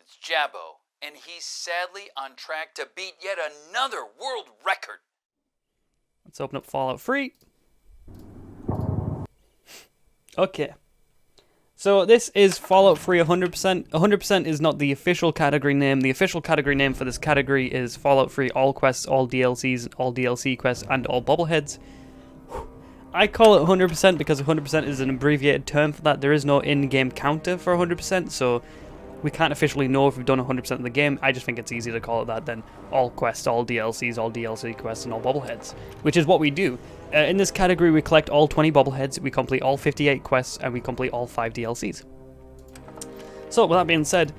It's Jabbo, and he's sadly on track to beat yet another world record. Let's open up Fallout 3. Okay. So this is Fallout 3 100%. 100% is not the official category name. The official category name for this category is Fallout 3 all quests, all DLCs, all DLC quests, and all bobbleheads. I call it 100% because 100% is an abbreviated term for that. There is no in-game counter for 100%, so we can't officially know if we've done 100% of the game. I just think it's easier to call it that than all quests, all DLCs, all DLC quests, and all bobbleheads, which is what we do. In this category, we collect all 20 bobbleheads, we complete all 58 quests, and we complete all 5 DLCs. So, with that being said,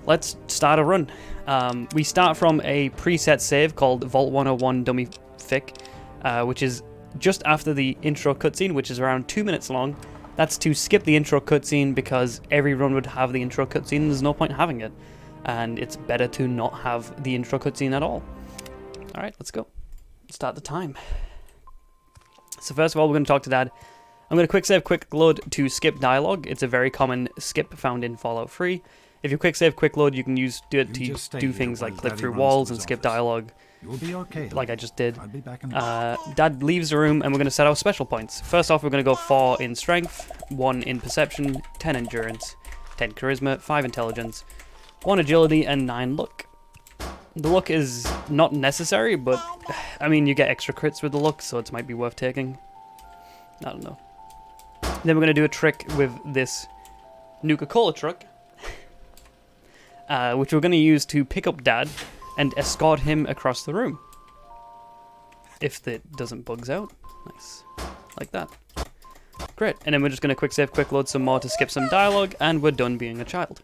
let's start a run. We start from a preset save called Vault 101 Dummy Fic, which is just after the intro cutscene, which is around 2 minutes long. That's to skip the intro cutscene because every run would have the intro cutscene and there's no point in having it. And it's better to not have the intro cutscene at all. Alright, let's go. Start the time. So first of all, we're going to talk to Dad. I'm going to quick save, quick load to skip dialogue. It's a very common skip found in Fallout 3. If you quick save, quick load, you can do it to do things like clip through walls and skip dialogue. You'll be okay, like I just did. I'll be back in Dad leaves the room and we're going to set our special points. First off, we're going to go 4 in strength, 1 in perception, 10 endurance, 10 charisma, 5 intelligence, 1 agility, and 9 luck. The luck is not necessary, but I mean, you get extra crits with the luck, so it might be worth taking. I don't know. Then we're going to do a trick with this Nuka-Cola truck, which we're going to use to pick up Dad and escort him across the room. If it doesn't bugs out. Nice. Like that. Great. And then we're just going to quick save, quick load some more to skip some dialogue, and we're done being a child.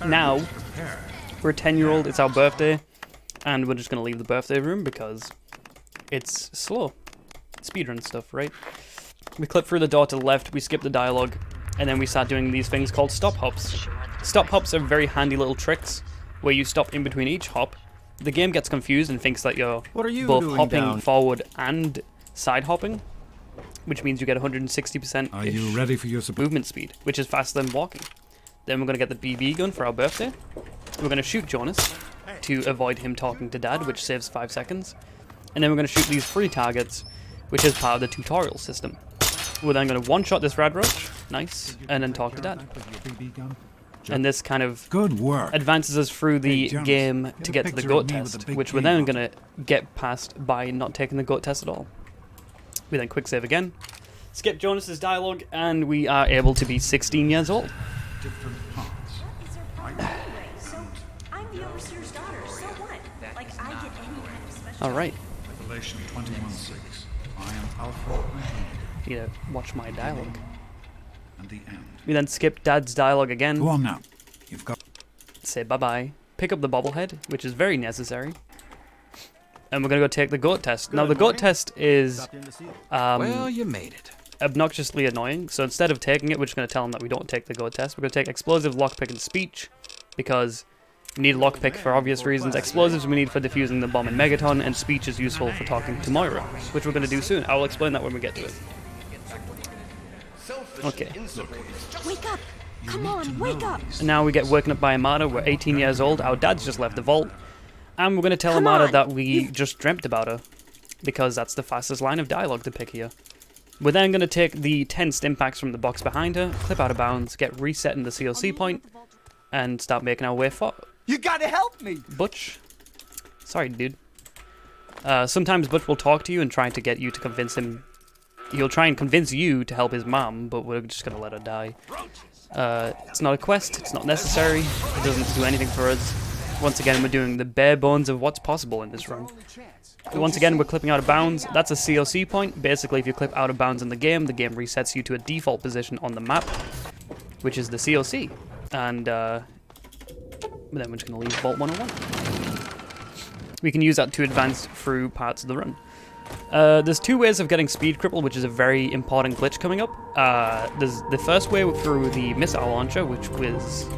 Now, we're a 10-year-old, it's our birthday, and we're just going to leave the birthday room because it's slow. Speedrun stuff, right? We clip through the door to the left, we skip the dialogue, and then we start doing these things called stop hops. Stop hops are very handy little tricks where you stop in between each hop. The game gets confused and thinks that you're both hopping forward and side hopping, which means you get 160% Are you ready for your movement speed, which is faster than walking. Then we're going to get the BB gun for our birthday. We're going to shoot Jonas to avoid him talking to Dad, which saves 5 seconds. And then we're going to shoot these 3 targets, which is part of the tutorial system. We're then going to one-shot this Rad Rush, nice, and then talk to Dad. And this kind of advances us through the game to get to the GOAT test, which we're then going to get past by not taking the GOAT test at all. We then quick save again, skip Jonas's dialogue, and we are able to be 16 years old. Alright. Revelation 21:6. I am Alpha. Need to watch my dialogue. And the end. We then skip Dad's dialogue again. Go on now. You've got. Say bye-bye. Pick up the bobblehead, which is very necessary. And we're going to go take the GOAT test. Now, the GOAT test is well, you made it. Obnoxiously annoying. So instead of taking it, we're just going to tell him that we don't take the GOAT test. We're going to take explosive, lockpick, and speech, because we need lockpick for obvious reasons. Explosives we need for defusing the bomb in Megaton, and speech is useful for talking to Moira, which we're going to do soon. I will explain that when we get to it. Okay. Wake up! Come on, wake up! And now we get woken up by Amada. We're 18 years old. Our dad's just left the vault. And we're going to tell Amada that we just dreamt about her, because that's the fastest line of dialogue to pick here. We're then going to take the 10 stim packs from the box behind her, clip out of bounds, get reset in the COC point, and start making our way forward. You gotta help me! Butch? Sorry, dude. Sometimes Butch will talk to you and try to get you to convince him. He'll try and convince you to help his mom, but we're just going to let her die. It's not a quest, it's not necessary, it doesn't do anything for us. Once again, we're doing the bare bones of what's possible in this run. Once again, we're clipping out of bounds. That's a COC point. Basically, if you clip out of bounds in the game resets you to a default position on the map, which is the COC. And then we're just going to leave Vault 101. We can use that to advance through parts of the run. There's 2 ways of getting speed cripple, which is a very important glitch coming up. There's the first way through the missile launcher, which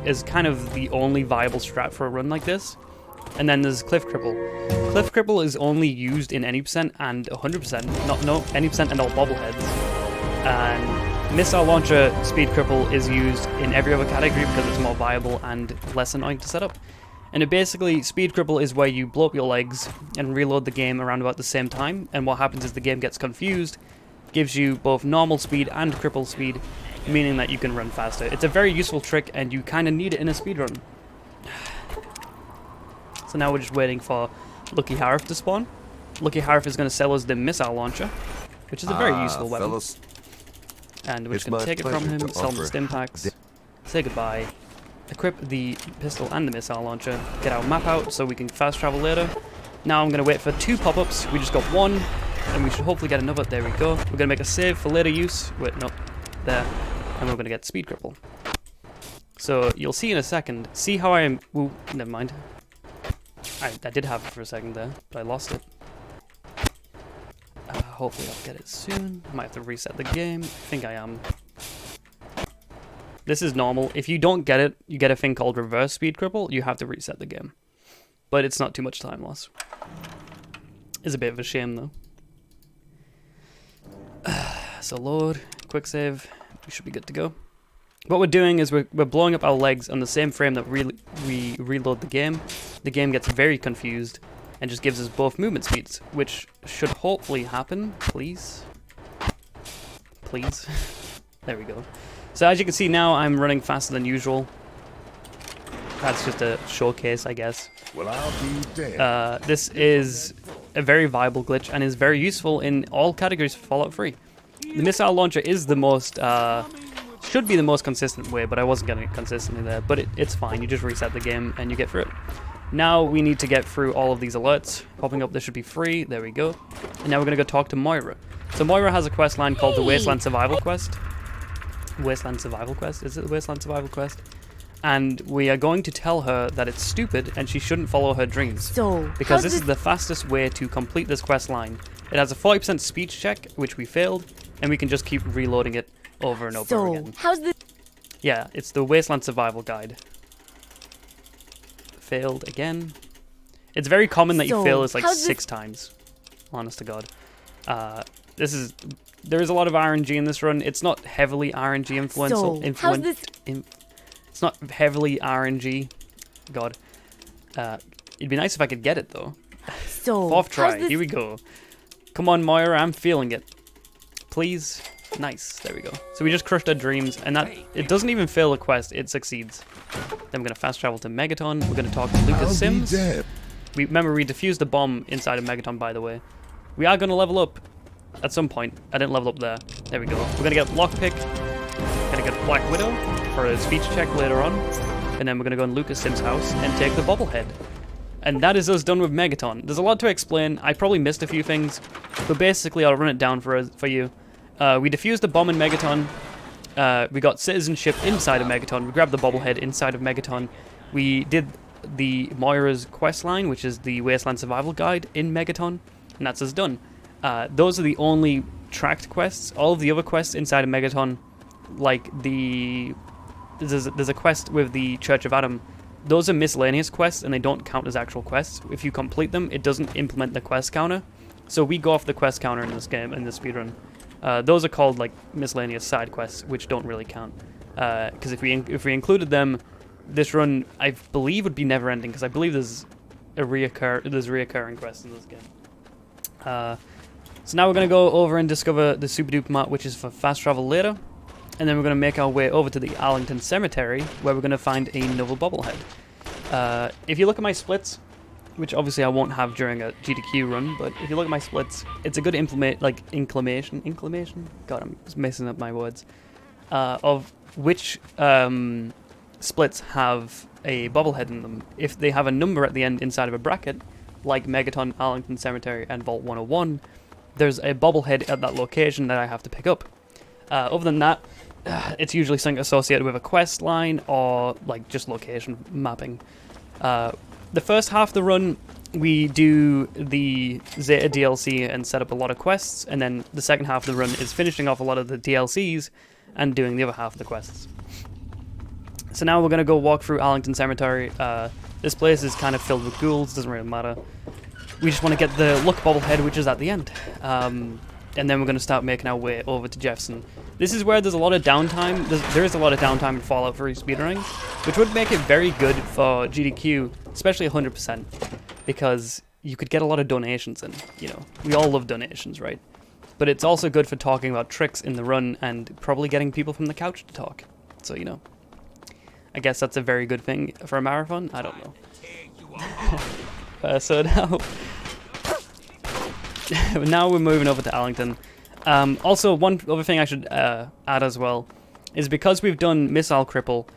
is kind of the only viable strat for a run like this. And then there's cliff cripple. Cliff cripple is only used in any percent and 100%, not any percent and all bobbleheads. And Missile Launcher Speed Cripple is used in every other category because it's more viable and less annoying to set up. And it basically, Speed Cripple is where you blow up your legs and reload the game around about the same time, and what happens is the game gets confused, gives you both normal speed and cripple speed, meaning that you can run faster. It's a very useful trick, and you kind of need it in a speedrun. So now we're just waiting for Lucky Harif to spawn. Lucky Harif is going to sell us the Missile Launcher, which is a very useful weapon. Fellas, And we're just going to take it from him, sell him the stim packs, say goodbye, equip the pistol and the missile launcher, get our map out so we can fast travel later. Now I'm going to wait for 2 pop-ups. We just got 1, and we should hopefully get another. There we go. We're going to make a save for later use. Wait, no. There. And we're going to get Speed Cripple. So you'll see in a second. See how I am... Ooh, never mind. I did have it for a second there, but I lost it. Hopefully I'll get it soon. I might have to reset the game. I think I am. This is normal. If you don't get it, you get a thing called reverse speed cripple. You have to reset the game. But it's not too much time loss. It's a bit of a shame though. So load, quick save. We should be good to go. What we're doing is we're blowing up our legs on the same frame that we reload the game. The game gets very confused and just gives us both movement speeds, which should hopefully happen. Please. Please. There we go. So as you can see now, I'm running faster than usual. That's just a showcase, I guess. well, I'll be dead. This is a very viable glitch and is very useful in all categories for Fallout 3. The missile launcher is the most, should be the most consistent way, but I wasn't getting it consistently there. But it's fine, you just reset the game and you get through it. Now we need to get through all of these alerts. Popping up, this should be free, there we go. And now we're gonna go talk to Moira. So Moira has a quest line called the Wasteland Survival Quest. Wasteland Survival Quest? Is it the Wasteland Survival Quest? And we are going to tell her that it's stupid and she shouldn't follow her dreams. So, because this is the fastest way to complete this quest line. It has a 40% speech check, which we failed, and we can just keep reloading it over and over again. How's this? Yeah, it's the Wasteland Survival Guide. Failed again. It's very common that you fail this like 6 times. Honest to God. There is a lot of RNG in this run. It's not heavily RNG it's not heavily RNG. God. It'd be nice if I could get it though. So, 4th try. Here we go. Come on, Moira. I'm feeling it. Please. Nice. There we go. So we just crushed our dreams, and that it doesn't even fail a quest. It succeeds. Then we're gonna fast travel to Megaton. We're gonna talk to Lucas Sims. We defused the bomb inside of Megaton, by the way. We are gonna level up at some point. I didn't level up there. There we go. We're gonna get Lockpick. Gonna get Black Widow for a speech check later on, and then we're gonna go in Lucas Sims' house and take the bobblehead. And that is us done with Megaton. There's a lot to explain. I probably missed a few things, but basically I'll run it down for you. We defused the bomb in Megaton. We got citizenship inside of Megaton. We grabbed the bobblehead inside of Megaton. We did the Moira's quest line, which is the Wasteland Survival Guide in Megaton, and that's us done. Those are the only tracked quests. All of the other quests inside of Megaton, like there's a quest with the Church of Adam. Those are miscellaneous quests, and they don't count as actual quests. If you complete them, it doesn't implement the quest counter. So we go off the quest counter in this game, in this speedrun. Those are called like miscellaneous side quests, which don't really count. Because if we included them, this run I believe would be never ending. Because I believe there's reoccurring quests in this game. So now we're gonna go over and discover the super duper map, which is for fast travel later, and then we're gonna make our way over to the Allington Cemetery, where we're gonna find another bobblehead. If you look at my splits, which obviously I won't have during a GDQ run, but if you look at my splits, it's a good inclination. God, I'm messing up my words. Of which splits have a bobblehead in them. If they have a number at the end inside of a bracket, like Megaton, Allington Cemetery, and Vault 101, there's a bobblehead at that location that I have to pick up. Other than that, it's usually something associated with a quest line or like just location mapping. The first half of the run, we do the Zeta DLC and set up a lot of quests, and then the second half of the run is finishing off a lot of the DLCs and doing the other half of the quests. So now we're going to go walk through Allington Cemetery. This place is kind of filled with ghouls, doesn't really matter. We just want to get the luck bobblehead, which is at the end. and then we're going to start making our way over to Jefferson. This is where there's a lot of downtime. There is a lot of downtime in Fallout 3 speedrunning, which would make it very good for GDQ, especially 100%, because you could get a lot of donations in. You know, we all love donations, right? But it's also good for talking about tricks in the run and probably getting people from the couch to talk. So, you know, I guess that's a very good thing for a marathon. I don't know. So now we're moving over to Allington. Also, one other thing I should add as well is because we've done Missile Cripple,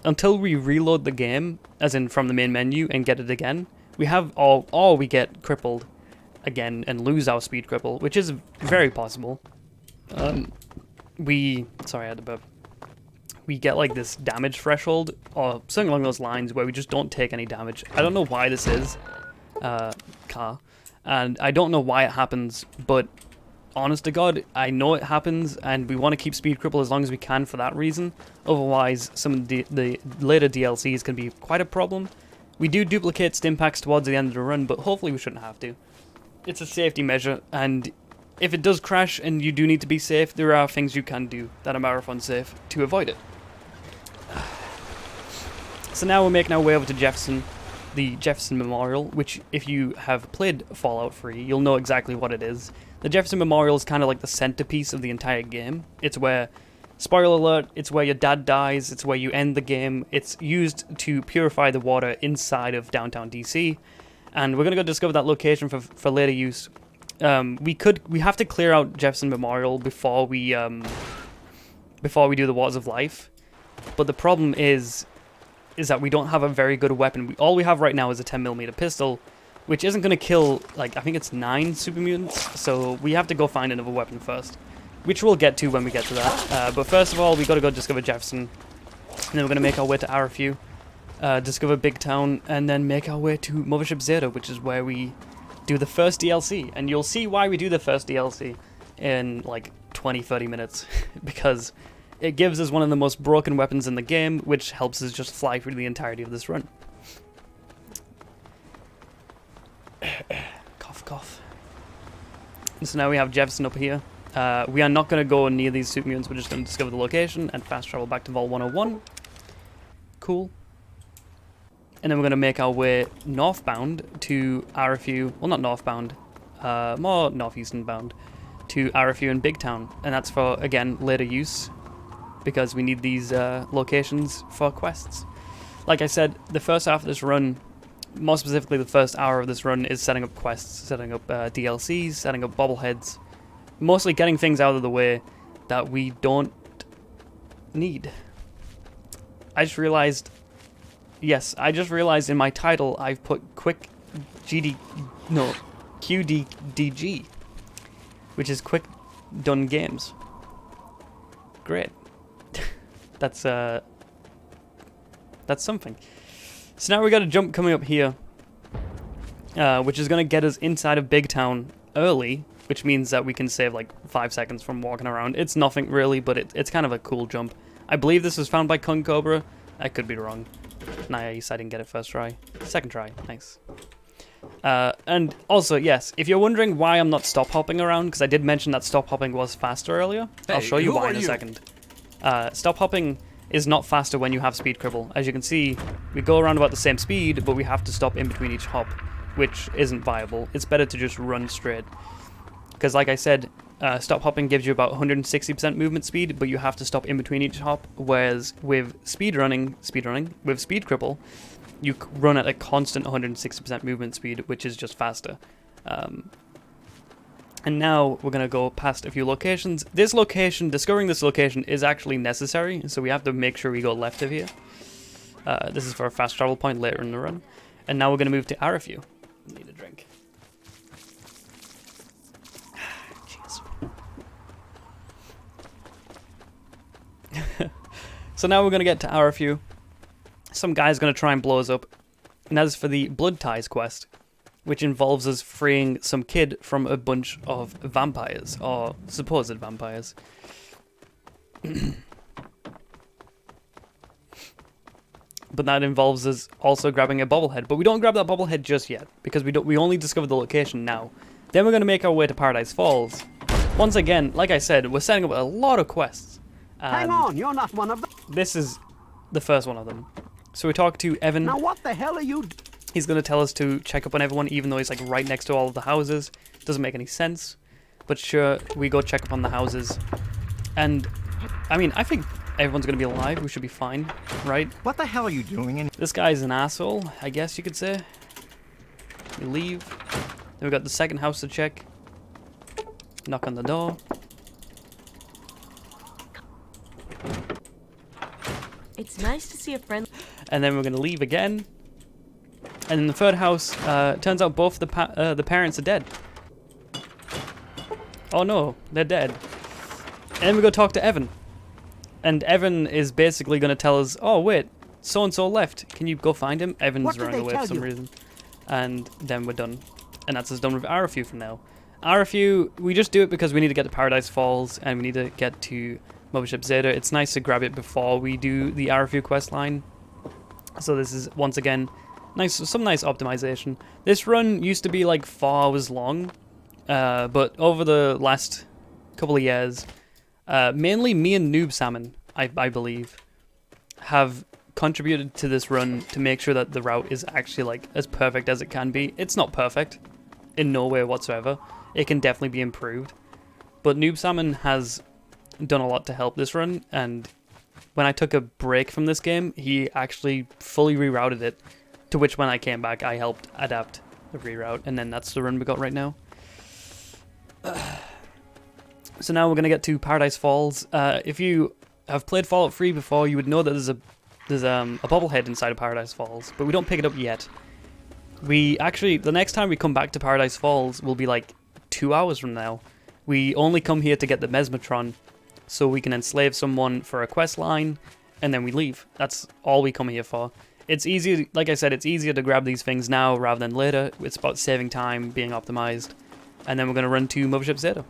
until we reload the game, as in from the main menu, and get it again, we have or we get crippled again and lose our speed cripple, which is very possible. Sorry, I had to burp. We get like this damage threshold or something along those lines where we just don't take any damage. I don't know why this is, and I don't know why it happens, but honest to God, I know it happens, and we want to keep speed cripple as long as we can for that reason. Otherwise, some of the later DLCs can be quite a problem. We do duplicate stim packs towards the end of the run, but hopefully we shouldn't have to. It's a safety measure, and if it does crash and you do need to be safe, there are things you can do that are marathon safe to avoid it. So now we're making our way over to Jefferson, the Jefferson Memorial, which if you have played Fallout 3, you'll know exactly what it is. The Jefferson Memorial is kind of like the centerpiece of the entire game. It's where, spoiler alert, it's where your dad dies, it's where you end the game. It's used to purify the water inside of downtown DC, and we're going to go discover that location for later use. We have to clear out Jefferson Memorial before we do the Waters of Life, but the problem is that we don't have a very good weapon. All we have right now is a 10mm pistol, which isn't going to kill, like, I think it's 9 super mutants, so we have to go find another weapon first, which we'll get to when we get to that. But first of all, we got to go discover Jefferson, and then we're going to make our way to Arafew, discover Big Town, and then make our way to Mothership Zeta, which is where we do the first DLC, and you'll see why we do the first DLC in, like, 20-30 minutes, because it gives us one of the most broken weapons in the game, which helps us just fly through the entirety of this run. Cough, cough. So now we have Jefferson up here. We are not going to go near these super mutants. We're just going to discover the location and fast travel back to Vol 101. Cool. And then we're going to make our way northbound to Arafew. Well, not northbound. More northeastern bound to Arafew and Big Town. And that's for, again, later use, because we need these locations for quests. Like I said, the first half of this run, more specifically the first hour of this run, is setting up quests, setting up DLCs, setting up bobbleheads, mostly getting things out of the way that we don't need. I just realized in my title I've put QDDG, which is Quick Done Games. Great. That's something. So now we got a jump coming up here, which is going to get us inside of Big Town early, which means that we can save like 5 seconds from walking around. It's nothing really, but it's kind of a cool jump. I believe this was found by Kung Cobra. I could be wrong. Nice, I didn't get it first try. Second try, nice. And also, yes, if you're wondering why I'm not stop hopping around, because I did mention that stop hopping was faster earlier, I'll show you why in a second. Stop hopping is not faster when you have speed cripple. As you can see, we go around about the same speed, but we have to stop in between each hop, which isn't viable. It's better to just run straight. Because like I said, stop hopping gives you about 160% movement speed, but you have to stop in between each hop, whereas with speedrunning, with speed cripple, you run at a constant 160% movement speed, which is just faster. And now we're going to go past a few locations. This location, discovering this location is actually necessary, so we have to make sure we go left of here. This is for a fast travel point later in the run. And now we're going to move to Arafew. Need a drink. Cheers. So now we're going to get to Arafew. Some guy's going to try and blow us up. And as for the Blood Ties quest, which involves us freeing some kid from a bunch of vampires, or supposed vampires. But that involves us also grabbing a bobblehead. But we don't grab that bobblehead just yet, because we only discovered the location now. Then we're going to make our way to Paradise Falls, once again, like I said, we're setting up a lot of quests. Hang on, you're not one of them. This is the first one of them. So we talk to Evan. Now what the hell are you... He's going to tell us to check up on everyone, even though he's like right next to all of the houses. Doesn't make any sense. But sure, we go check up on the houses. And, I mean, I think everyone's going to be alive. We should be fine, right? What the hell are you doing? This guy's an asshole, I guess you could say. We leave. Then we got the second house to check. Knock on the door. It's nice to see a friend. And then we're going to leave again. And in the third house, turns out both the parents are dead. Oh no, they're dead. And then we go talk to Evan. And Evan is basically going to tell us, oh wait, so-and-so left. Can you go find him? Evan's running away for some reason. And then we're done. And that's us done with RFU for now. RFU, we just do it because we need to get to Paradise Falls and we need to get to Mothership Zeta. It's nice to grab it before we do the RFU quest line. So this is, once again, some nice optimization. This run used to be like 4 hours long, but over the last couple of years, mainly me and Noob Salmon, I believe, have contributed to this run to make sure that the route is actually like as perfect as it can be. It's not perfect, in no way whatsoever. It can definitely be improved, but Noob Salmon has done a lot to help this run, and when I took a break from this game, he actually fully rerouted it, to which when I came back, I helped adapt the reroute, and then that's the run we got right now. So now we're going to get to Paradise Falls. If you have played Fallout 3 before, you would know that there's a bobblehead inside of Paradise Falls, but we don't pick it up yet. We actually, the next time we come back to Paradise Falls will be like 2 hours from now. We only come here to get the Mesmetron, so we can enslave someone for a quest line, and then we leave. That's all we come here for. It's easy, like I said, it's easier to grab these things now rather than later. It's about saving time, being optimized, and then we're going to run to Mothership Zeta.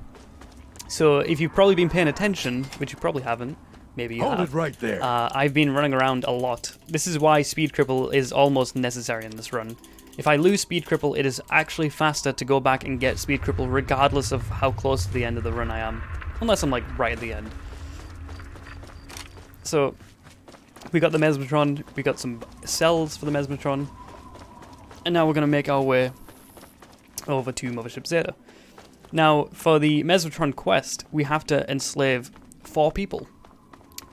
So if you've probably been paying attention, which you probably haven't, maybe you have. Hold it right there. I've been running around a lot. This is why Speed Cripple is almost necessary in this run. If I lose Speed Cripple, it is actually faster to go back and get Speed Cripple regardless of how close to the end of the run I am. Unless I'm like right at the end. So we got the Mesmetron, we got some cells for the Mesmetron, and now we're going to make our way over to Mothership Zeta. Now, for the Mesmetron quest, we have to enslave 4 people.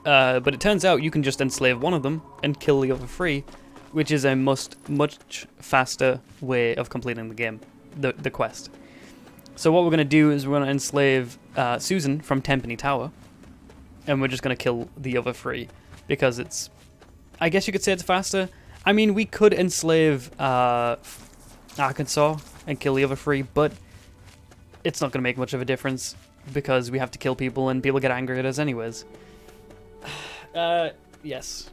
But it turns out you can just enslave one of them and kill the other 3, which is a much faster way of completing the game, the quest. So what we're going to do is we're going to enslave Susan from Tenpenny Tower, and we're just going to kill the other 3, because it's, I guess you could say it's faster. I mean, we could enslave Arkansas and kill the other 3, but it's not going to make much of a difference, because we have to kill people, and people get angry at us anyways. Yes,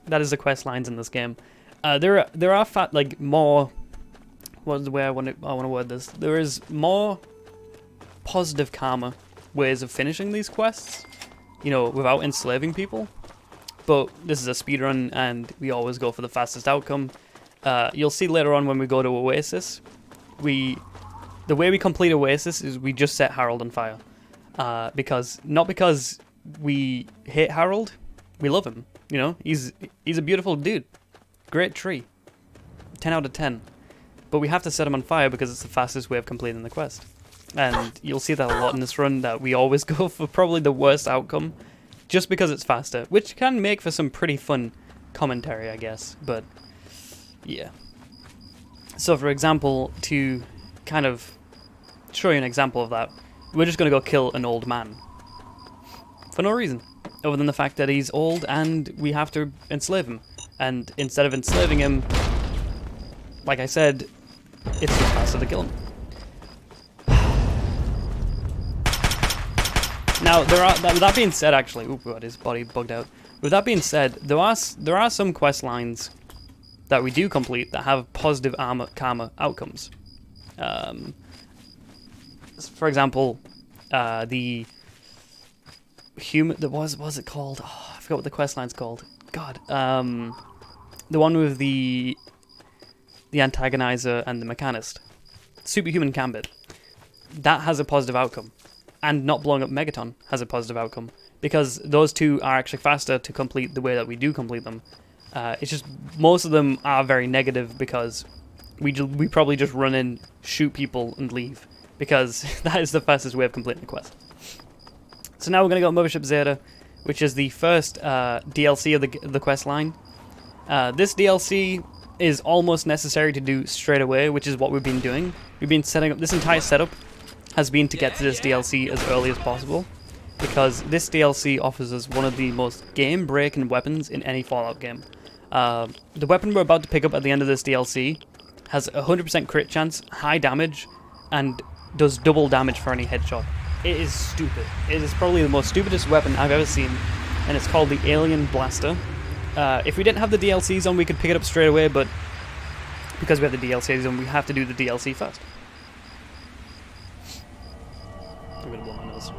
that is the quest lines in this game. There are more. What's the way I want to word this? There is more positive karma ways of finishing these quests, you know, without enslaving people. But this is a speedrun, and we always go for the fastest outcome. You'll see later on when we go to Oasis, the way we complete Oasis is we just set Harold on fire. Not because we hate Harold, we love him. You know, he's a beautiful dude, great tree, 10 out of 10. But we have to set him on fire because it's the fastest way of completing the quest. And you'll see that a lot in this run, that we always go for probably the worst outcome, just because it's faster, which can make for some pretty fun commentary, I guess. But yeah. So for example, to kind of show you an example of that, we're just going to go kill an old man. For no reason. Other than the fact that he's old and we have to enslave him. And instead of enslaving him, like I said, it's just faster to kill him. Now, with that being said, actually, oop, God, his body bugged out. With that being said, there are some quest lines that we do complete that have positive karma outcomes. For example, the human, what's it called? Oh, I forgot what the quest line's called. God, the one with the antagonizer and the mechanist, Superhuman Gambit. That has a positive outcome. and not blowing up Megaton has a positive outcome, because those two are actually faster to complete the way that we do complete them. It's just most of them are very negative because we probably just run in, shoot people, and leave, because that is the fastest way of completing the quest. So now we're going to go Mothership Zeta, which is the first DLC of the quest line. This DLC is almost necessary to do straight away, which is what we've been doing. We've been setting up, this entire setup has been to get to this DLC as early as possible, because this DLC offers us one of the most game-breaking weapons in any Fallout game. The weapon we're about to pick up at the end of this DLC has 100% crit chance, high damage, and does double damage for any headshot. It is stupid. It is probably the most stupidest weapon I've ever seen, and it's called the Alien Blaster. If we didn't have the DLCs on, we could pick it up straight away, but because we have the DLCs on, we have to do the DLC first. I'm gonna blow my nose.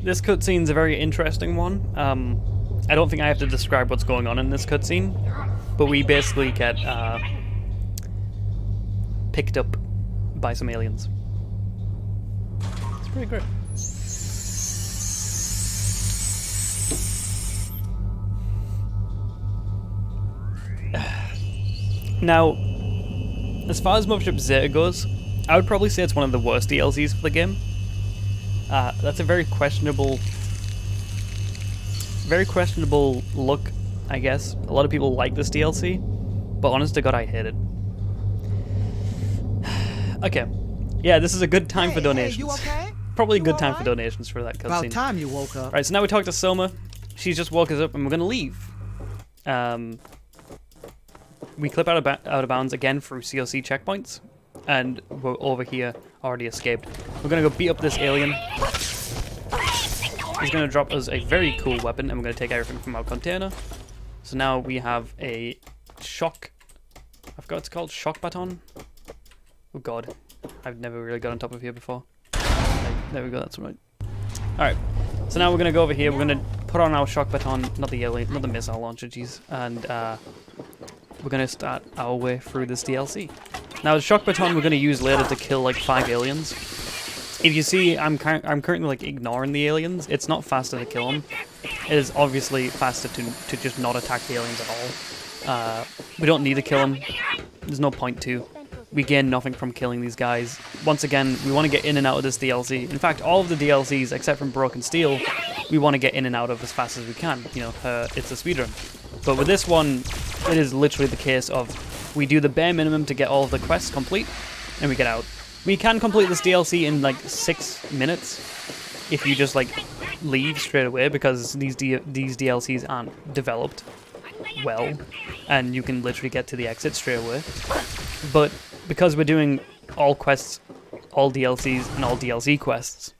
This cutscene's a very interesting one. I don't think I have to describe what's going on in this cutscene, but we basically get picked up by some aliens. It's pretty great. Now, as far as Mothership Zeta goes, I would probably say it's one of the worst DLCs for the game. That's a very questionable look, I guess. A lot of people like this DLC, but honest to God, I hate it. Okay, yeah, this is a good time for donations. Hey, you okay? Probably a good time for donations for that cutscene. About time you woke up. Right, so now we talk to Soma. She's just woke us up, and we're gonna leave. We clip out of bounds again through COC checkpoints, and we're over here, already escaped. We're gonna go beat up this alien. He's gonna drop us a very cool weapon, and we're gonna take everything from our container. So now we have a shock. I forgot it's called shock baton. Oh god, I've never really got on top of here before. Okay, there we go. That's right. All right. So now we're gonna go over here. We're gonna put on our shock baton, not the alien, not the missile launcher, jeez, and we're gonna start our way through this DLC. Now the shock baton we're gonna use later to kill like 5 aliens. If you see, I'm currently like ignoring the aliens. It's not faster to kill them. It is obviously faster to just not attack the aliens at all. We don't need to kill them. There's no point to. We gain nothing from killing these guys. Once again, we want to get in and out of this DLC. In fact, all of the DLCs, except from Broken Steel, we want to get in and out of as fast as we can. You know, it's a speedrun. But with this one, it is literally the case of we do the bare minimum to get all of the quests complete, and we get out. We can complete this DLC in like 6 minutes if you just like leave straight away, because these DLCs aren't developed well, and you can literally get to the exit straight away. But because we're doing all quests, all DLCs, and all DLC quests,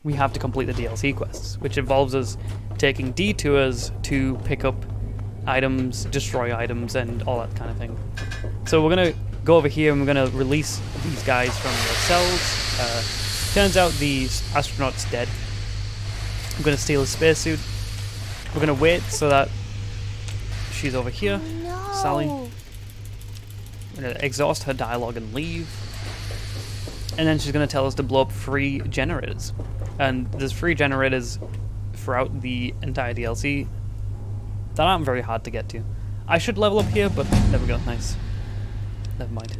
we have to complete the DLC quests, which involves us taking detours to pick up items, destroy items, and all that kind of thing. So we're gonna go over here and we're gonna release these guys from their cells. Turns out the astronaut's dead. I'm gonna steal his spacesuit. We're gonna wait so that she's over here, Sally. We're gonna exhaust her dialogue and leave. And then she's gonna tell us to blow up 3 generators. And there's 3 generators throughout the entire DLC that aren't very hard to get to. I should level up here, but there we go, nice. Never mind.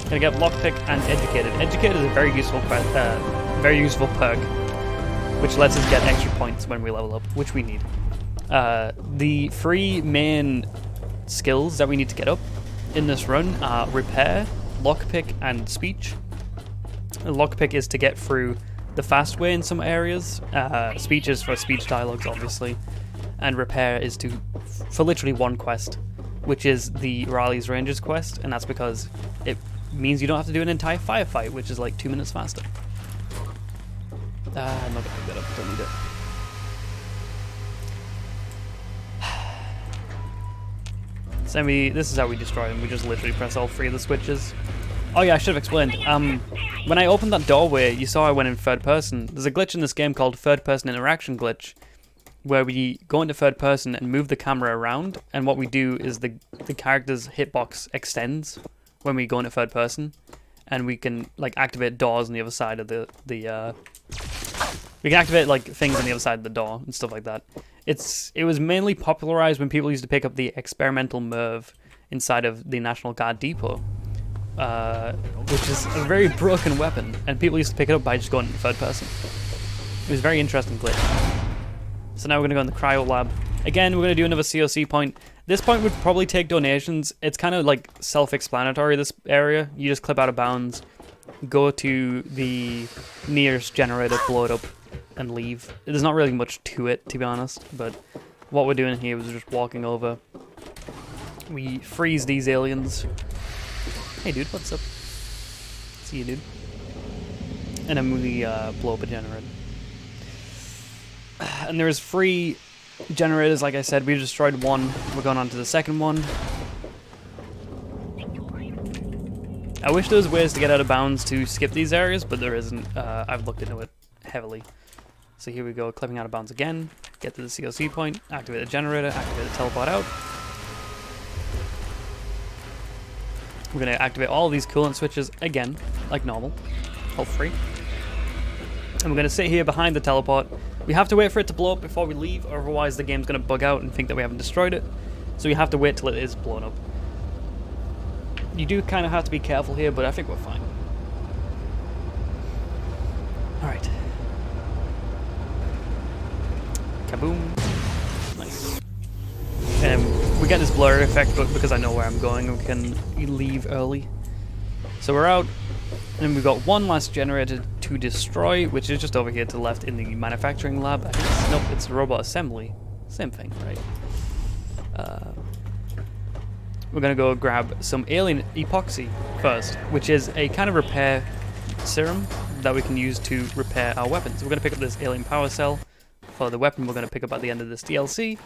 Gonna get Lockpick and Educated. Educated is a very useful perk, which lets us get extra points when we level up, which we need. The 3 main skills that we need to get up in this run are Repair, Lockpick, and Speech. Lockpick is to get through the fast way in some areas. Speech is for speech dialogues, obviously. And Repair is for literally one quest, which is the Raleigh's Rangers quest, and that's because it means you don't have to do an entire firefight, which is like 2 minutes faster. I'm not gonna pick that up, don't need it. So this is how we destroy them. We just literally press all 3 of the switches. Oh yeah, I should have explained. When I opened that doorway, you saw I went in third person. There's a glitch in this game called third person interaction glitch, where we go into third person and move the camera around, and what we do is the character's hitbox extends when we go into third person, and we can like activate doors on the other side of the we can activate like things on the other side of the door and stuff like that. It was mainly popularized when people used to pick up the experimental Merv inside of the National Guard depot, which is a very broken weapon, and people used to pick it up by just going in third person. It was a very interesting glitch. So now we're going to go in the cryo lab. Again, we're going to do another COC point. This point would probably take donations. It's kind of like self-explanatory, this area. You just clip out of bounds, go to the nearest generator, blow it up, and leave. There's not really much to it, to be honest, but what we're doing here is just walking over. We freeze these aliens. Hey dude, what's up? See you, dude. And then we blow up a generator. And there's 3 generators, like I said. We destroyed 1. We're going on to the second one. I wish there was ways to get out of bounds to skip these areas, but there isn't. I've looked into it heavily. So here we go, clipping out of bounds again. Get to the COC point, activate the generator, activate the teleport out. We're going to activate all of these coolant switches again, like normal, all 3. And we're going to sit here behind the teleport. We have to wait for it to blow up before we leave, or otherwise the game's going to bug out and think that we haven't destroyed it. So we have to wait till it is blown up. You do kind of have to be careful here, but I think we're fine. Alright. Kaboom. Nice. We get this blur effect, but because I know where I'm going, we can leave early. So we're out, and we've got 1 last generator to destroy, which is just over here to the left in the manufacturing lab. I think nope, it's robot assembly. Same thing, right? We're gonna go grab some alien epoxy first, which is a kind of repair serum that we can use to repair our weapons. We're gonna pick up this alien power cell for the weapon we're gonna pick up at the end of this DLC.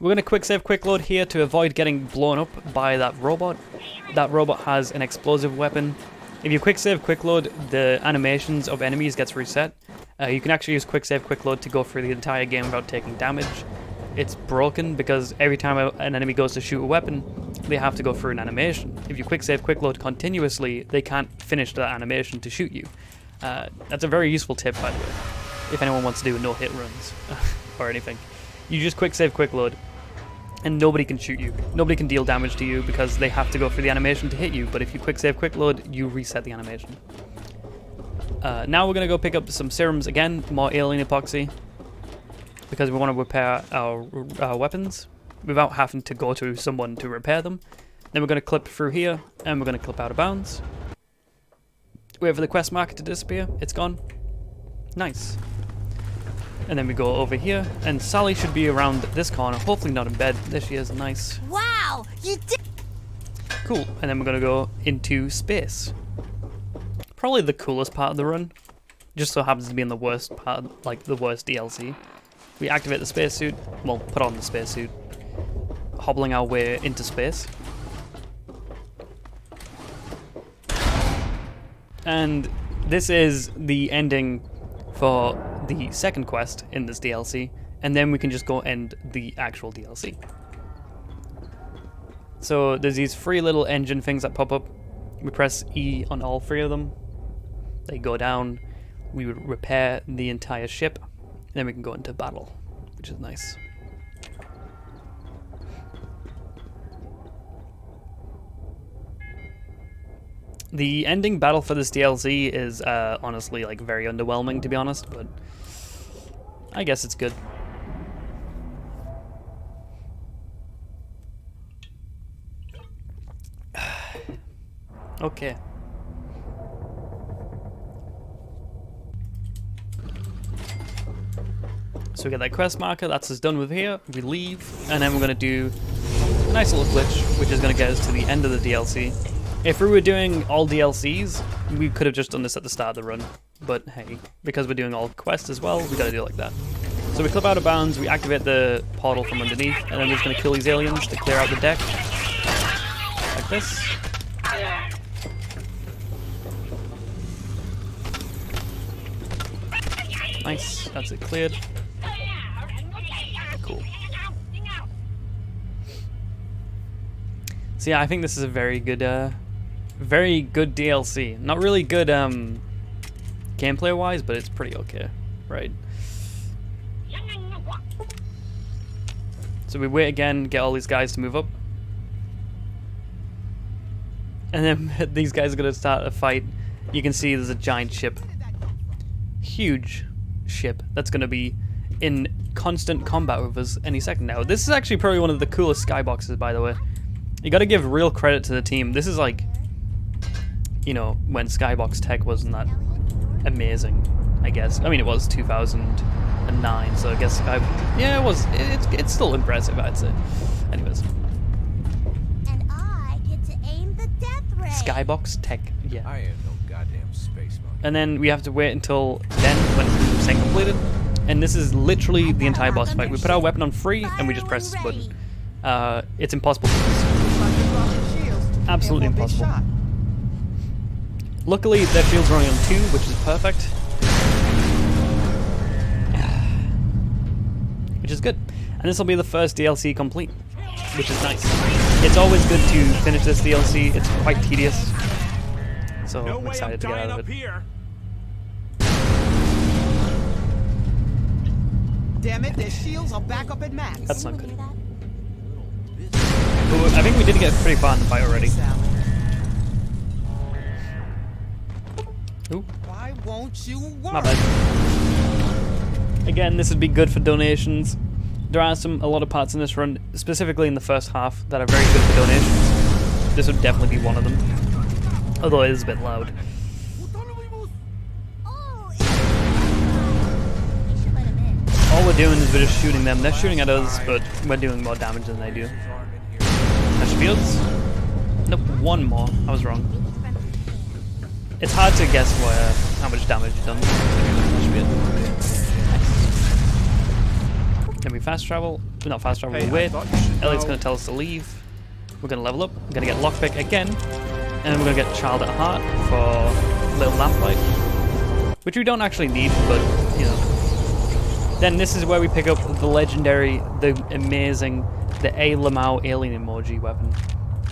We're gonna quick save, quick load here to avoid getting blown up by that robot. That robot has an explosive weapon. If you quick save, quick load, the animations of enemies gets reset. You can actually use quick save, quick load to go through the entire game without taking damage. It's broken because every time an enemy goes to shoot a weapon, they have to go through an animation. If you quick save, quick load continuously, they can't finish that animation to shoot you. That's a very useful tip, by the way, if anyone wants to do no-hit runs or anything. You just quick save, quick load, and nobody can shoot you. Nobody can deal damage to you because they have to go through the animation to hit you, but if you quick save, quick load, you reset the animation. Now we're going to go pick up some serums again, more alien epoxy, because we want to repair our weapons without having to go to someone to repair them. Then we're going to clip through here, and we're going to clip out of bounds. Wait for the quest marker to disappear. It's gone. Nice. And then we go over here, and Sally should be around this corner, hopefully not in bed. There she is, nice. Wow, you did. Cool, and then we're going to go into space. Probably the coolest part of the run. Just so happens to be in the worst part, like the worst DLC. We activate the spacesuit, well, put on the spacesuit, hobbling our way into space. And this is the ending for the second quest in this DLC, and then we can just go end the actual DLC. So there's these 3 little engine things that pop up. We press E on all 3 of them. They go down. We would repair the entire ship. Then we can go into battle, which is nice. The ending battle for this DLC is honestly like very underwhelming, to be honest, but I guess it's good. Okay. So we get that quest marker, that's us done with here. We leave, and then we're going to do a nice little glitch, which is going to get us to the end of the DLC. If we were doing all DLCs, we could have just done this at the start of the run. But hey, because we're doing all quests as well, we gotta do it like that. So we clip out of bounds, we activate the portal from underneath, and then we're just gonna kill these aliens to clear out the deck. Like this. Nice, that's it cleared. Cool. So yeah, I think this is a very good DLC. Not really good gameplay wise, but it's pretty okay, right? So we wait again, get all these guys to move up. And then these guys are gonna start a fight. You can see there's a giant ship. Huge ship that's gonna be in constant combat with us any second now. This is actually probably one of the coolest skyboxes, by the way. You gotta give real credit to the team. This is like, you know, when Skybox tech wasn't that amazing, I guess. I mean, it was 2009, so I guess yeah, it was. It's still impressive, I'd say. Anyways. And I get to aim the death ray. Skybox tech, yeah. I ain't no goddamn space monkey. And then we have to wait until then when it's completed. And this is literally the entire boss fight. We put our weapon on free and we just press this button. It's impossible to miss. Absolutely impossible. Luckily, their shields are only on 2, which is perfect. Which is good. And this will be the first DLC complete, which is nice. It's always good to finish this DLC. It's quite tedious. So I'm excited to get out of it. Damn it, their shields are back up at max. That's not good. But I think we did get pretty far in the fight already. Ooh. Why won't you work? My bad. Again, this would be good for donations. There are a lot of parts in this run, specifically in the first half, that are very good for donations. This would definitely be one of them. Although it is a bit loud. All we're doing is we're just shooting them. They're shooting at us, but we're doing more damage than they do. Touch fields? Nope, one more. I was wrong. It's hard to guess how much damage you've done. Then we fast travel. Not fast travel, we wait. Elliot's going to tell us to leave. We're going to level up. We're going to get lockpick again. And then we're going to get Child at Heart for Little Lamplight. Which we don't actually need, but, you know. Then this is where we pick up the legendary, the amazing, the A. Lamau alien emoji weapon.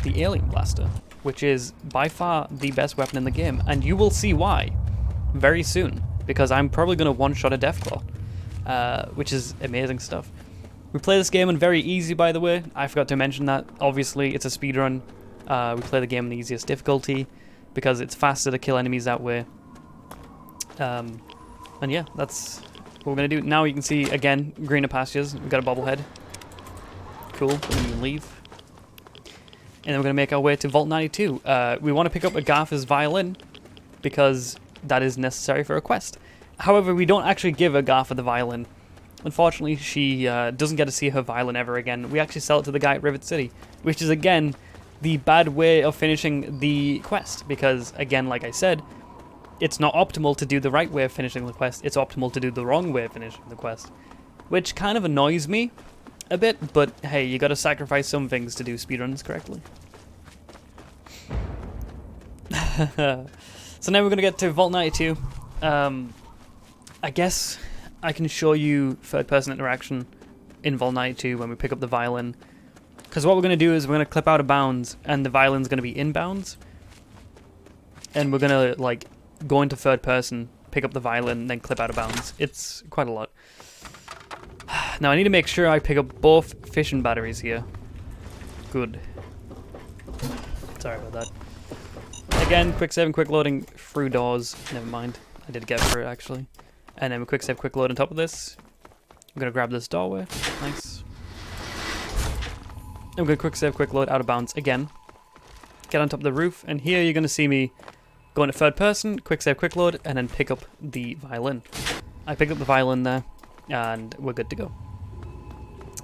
The Alien Blaster. Which is by far the best weapon in the game. And you will see why very soon. Because I'm probably going to one-shot a Deathclaw. Which is amazing stuff. We play this game on very easy, by the way. I forgot to mention that. Obviously, it's a speedrun. We play the game on the easiest difficulty. Because it's faster to kill enemies that way. And yeah, that's what we're going to do. Now you can see, again, greener pastures. We've got a bobblehead. Cool. We can leave. And then we're going to make our way to Vault 92. We want to pick up Agatha's violin, because that is necessary for a quest. However, we don't actually give Agatha the violin. Unfortunately, she doesn't get to see her violin ever again. We actually sell it to the guy at Rivet City, which is, again, the bad way of finishing the quest. Because, again, like I said, it's not optimal to do the right way of finishing the quest. It's optimal to do the wrong way of finishing the quest. Which kind of annoys me a bit, but hey, you gotta sacrifice some things to do speedruns correctly. So now we're gonna get to Vault 92. I guess I can show you third-person interaction in Vault 92 when we pick up the violin. Because what we're gonna do is we're gonna clip out of bounds, and the violin's gonna be in bounds. And we're gonna, like, go into third person, pick up the violin, then clip out of bounds. It's quite a lot. Now I need to make sure I pick up both fission batteries here. Good. Sorry about that. Again, quick save and quick loading through doors. Never mind. I did get through it actually. And then quick save, quick load on top of this. I'm gonna grab this doorway. Nice. I'm gonna quick save, quick load out of bounds again. Get on top of the roof, and here you're gonna see me go into third person, quick save, quick load, and then pick up the violin. I picked up the violin there, and we're good to go.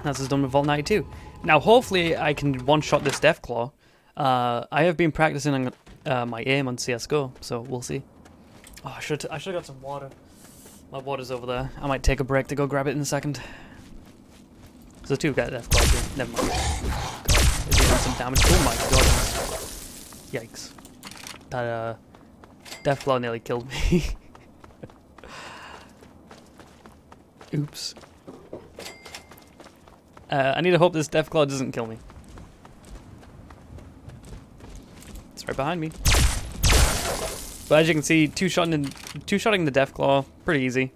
That's done with Vault 92. Now, hopefully, I can one-shot this Deathclaw I have been practicing on my aim on CS:GO, so we'll see. Oh, I should have got some water. My water's over there. I might take a break to go grab it in a second. So two guys left. Never mind. God, they're doing some damage. Oh my god. Yikes. That Deathclaw nearly killed me. Oops. I need to hope this Deathclaw doesn't kill me. It's right behind me. But as you can see, two-shotting the Deathclaw, pretty easy.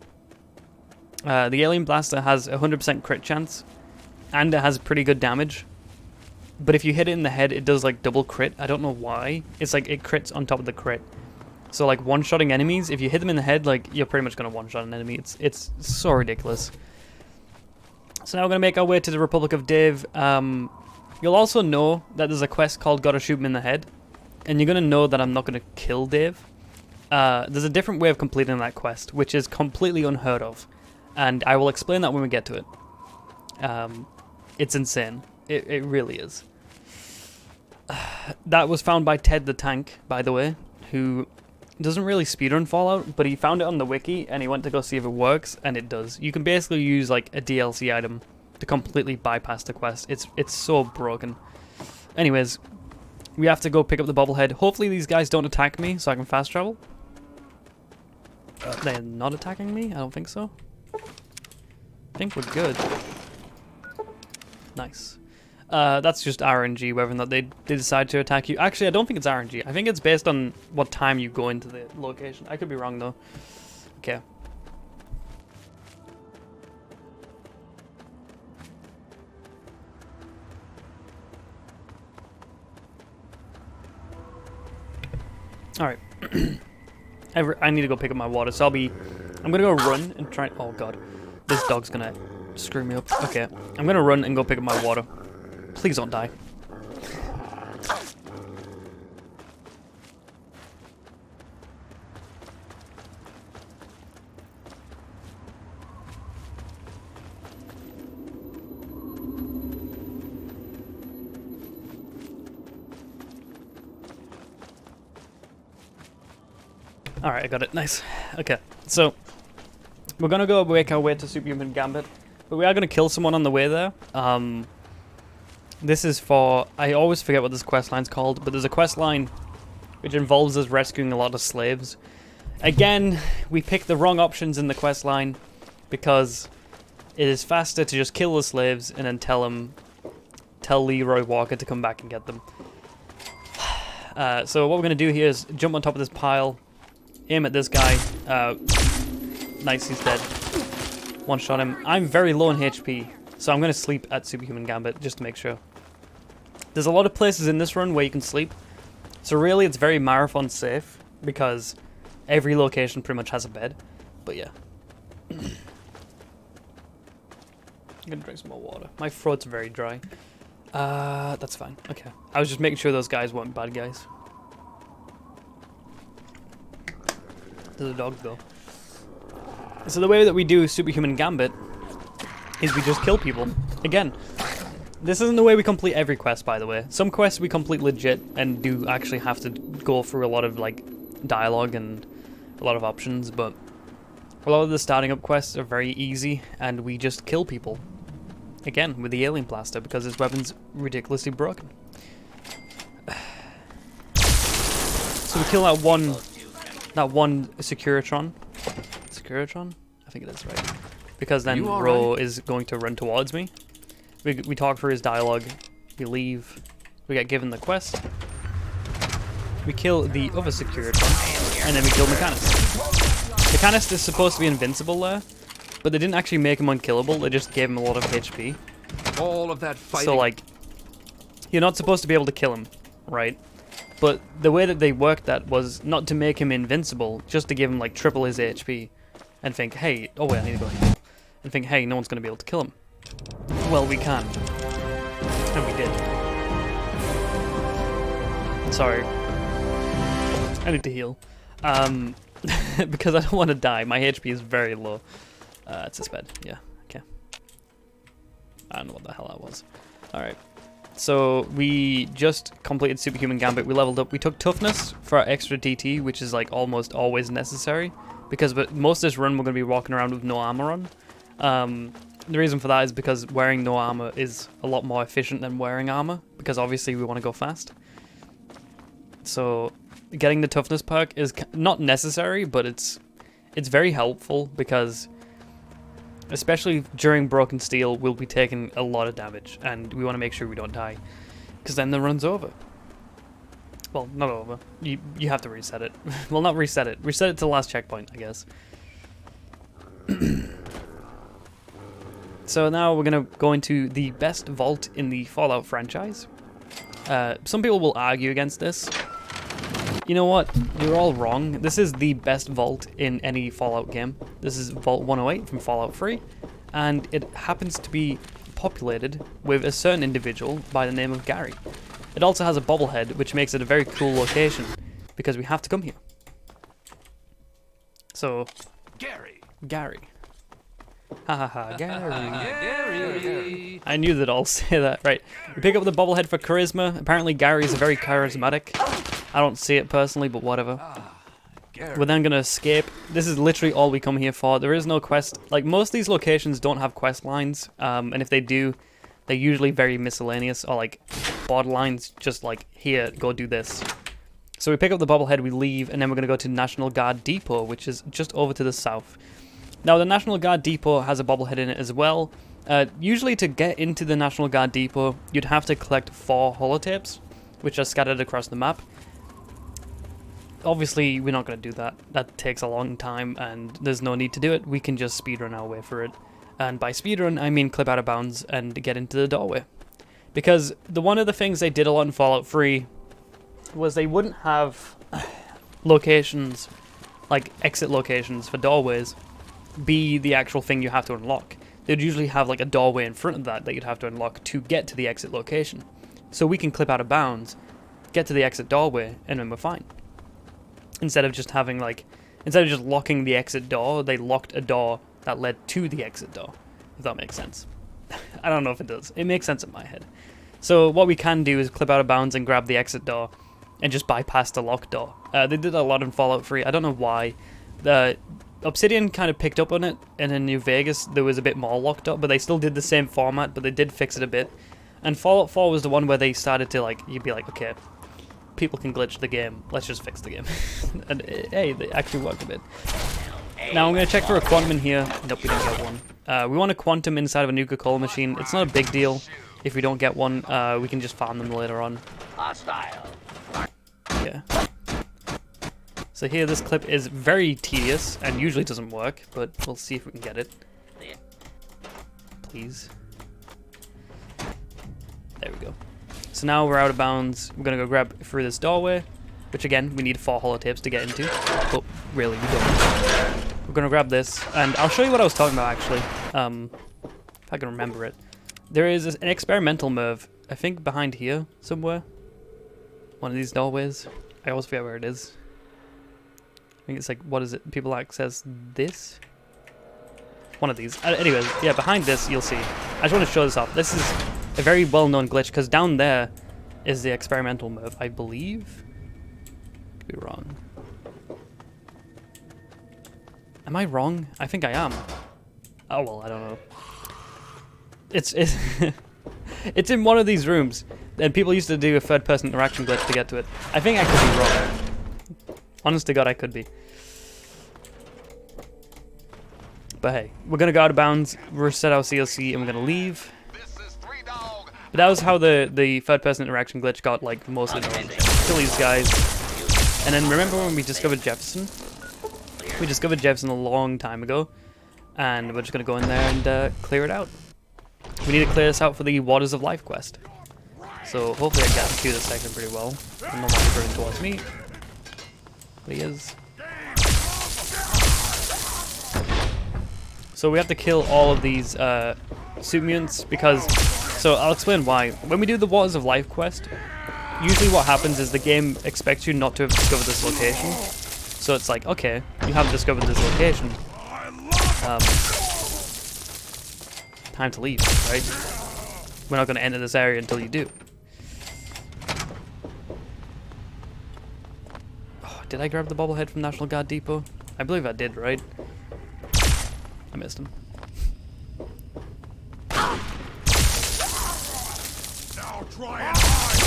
The Alien Blaster has 100% crit chance, and it has pretty good damage. But if you hit it in the head, it does like double crit. I don't know why. It's like it crits on top of the crit. So like one-shotting enemies, if you hit them in the head, like you're pretty much gonna one-shot an enemy. It's so ridiculous. So now we're gonna make our way to the Republic of Dave. You'll also know that there's a quest called Gotta Shoot Him in the Head, and you're gonna know that I'm not gonna kill Dave. There's a different way of completing that quest, which is completely unheard of, and I will explain that when we get to it. It's insane. It really is. That was found by Ted the Tank, by the way, who doesn't really speedrun Fallout, but he found it on the wiki and he went to go see if it works, and it does. You can basically use like a DLC item to completely bypass the quest. It's so broken. Anyways, we have to go pick up the bobblehead. Hopefully these guys don't attack me so I can fast travel. They're not attacking me? I don't think so. I think we're good. Nice. That's just RNG, whether or not they decide to attack you. Actually, I don't think it's RNG. I think it's based on what time you go into the location. I could be wrong, though. Okay. Alright. I need to go pick up my water, so I'm gonna go run and try... Oh, God. This dog's gonna screw me up. Okay. I'm gonna run and go pick up my water. Please don't die. Alright, I got it. Nice. Okay, so we're gonna go make our way to Superhuman Gambit, but we are gonna kill someone on the way there. This is for... I always forget what this quest line's called, but there's a quest line which involves us rescuing a lot of slaves. Again, we picked the wrong options in the quest line because it is faster to just kill the slaves and then tell Leroy Walker to come back and get them. So what we're gonna do here is jump on top of this pile, aim at this guy. Nice, he's dead. One shot him. I'm very low on HP, so I'm gonna sleep at Superhuman Gambit just to make sure. There's a lot of places in this run where you can sleep, so really it's very marathon safe because every location pretty much has a bed. But yeah. I'm gonna drink some more water. My throat's very dry. That's fine. Okay. I was just making sure those guys weren't bad guys. There's a dog though. So the way that we do Superhuman Gambit is we just kill people. Again, this isn't the way we complete every quest, by the way. Some quests we complete legit and do actually have to go through a lot of like dialogue and a lot of options, but a lot of the starting up quests are very easy and we just kill people. Again, with the Alien Blaster because his weapon's ridiculously broken. So we kill that one Securitron. Securitron? I think it is, right? Because then Ro is going to run towards me. We talk through his dialogue. We leave. We get given the quest. We kill the other Securitron. And then we kill Mechanist. Mechanist is supposed to be invincible there, but they didn't actually make him unkillable. They just gave him a lot of HP. All of that fighting. So, like, you're not supposed to be able to kill him, right? But the way that they worked that was not to make him invincible, just to give him, like, triple his HP. And think, hey, oh wait, I need to go here. And think, hey, no one's going to be able to kill him. Well, we can. And we did. Sorry. I need to heal. Because I don't want to die. My HP is very low. It's this bed. Yeah, okay. I don't know what the hell that was. Alright. So we just completed Superhuman Gambit. We leveled up. We took Toughness for our extra DT, which is like almost always necessary, because most of this run we're going to be walking around with no armor on. The reason for that is because wearing no armor is a lot more efficient than wearing armor, because obviously we want to go fast. So getting the Toughness perk is not necessary, but it's very helpful, because especially during Broken Steel, we'll be taking a lot of damage, and we want to make sure we don't die, because then the run's over. Well, not over. You have to reset it. Well, not reset it. Reset it to the last checkpoint, I guess. So now we're going to go into the best vault in the Fallout franchise. Some people will argue against this. You know what? You're all wrong. This is the best vault in any Fallout game. This is Vault 108 from Fallout 3, and it happens to be populated with a certain individual by the name of Gary. It also has a bobblehead, which makes it a very cool location, because we have to come here. So, Gary. Hahaha, Gary. I knew that I'll say that. Right. We pick up the bobblehead for charisma. Apparently Gary is very charismatic. I don't see it personally, but whatever. We're then going to escape. This is literally all we come here for. There is no quest. Like, most of these locations don't have quest lines. And if they do, they're usually very miscellaneous, or like borderlines, just like, here, go do this. So we pick up the bobblehead, we leave, and then we're going to go to National Guard Depot, which is just over to the south. Now, the National Guard Depot has a bobblehead in it as well. Usually to get into the National Guard Depot, you'd have to collect 4 holotapes, which are scattered across the map. Obviously, we're not going to do that. That takes a long time, and there's no need to do it. We can just speedrun our way for it. And by speedrun, I mean clip out of bounds and get into the doorway. Because one of the things they did a lot in Fallout 3 was they wouldn't have locations, like exit locations for doorways, be the actual thing you have to unlock. They'd usually have like a doorway in front of that you'd have to unlock to get to the exit location. So we can clip out of bounds, get to the exit doorway, and then we're fine. Instead of just locking the exit door, they locked a door that led to the exit door, if that makes sense. I don't know if it does. It makes sense in my head. So what we can do is clip out of bounds and grab the exit door and just bypass the locked door. They did a lot in Fallout 3. I don't know why. Obsidian kind of picked up on it, and in New Vegas there was a bit more locked up, but they still did the same format, but they did fix it a bit. And Fallout 4 was the one where they started to, like, you'd be like, okay, people can glitch the game, let's just fix the game. And hey, they actually worked a bit. Now I'm going to check for a quantum in here. Nope, we didn't get one. We want a quantum inside of a Nuka-Cola machine. It's not a big deal if we don't get one. We can just farm them later on. Yeah. So here, this clip is very tedious and usually doesn't work, but we'll see if we can get it. Please. There we go. So now we're out of bounds. We're going to go grab through this doorway, which again, we need 4 holotapes to get into. But really, we don't. We're going to grab this, and I'll show you what I was talking about, actually. If I can remember it. There is an experimental MIRV, I think behind here somewhere. One of these doorways. I always forget where it is. I think it's like, what is it? People access this? One of these. Anyways, yeah, behind this, you'll see. I just want to show this off. This is a very well-known glitch, because down there is the experimental MIRV, I believe. Could be wrong. Am I wrong? I think I am. Oh, well, I don't know. It's it's in one of these rooms, and people used to do a third-person interaction glitch to get to it. I think I could be wrong. Honest to God, I could be. But hey, we're going to go out of bounds, reset our CLC, and we're going to leave. But that was how the third-person interaction glitch got, like, mostly known. Kill these guys. And then remember when we discovered Jefferson? We discovered Jefferson a long time ago. And we're just going to go in there and clear it out. We need to clear this out for the Waters of Life quest. So hopefully I got through this section pretty well. I'm not turning towards me. But he is. So we have to kill all of these suit mutants because... So I'll explain why. When we do the Waters of Life quest, usually what happens is the game expects you not to have discovered this location. So it's like, okay, you haven't discovered this location. Time to leave, right? We're not going to enter this area until you do. Did I grab the bobblehead from National Guard Depot? I believe I did, right? I missed him. Now try and hide.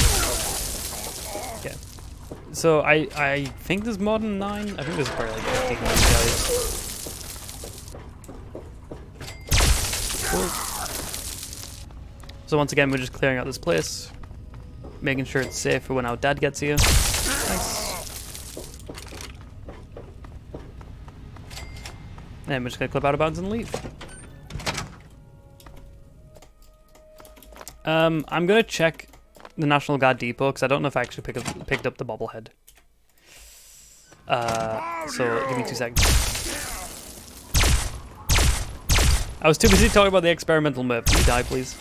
Okay. So I think there's more than 9. I think there's probably like 15 of these guys. Cool. So once again, we're just clearing out this place, making sure it's safe for when our dad gets here. Nice. And we're just gonna clip out of bounds and leave. I'm gonna check the National Guard Depot because I don't know if I actually picked up the bobblehead. So give me 2 seconds. I was too busy talking about the experimental map. Can you die, please?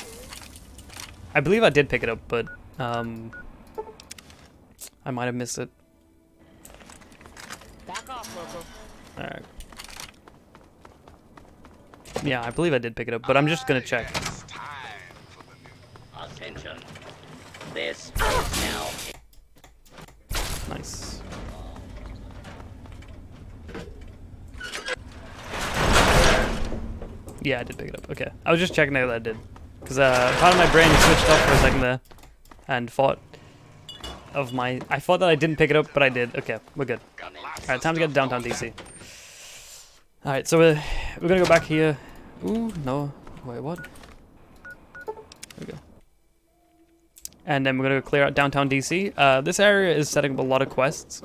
I believe I did pick it up, but I might have missed it. Back off, Loco. Alright. Yeah, I believe I did pick it up, but I'm just gonna check. Attention. This is now. Nice. Yeah, I did pick it up. Okay. I was just checking out that I did. Because part of my brain switched off for a second there. And thought of my... I thought that I didn't pick it up, but I did. Okay, we're good. Alright, time to get to downtown DC. Alright, so we're gonna go back here. Ooh, no. Wait, what? There we go. And then we're gonna clear out downtown DC. This area is setting up a lot of quests.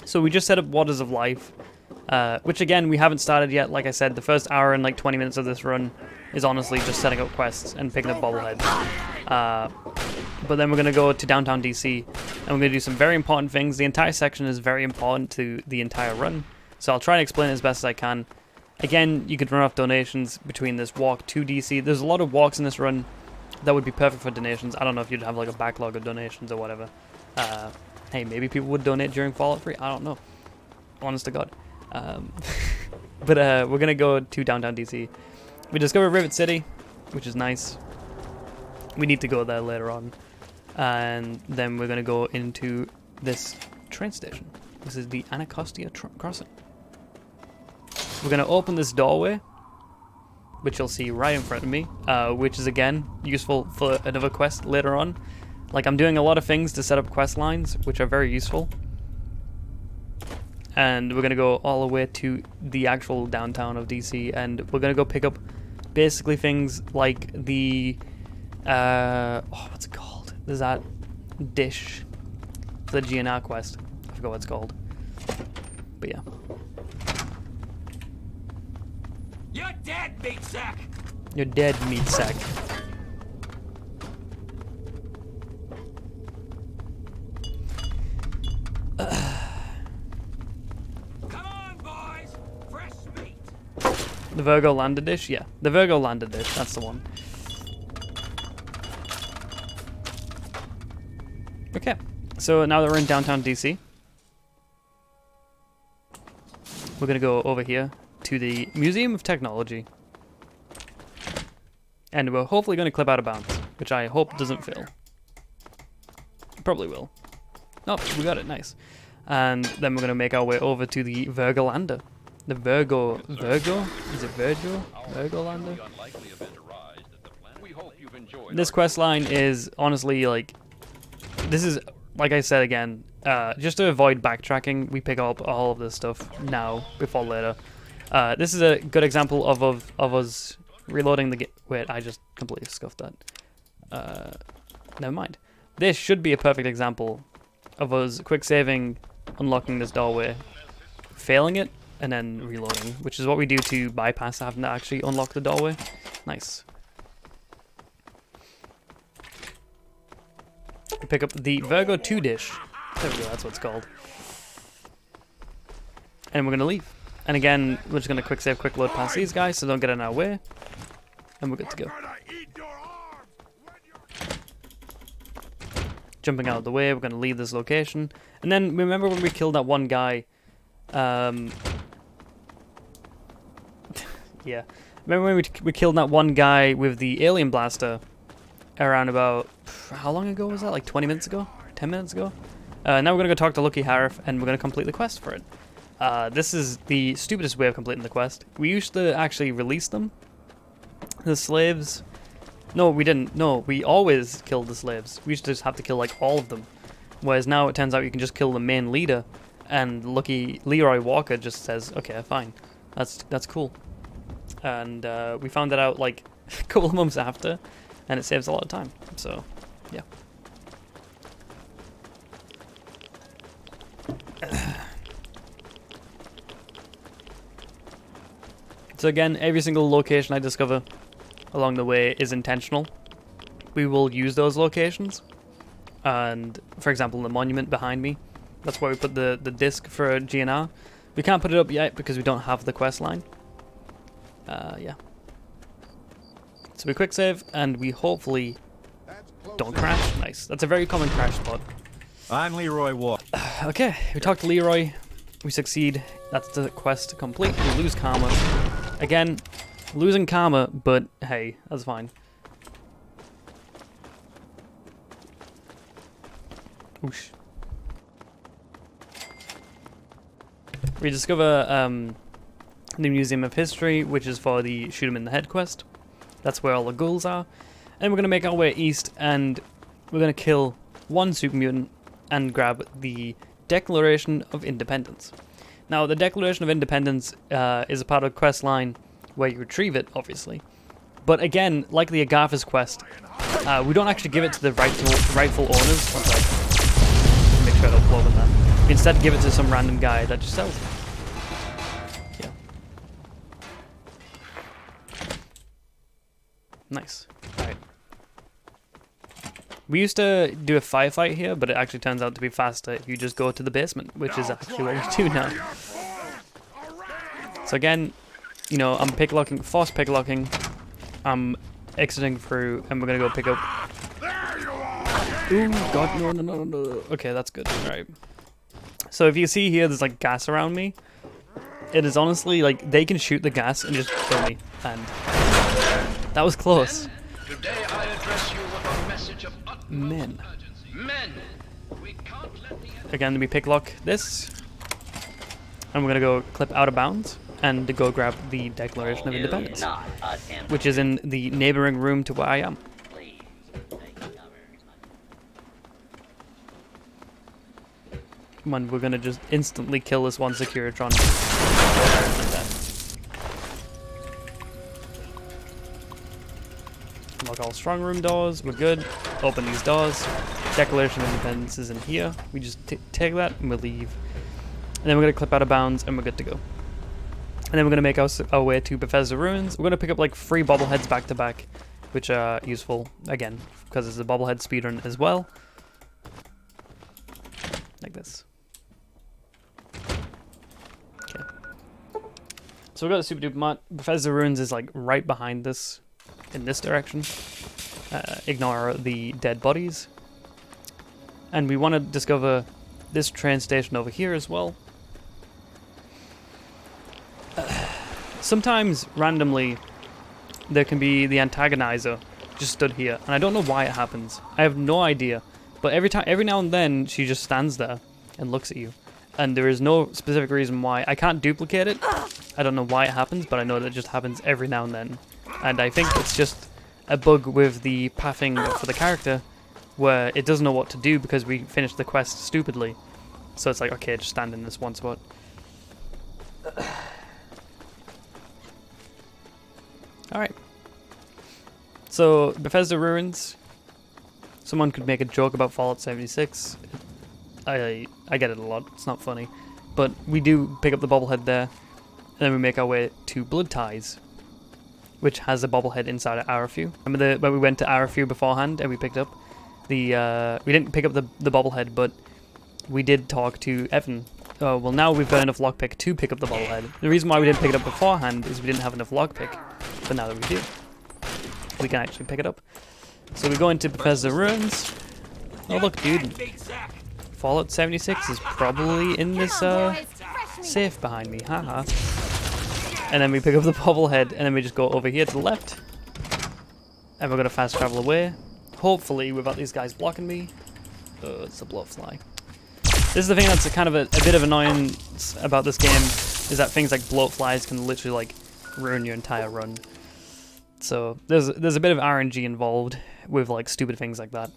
So we just set up Waters of Life. Which again, we haven't started yet. Like I said, the first hour and like 20 minutes of this run is honestly just setting up quests and picking up bobblehead. But then we're going to go to downtown DC and we're going to do some very important things. The entire section is very important to the entire run. So I'll try and explain it as best as I can. Again, you could run off donations between this walk to DC. There's a lot of walks in this run that would be perfect for donations. I don't know if you'd have like a backlog of donations or whatever. Hey, maybe people would donate during Fallout 3. I don't know. Honest to God. But we're gonna go to downtown DC. We discovered Rivet City, which is nice. We need to go there later on, and then we're gonna go into this train station. This is the Anacostia Crossing. We're gonna open this doorway, which you'll see right in front of me, which is again useful for another quest later on. Like, I'm doing a lot of things to set up quest lines, which are very useful. And we're going to go all the way to the actual downtown of DC, and we're going to go pick up basically things like the, what's it called? There's that dish for the GNR quest. I forgot what it's called. But yeah. You're dead, meat sack. You're dead, meat sack. The Virgo Lander dish? Yeah, the Virgo Lander dish, that's the one. Okay, so now that we're in downtown DC, we're gonna go over here to the Museum of Technology. And we're hopefully gonna clip out of bounds, which I hope doesn't fail. Probably will. Nope, we got it, nice. And then we're gonna make our way over to the Virgo Lander. The Virgo? Is it Virgo? Virgo Lander? This quest line is honestly like, this is, like I said again, just to avoid backtracking, we pick up all of this stuff now, before later. This is a good example of us reloading the game. Wait, I just completely scuffed that. Never mind. This should be a perfect example of us quick saving, unlocking this doorway, failing it, and then reloading, which is what we do to bypass having to actually unlock the doorway. Nice. We pick up the Virgo 2 dish. There we go, that's what it's called. And we're going to leave. And again, we're just going to quick save, quick load past these guys, so don't get in our way. And we're good to go. Jumping out of the way, we're going to leave this location. And then, remember when we killed that one guy? Yeah. Remember when we killed that one guy with the alien blaster around about... How long ago was that? Like 20 minutes ago? 10 minutes ago? Now we're going to go talk to Lucky Harif, and we're going to complete the quest for it. This is the stupidest way of completing the quest. We used to actually release them. The slaves... No, we didn't. No, we always killed the slaves. We used to just have to kill, like, all of them. Whereas now it turns out you can just kill the main leader, and Lucky Leroy Walker just says, okay, fine. That's cool. And we found that out, like, a couple of months after, and it saves a lot of time. So, yeah. So again, every single location I discover along the way is intentional. We will use those locations. And, for example, the monument behind me, that's where we put the disc for GNR. We can't put it up yet because we don't have the quest line. Yeah. So we quick save, and we hopefully don't crash. Nice. That's a very common crash spot. I'm Leroy Walker. Okay, we talk to Leroy. We succeed. That's the quest complete. We lose karma. Again, losing karma, but hey, that's fine. Oosh. We discover the Museum of History, which is for the Shoot 'em in the Head quest. That's where all the ghouls are. And we're going to make our way east, and we're going to kill one super mutant and grab the Declaration of Independence. Now, the Declaration of Independence is a part of the quest line where you retrieve it, obviously. But again, like the Agatha's quest, we don't actually give it to the rightful owners. One sec. Make sure I don't blow in that. We instead give it to some random guy that just sells it. Yeah. Nice. Alright. We used to do a firefight here, but it actually turns out to be faster if you just go to the basement, which is actually what we do now. So again, you know, I'm picklocking, force picklocking. I'm exiting through, and we're gonna go pick up. Ooh, God, no. Okay, that's good. Alright. So if you see here, there's like gas around me. It is honestly like they can shoot the gas and just kill me, and that was close. Today I address you with a message of utmost Men. urgency. Men, we can't let the enemy... Again, we picklock this, and we're gonna go clip out of bounds and to go grab the Declaration of Independence, Not attempt. which is in the neighboring room to where I am. Please take cover. Come on, we're gonna just instantly kill this one Securitron. Unlock all strong room doors, we're good. Open these doors. Declaration of Independence is in here. We just take that and we'll leave. And then we're gonna clip out of bounds and we're good to go. And then we're gonna make our way to Bethesda Ruins. We're gonna pick up like 3 bobbleheads back to back, which are useful, again, because it's a bobblehead speedrun as well. Like this. Okay. So we've got a super duper mod. Bethesda Ruins is like right behind this, in this direction. Ignore the dead bodies. And we want to discover this train station over here as well. Sometimes, randomly, there can be the antagonizer just stood here. And I don't know why it happens. I have no idea. But every now and then, she just stands there and looks at you. And there is no specific reason why. I can't duplicate it. I don't know why it happens, but I know that it just happens every now and then. And I think it's just a bug with the pathing for the character, where it doesn't know what to do because we finished the quest stupidly. So it's like, okay, just stand in this one spot. Alright. So, Bethesda Ruins. Someone could make a joke about Fallout 76. I get it a lot. It's not funny. But we do pick up the bobblehead there. And then we make our way to Blood Ties, which has a bobblehead inside of Arafew. Remember when we went to Arafew beforehand and we picked up the... we didn't pick up the bobblehead, but we did talk to Evan. Oh, well, now we've got enough lockpick to pick up the bobblehead. The reason why we didn't pick it up beforehand is we didn't have enough lockpick. But now that we do, we can actually pick it up. So we go into Bethesda Ruins. Oh, look, dude. Fallout 76 is probably in this safe behind me. Haha. And then we pick up the bobblehead, and then we just go over here to the left. And we're going to fast travel away. Hopefully, without these guys blocking me. Oh, it's a blowfly. This is the thing that's kind of a bit of annoyance about this game, is that things like bloat flies can literally like ruin your entire run. So there's a bit of RNG involved with like stupid things like that.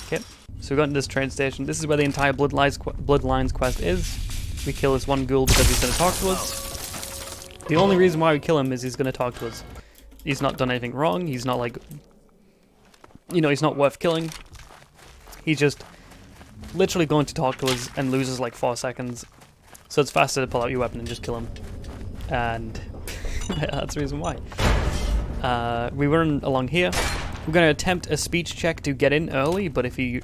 Okay, so we got into this train station. This is where the entire Bloodlines quest is. We kill this one ghoul because he's going to talk to us. The only reason why we kill him is he's going to talk to us. He's not done anything wrong. He's not like, you know, he's not worth killing. He's just literally going to talk to us and loses like 4 seconds. So it's faster to pull out your weapon and just kill him. And that's the reason why. We run along here. We're going to attempt a speech check to get in early, but if he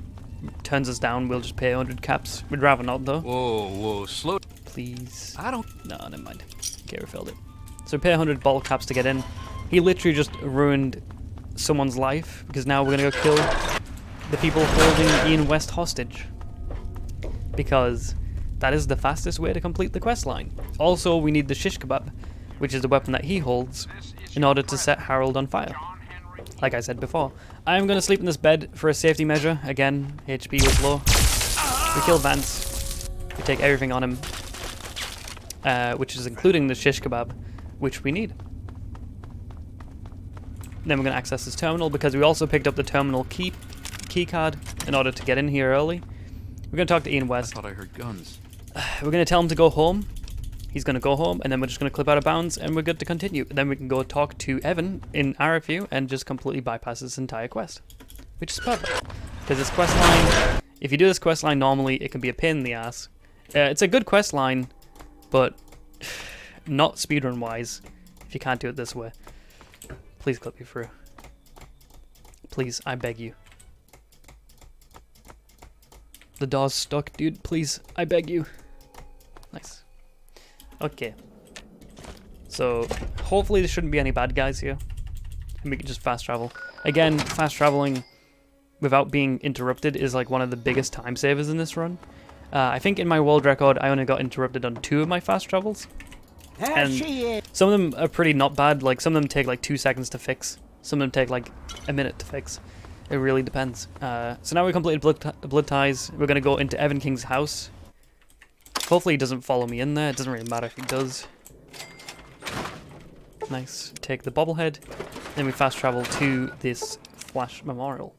turns us down, we'll just pay 100 caps. We'd rather not, though. Whoa, slow. Please. I don't. No, never mind. Okay, we failed it. So we pay 100 bottle caps to get in. He literally just ruined someone's life, because now we're going to go kill the people holding Ian West hostage. Because that is the fastest way to complete the quest line. Also, we need the shish kebab, which is the weapon that he holds, in order to set Harold on fire. Like I said before. I'm going to sleep in this bed for a safety measure. Again, HP was low. We kill Vance. We take everything on him. Which is including the shish kebab, which we need. Then we're going to access this terminal, because we also picked up the terminal key card in order to get in here early. We're going to talk to Ian West. I thought I heard guns. We're going to tell him to go home. He's going to go home, and then we're just going to clip out of bounds, and we're good to continue. Then we can go talk to Evan in RFU and just completely bypass this entire quest. Which is perfect. Because this quest line, if you do this quest line normally, it can be a pain in the ass. It's a good quest line, but not speedrun wise, if you can't do it this way. Please clip me through. Please, I beg you. The door's stuck, dude. Please, I beg you. Nice. Okay. So, hopefully there shouldn't be any bad guys here. And we can just fast travel. Again, fast traveling without being interrupted is like one of the biggest time savers in this run. I think in my world record, I only got interrupted on 2 of my fast travels. And some of them are pretty not bad. Like, some of them take like 2 seconds to fix. Some of them take like a minute to fix. It really depends. So now we completed blood ties. We're going to go into Evan King's house. Hopefully he doesn't follow me in there. It doesn't really matter if he does. Nice. Take the bobblehead. Then we fast travel to this Flash Memorial,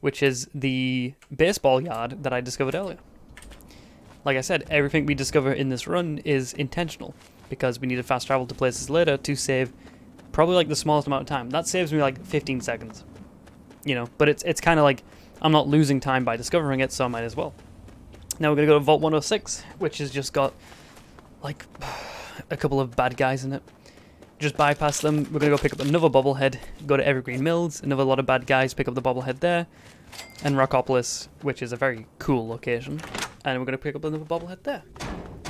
which is the baseball yard that I discovered earlier. Like I said, everything we discover in this run is intentional, because we need to fast travel to places later to save probably like the smallest amount of time. That saves me like 15 seconds. You know, but it's kind of like I'm not losing time by discovering it, so I might as well. Now we're going to go to Vault 106, which has just got like a couple of bad guys in it. Just bypass them. We're going to go pick up another bobblehead, go to Evergreen Mills, another lot of bad guys, pick up the bobblehead there, and Rockopolis, which is a very cool location, and we're going to pick up another bobblehead there.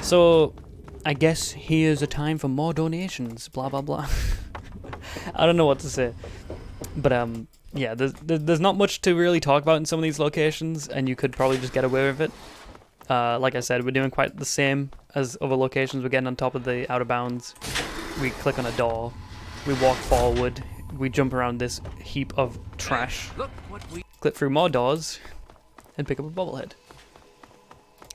So, I guess here's a time for more donations, blah blah blah. I don't know what to say, but yeah, there's not much to really talk about in some of these locations, and you could probably just get away with it. Like I said, we're doing quite the same as other locations. We're getting on top of the outer bounds. We click on a door. We walk forward. We jump around this heap of trash. Clip through more doors, and pick up a bobblehead.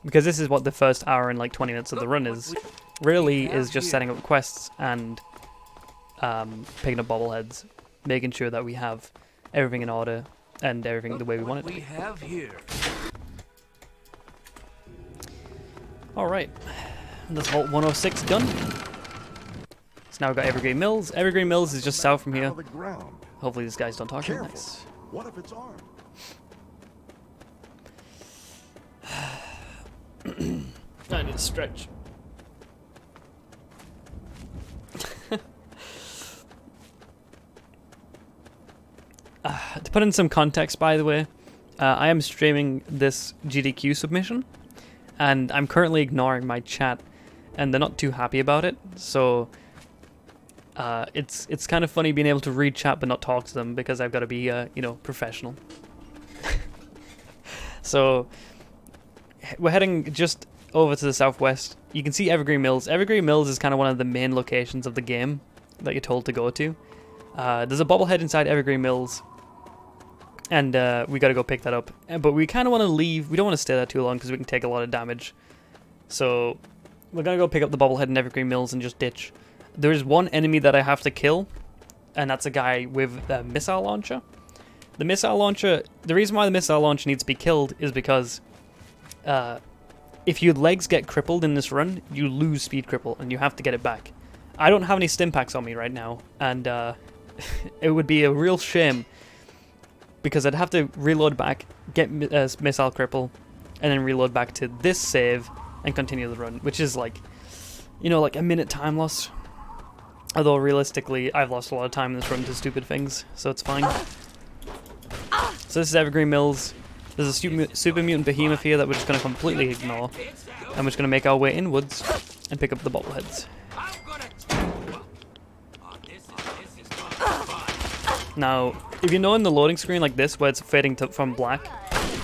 Because this is what the first hour and like 20 minutes of the run is. Really is just setting up quests and picking up bobbleheads, making sure that we have everything in order and everything the way we want it to be. Alright, that's Vault 106 done. So now we've got Evergreen Mills. Evergreen Mills is just south from here. Hopefully these guys don't talk to me. Nice. What if it's armed? I need to stretch. To put in some context, by the way, I am streaming this GDQ submission, and I'm currently ignoring my chat, and they're not too happy about it. So it's kind of funny being able to read chat but not talk to them, because I've got to be you know, professional. So we're heading just over to the southwest. You can see Evergreen Mills. Evergreen Mills is kind of one of the main locations of the game that you're told to go to. There's a bobblehead inside Evergreen Mills. And we gotta go pick that up. But we kind of want to leave. We don't want to stay there too long because we can take a lot of damage. So we're gonna go pick up the bobblehead in Evergreen Mills and just ditch. There's one enemy that I have to kill, and that's a guy with a missile launcher. The missile launcher, the reason why the missile launcher needs to be killed is because if your legs get crippled in this run, you lose speed cripple and you have to get it back. I don't have any stim packs on me right now, and it would be a real shame because I'd have to reload back, get missile cripple, and then reload back to this save and continue the run, which is like, you know, like a minute time loss. Although realistically, I've lost a lot of time in this run to stupid things, so it's fine. So this is Evergreen Mills. There's a super mutant behemoth here that we're just going to completely ignore. And we're just going to make our way inwards and pick up the bobbleheads. Now, if you know in the loading screen like this, where it's fading from black,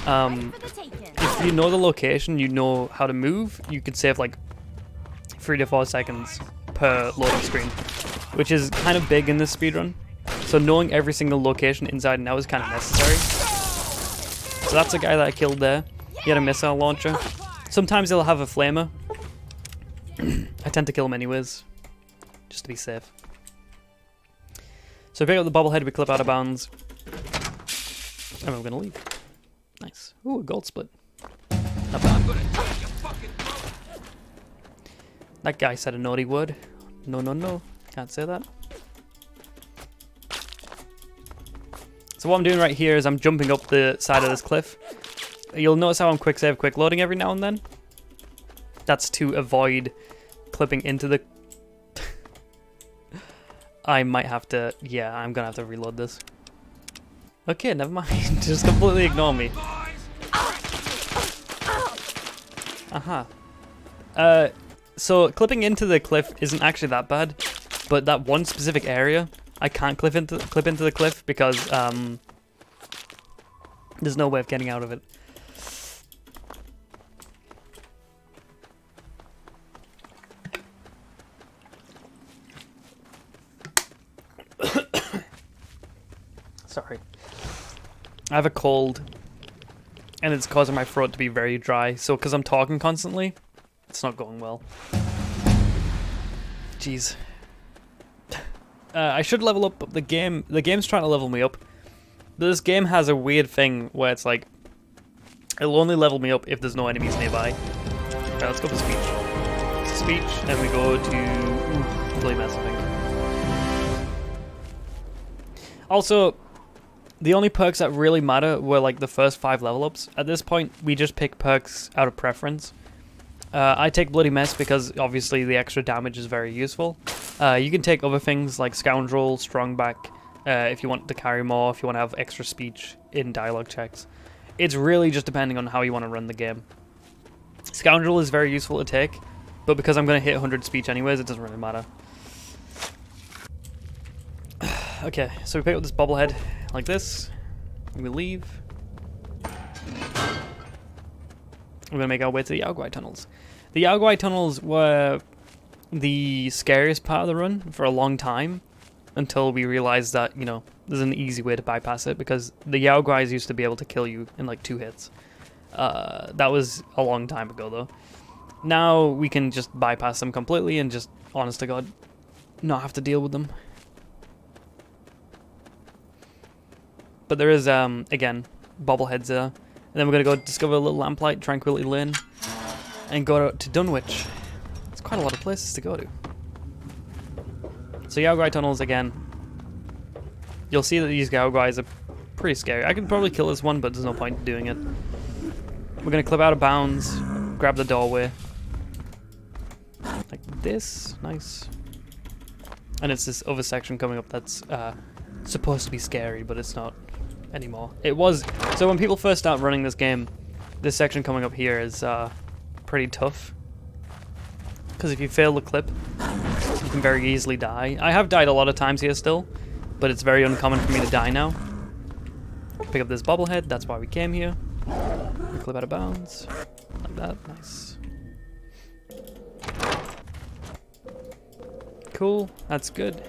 if you know the location, you know how to move, you could save like 3 to 4 seconds per loading screen, which is kind of big in this speedrun. So knowing every single location inside and out is kind of necessary. So that's a guy that I killed there. He had a missile launcher. Sometimes he'll have a flamer. I tend to kill him anyways, just to be safe. So we pick up the bobblehead, we clip out of bounds, and we're gonna leave. Nice. Ooh, a gold split. Not bad. That guy said a naughty word. No, no, no. Can't say that. So what I'm doing right here is I'm jumping up the side of this cliff. You'll notice how I'm quick save, quick loading every now and then. That's to avoid clipping into the... I might have to... Yeah, I'm gonna have to reload this. Okay, never mind. Just completely ignore me. Aha. So clipping into the cliff isn't actually that bad, but that one specific area, I can't clip into the cliff because there's no way of getting out of it. Sorry. I have a cold, and it's causing my throat to be very dry, so because I'm talking constantly, it's not going well. Jeez. I should level up the game. The game's trying to level me up. This game has a weird thing where it's like, it'll only level me up if there's no enemies nearby. Alright, let's go for speech. Speech, and we go to Bloody Mess, I think. Also, the only perks that really matter were like the first 5 level ups. At this point, we just pick perks out of preference. I take Bloody Mess because obviously the extra damage is very useful. You can take other things like Scoundrel, Strongback, if you want to carry more, if you want to have extra speech in dialogue checks. It's really just depending on how you want to run the game. Scoundrel is very useful to take, but because I'm going to hit 100 speech anyways, it doesn't really matter. Okay, so we pick up this bobblehead like this, and we leave. We're going to make our way to the Yaoguai Tunnels. The Yaoguai Tunnels were the scariest part of the run for a long time, until we realized that, you know, there's an easy way to bypass it, because the Yaoguais used to be able to kill you in like 2 hits. That was a long time ago though. Now we can just bypass them completely and just, honest to God, not have to deal with them. But there is, again, bobbleheads there. And then we're going to go discover a little lamplight, Tranquility Lane, and go to Dunwich. It's quite a lot of places to go to. So Yaoguai Tunnels again. You'll see that these Yaoguais are pretty scary. I could probably kill this one, but there's no point in doing it. We're going to clip out of bounds, grab the doorway. Like this. Nice. And it's this other section coming up that's supposed to be scary, but it's not anymore. It was. So when people first start running this game, this section coming up here is pretty tough. Because if you fail the clip, you can very easily die. I have died a lot of times here still, but it's very uncommon for me to die now. Pick up this bobblehead, that's why we came here. We clip out of bounds. Like that, nice. Cool, that's good.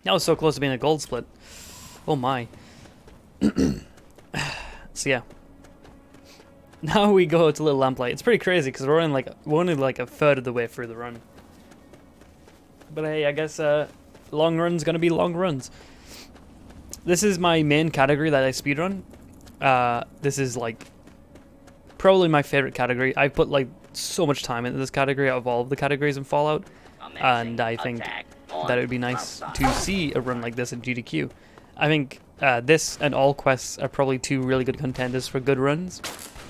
That was so close to being a gold split. Oh my. So yeah. Now we go to Little Lamplight. It's pretty crazy because we're only like a third of the way through the run. But hey, I guess long runs gonna be long runs. This is my main category that I speedrun. This is like probably my favorite category. I put like so much time into this category out of all of the categories in Fallout, and I think that it would be nice to see a run like this in GDQ. I think this and all quests are probably two really good contenders for good runs,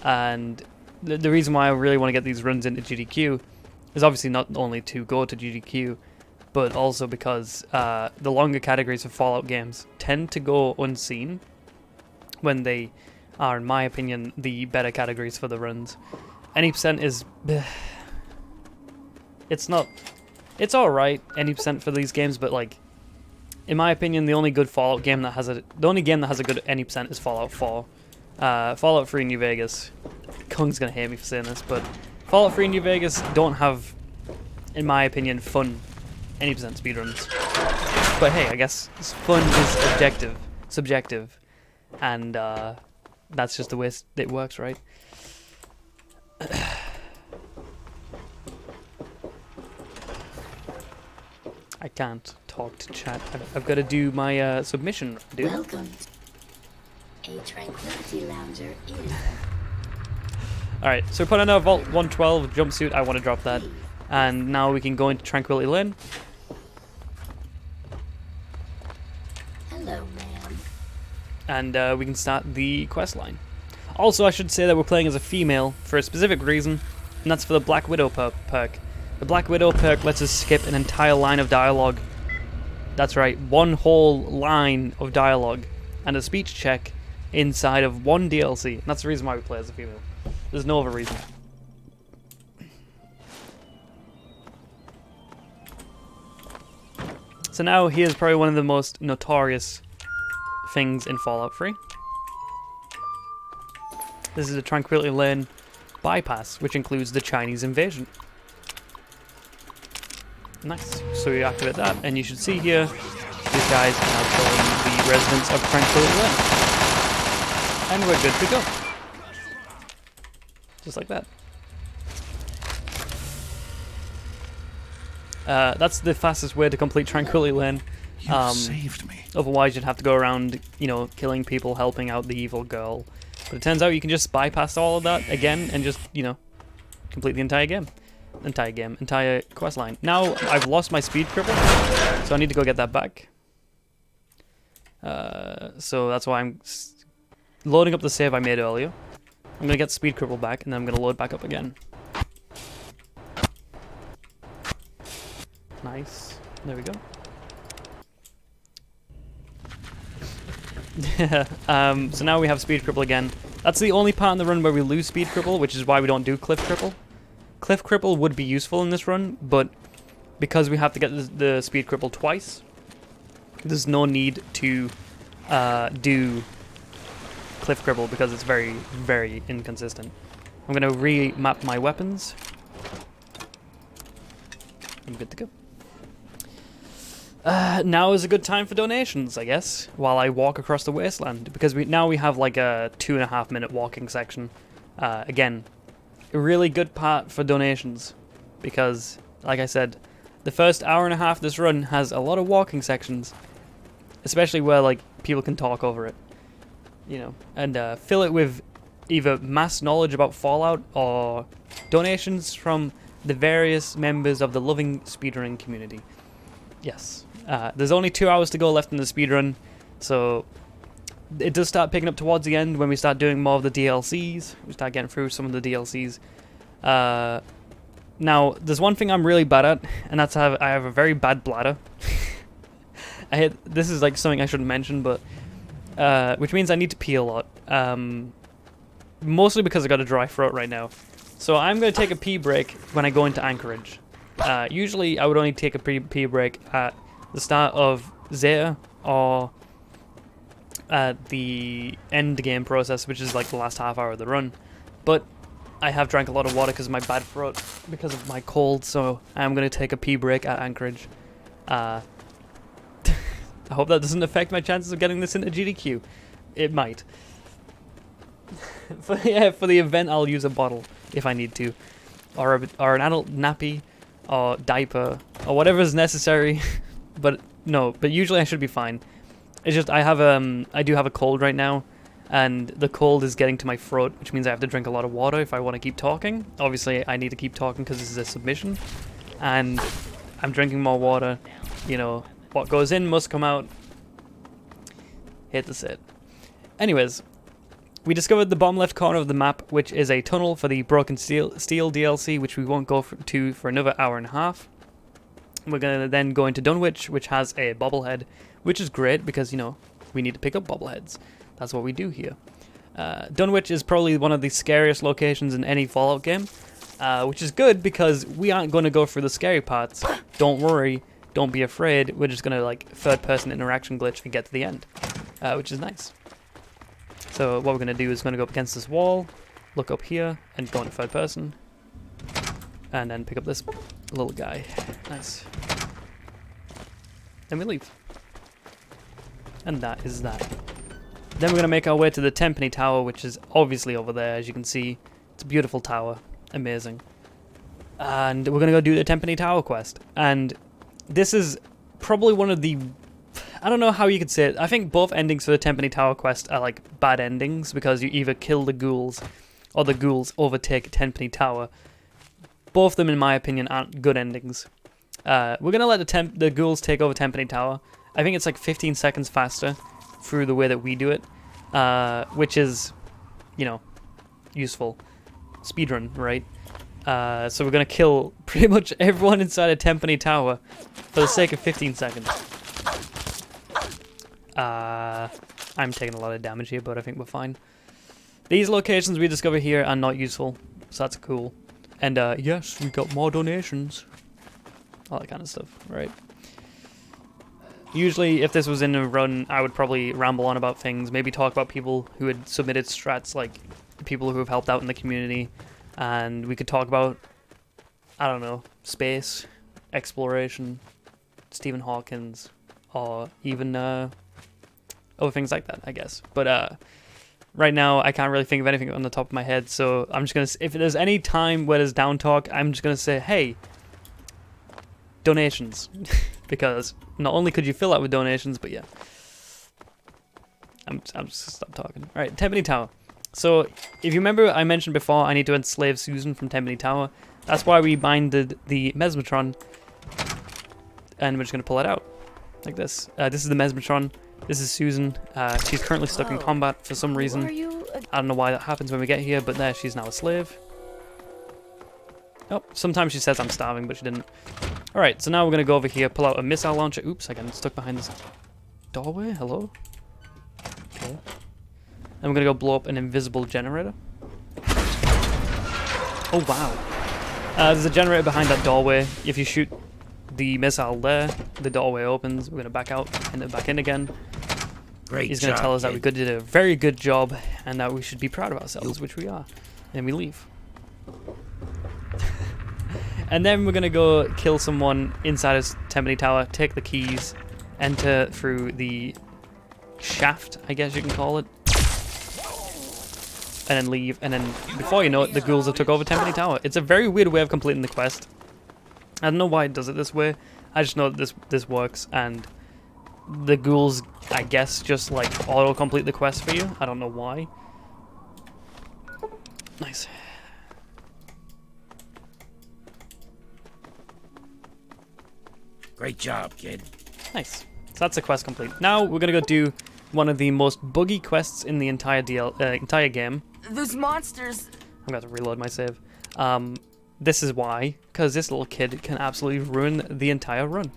and the reason why I really want to get these runs into GDQ is obviously not only to go to GDQ, but also because the longer categories of Fallout games tend to go unseen when they are, in my opinion, the better categories for the runs. Any percent is... It's alright, any percent for these games, but like, in my opinion, the only good Fallout game that has a... The only game that has a good any percent is Fallout 4. Fallout 3 New Vegas. Kung's gonna hate me for saying this, but Fallout 3 New Vegas don't have, in my opinion, fun any percent speedruns. But hey, I guess fun is subjective, and that's just the way it works, right? I can't talk to chat. I've got to do my submission, dude. Welcome. A tranquility lounger is. Alright, so we put on our Vault 112 jumpsuit. I want to drop that. And now we can go into Tranquility Lane. Hello, ma'am. And we can start the quest line. Also, I should say that we're playing as a female for a specific reason, and that's for the Black Widow perk. The Black Widow perk lets us skip an entire line of dialogue. That's right, one whole line of dialogue and a speech check inside of one DLC. And that's the reason why we play as a female. There's no other reason. So now here's probably one of the most notorious things in Fallout 3. This is the Tranquility Lane bypass, which includes the Chinese invasion. Nice. So we activate that, and you should see here, these guys are now killing the residents of Tranquility Lane. And we're good to go. Just like that. That's the fastest way to complete Tranquility Lane. You saved me. Otherwise you'd have to go around, you know, killing people, helping out the evil girl. But it turns out you can just bypass all of that again and just, you know, complete the entire game. Entire quest line. Now I've lost my speed cripple, so I need to go get that back. So that's why I'm loading up the save I made earlier. I'm gonna get speed cripple back, and then I'm gonna load back up again. Nice. There we go. So now we have speed cripple again. That's the only part in the run where we lose speed cripple, which is why we don't do cliff cripple. Cliff cripple would be useful in this run, but because we have to get the speed cripple twice, there's no need to do cliff cripple because it's very, very inconsistent. I'm going to remap my weapons. I'm good to go. Now is a good time for donations, I guess, while I walk across the Wasteland, because now we have like a 2.5 minute walking section. Again, a really good part for donations, because, like I said, the first hour and a half of this run has a lot of walking sections, especially where like people can talk over it, you know, and fill it with either mass knowledge about Fallout or donations from the various members of the loving speedrunning community. Yes. There's only 2 hours to go left in the speedrun, so it does start picking up towards the end when we start doing more of the DLCs. We start getting through some of the DLCs. Now, there's one thing I'm really bad at, and that's I have a very bad bladder. This is like something I shouldn't mention, but which means I need to pee a lot. Mostly because I got a dry throat right now. So I'm going to take a pee break when I go into Anchorage. Usually I would only take a pee break at the start of Zeta or at the end game process, which is like the last half hour of the run. But I have drank a lot of water because of my bad throat, because of my cold, so I'm going to take a pee break at Anchorage. I hope that doesn't affect my chances of getting this into GDQ. It might. For the event, I'll use a bottle if I need to, or an adult nappy, or diaper, or whatever is necessary. But usually I should be fine. It's just I do have a cold right now, and the cold is getting to my throat, which means I have to drink a lot of water if I want to keep talking. Obviously, I need to keep talking because this is a submission, and I'm drinking more water. You know, what goes in must come out. Hate to say it. Anyways, we discovered the bottom left corner of the map, which is a tunnel for the Broken Steel DLC, which we won't go to for another hour and a half. We're going to then go into Dunwich, which has a bobblehead, which is great because, you know, we need to pick up bobbleheads. That's what we do here. Dunwich is probably one of the scariest locations in any Fallout game, which is good because we aren't going to go through the scary parts. Don't worry, don't be afraid. We're just going to, like, third-person interaction glitch and get to the end, which is nice. So what we're going to do is going to go up against this wall, look up here, and go into third person. And then pick up this little guy. Nice. Then we leave. And that is that. Then we're going to make our way to the Tenpenny Tower, which is obviously over there, as you can see. It's a beautiful tower. Amazing. And we're going to go do the Tenpenny Tower quest. And this is probably one of the... I don't know how you could say it. I think both endings for the Tenpenny Tower quest are like bad endings, because you either kill the ghouls, or the ghouls overtake Tenpenny Tower. Both of them, in my opinion, aren't good endings. We're going to let the ghouls take over Tenpenny Tower. I think it's like 15 seconds faster through the way that we do it, which is, you know, useful. Speedrun, right? So we're going to kill pretty much everyone inside of Tenpenny Tower for the sake of 15 seconds. I'm taking a lot of damage here, but I think we're fine. These locations we discover here are not useful, so that's cool. And yes, we got more donations. All that kind of stuff, right? Usually, if this was in a run, I would probably ramble on about things, maybe talk about people who had submitted strats, like people who have helped out in the community, and we could talk about, I don't know, space, exploration, Stephen Hawkins, or even other things like that, I guess. But right now, I can't really think of anything on the top of my head, so I'm just going to... If there's any time where there's down talk, I'm just going to say, hey, donations. Because not only could you fill out with donations, but yeah. I'm just going to stop talking. Alright, Tenpenny Tower. So, if you remember, I mentioned before, I need to enslave Susan from Tenpenny Tower. That's why we binded the Mesmetron. And we're just going to pull it out. Like this. This is the Mesmetron. This is Susan. She's currently stuck in combat for some reason. I don't know why that happens when we get here, but there, she's now a slave. Oh, sometimes she says I'm starving, but she didn't. Alright, so now we're going to go over here, pull out a missile launcher. Oops, I got stuck behind this doorway. Hello? Okay. And we're going to go blow up an invisible generator. Oh, wow. There's a generator behind that doorway. If you shoot the missile there, the doorway opens. We're going to back out and then back in again. Great He's going to tell us that we did a very good job and that we should be proud of ourselves, which we are. And we leave. And then we're going to go kill someone inside of Tenpenny Tower, take the keys, enter through the shaft, I guess you can call it, and then leave. And then before you know it, the ghouls have took over Tenpenny Tower. It's a very weird way of completing the quest. I don't know why it does it this way. I just know that this works, and the ghouls, I guess, just like auto-complete the quest for you. I don't know why. Nice. Great job, kid. Nice. So that's the quest complete. Now we're gonna go do one of the most buggy quests in the entire entire game. Those monsters. I'm gonna have to reload my save. This is why, because this little kid can absolutely ruin the entire run.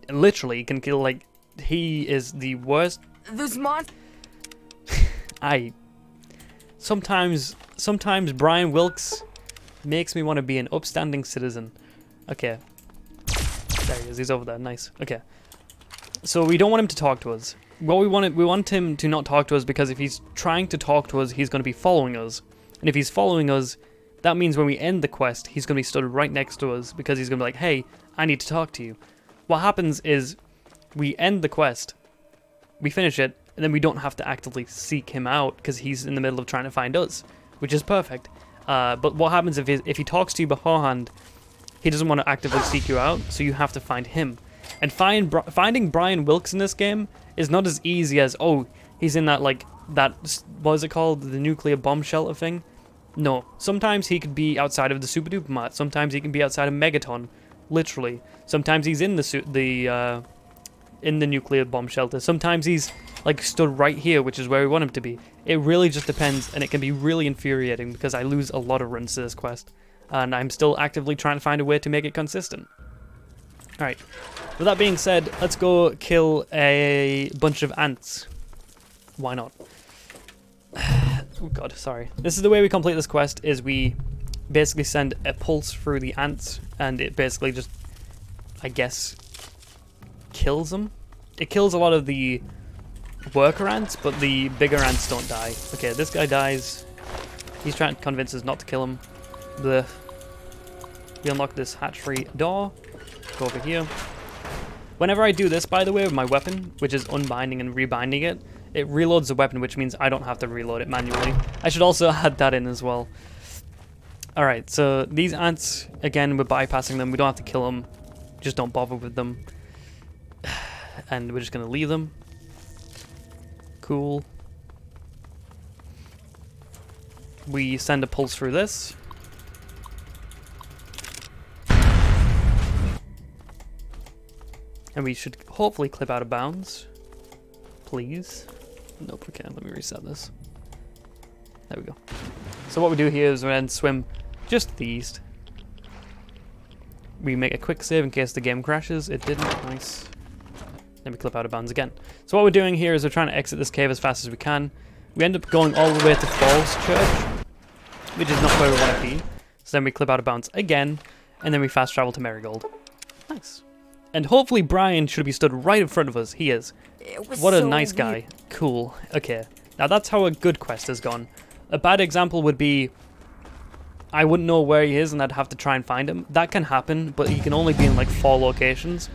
Literally can kill, like, he is the worst. Those monsters. Sometimes Brian Wilkes makes me want to be an upstanding citizen. Okay. There he is. He's over there. Nice. Okay. So we don't want him to talk to us. What we want him to not talk to us, because if he's trying to talk to us, he's going to be following us. And if he's following us, that means when we end the quest, he's going to be stood right next to us, because he's going to be like, hey, I need to talk to you. What happens is we end the quest, we finish it, and then we don't have to actively seek him out because he's in the middle of trying to find us, which is perfect. But what happens if he talks to you beforehand, he doesn't want to actively seek you out, so you have to find him. And finding Brian Wilkes in this game is not as easy as, oh, he's in that, like, that, what is it called, the nuclear bomb shelter thing? No. Sometimes he could be outside of the Super Duper Mart. Sometimes he can be outside of Megaton, literally. Sometimes he's in the nuclear bomb shelter. Sometimes he's, like, stood right here, which is where we want him to be. It really just depends, and it can be really infuriating because I lose a lot of runs to this quest. And I'm still actively trying to find a way to make it consistent. Alright, with that being said, let's go kill a bunch of ants. Why not? Oh god, sorry. This is the way we complete this quest, is we basically send a pulse through the ants, and it basically just, I guess, kills them. It kills a lot of the worker ants, but the bigger ants don't die. Okay, this guy dies. He's trying to convince us not to kill him. Blech. We unlock this hatch-free door. Go over here. Whenever I do this, by the way, with my weapon, which is unbinding and rebinding it, it reloads the weapon, which means I don't have to reload it manually. I should also add that in as well. Alright, so these ants, again, we're bypassing them. We don't have to kill them. Just don't bother with them. And we're just going to leave them. Cool. We send a pulse through this. And we should hopefully clip out of bounds. Please. Nope, okay, let me reset this. There we go. So what we do here is we then swim just to the east. We make a quick save in case the game crashes. It didn't. Nice. Then we clip out of bounds again. So what we're doing here is we're trying to exit this cave as fast as we can. We end up going all the way to Falls Church, which is not where we want to be. So then we clip out of bounds again, and then we fast travel to Marigold. Nice. And hopefully Brian should be stood right in front of us. He is. What a nice guy. Cool. Okay. Now that's how a good quest has gone. A bad example would be I wouldn't know where he is and I'd have to try and find him. That can happen, but he can only be in like 4 locations.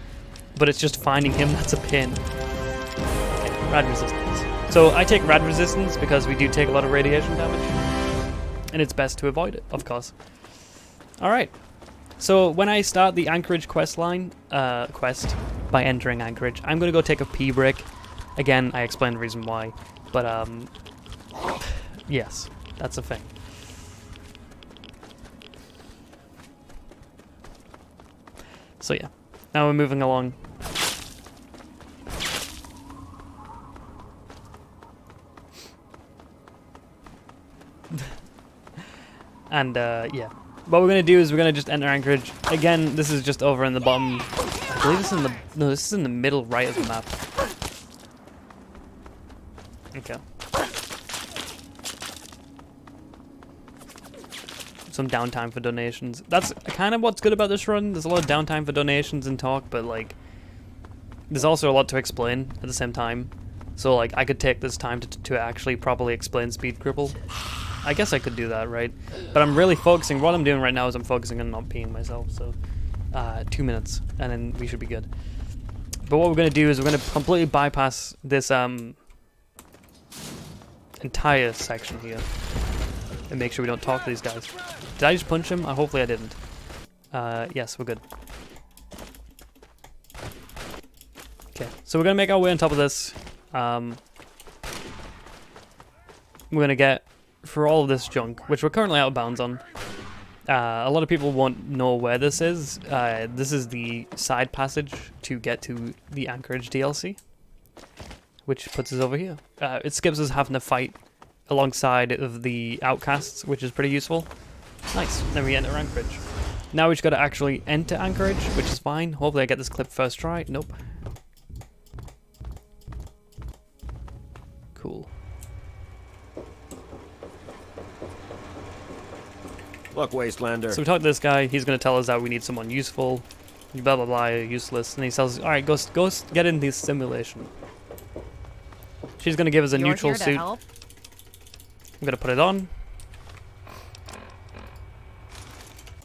But it's just finding him that's a pain. Okay, rad resistance. So I take rad resistance because we do take a lot of radiation damage. And it's best to avoid it, of course. Alright. So when I start the Anchorage quest by entering Anchorage, I'm going to go take a pee break. Again, I explained the reason why. But, yes, that's a thing. So yeah, now we're moving along. And, yeah. What we're going to do is we're going to just enter Anchorage. Again, this is just over in the bottom. I believe this is in the... No, this is in the middle right of the map. Okay. Some downtime for donations. That's kind of what's good about this run. There's a lot of downtime for donations and talk, but, like... There's also a lot to explain at the same time. So, like, I could take this time to actually properly explain Speed Cripple. I guess I could do that, right? But I'm really focusing, what I'm doing right now is I'm focusing on not peeing myself, so 2 minutes, and then we should be good. But what we're going to do is we're going to completely bypass this entire section here and make sure we don't talk to these guys. Did I just punch him? Hopefully I didn't. Yes, we're good. Okay, so we're going to make our way on top of this. We're going to get for all of this junk, which we're currently out of bounds on. A lot of people won't know where this is. This is the side passage to get to the Anchorage DLC, which puts us over here. It skips us having to fight alongside of the outcasts, which is pretty useful. Nice. Then we enter Anchorage. Now we just got to actually enter Anchorage, which is fine. Hopefully I get this clip first try. Nope. Cool. Look, Wastelander. So we talk to this guy. He's going to tell us that we need someone useful. Blah, blah, blah, useless. And he tells us, alright, go get in this simulation. She's going to give us a neutral suit. I'm going to put it on.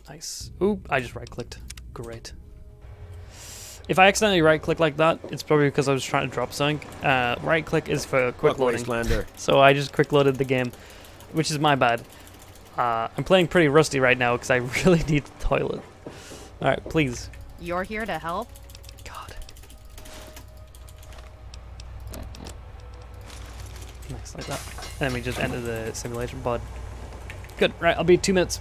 Nice. Oop, I just right-clicked. Great. If I accidentally right-click like that, it's probably because I was trying to drop something. Right-click is for quick Look, loading. Wastelander. So I just quick-loaded the game, which is my bad. I'm playing pretty rusty right now because I really need the toilet. Alright, please. You're here to help? God. Nice, like that. And then we just enter the simulation pod. Good, right, I'll be 2 minutes.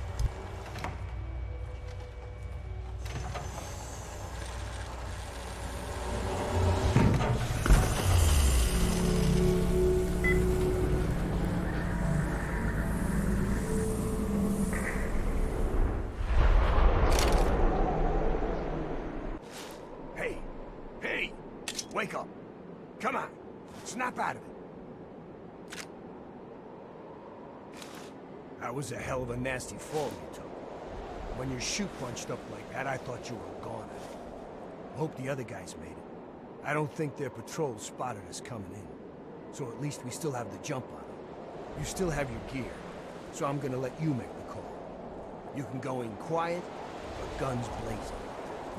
Hey! Wake up! Come on! Snap out of it! That was a hell of a nasty fall you took. When your shoe punched up like that, I thought you were gone. I hope the other guys made it. I don't think their patrol spotted us coming in. So at least we still have the jump on them. You still have your gear, so I'm gonna let you make the call. You can go in quiet, but guns blazing.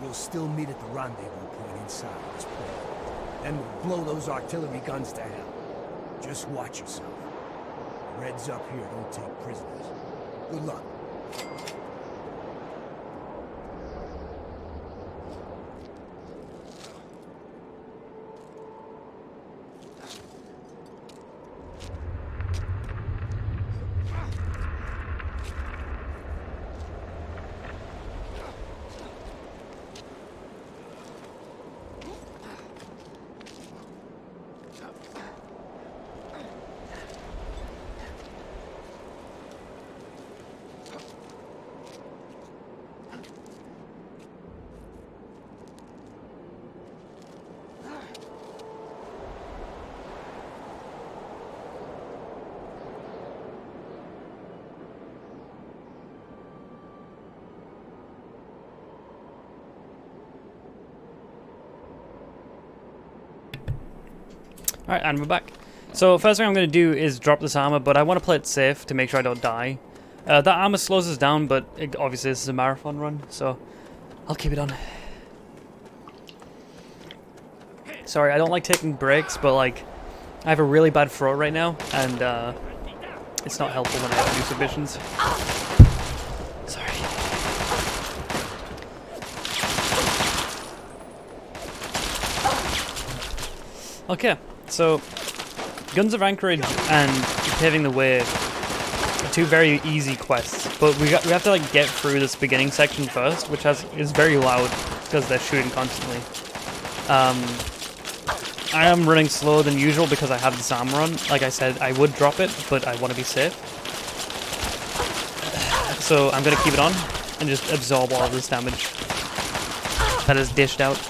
We'll still meet at the rendezvous point inside this place. Then we'll blow those artillery guns to hell. Just watch yourself. Reds up here don't take prisoners. Good luck. Alright, and we're back. So first thing I'm going to do is drop this armor, but I want to play it safe to make sure I don't die. That armor slows us down, but obviously this is a marathon run, so I'll keep it on. Sorry, I don't like taking breaks, but like, I have a really bad throat right now, and it's not helpful when I have to do submissions. Sorry. Okay. So, Guns of Anchorage and Paving the Way are two very easy quests, but we have to like get through this beginning section first, which is very loud because they're shooting constantly. I am running slower than usual because I have this armor on. Like I said, I would drop it, but I want to be safe. So I'm gonna keep it on and just absorb all of this damage that is dished out.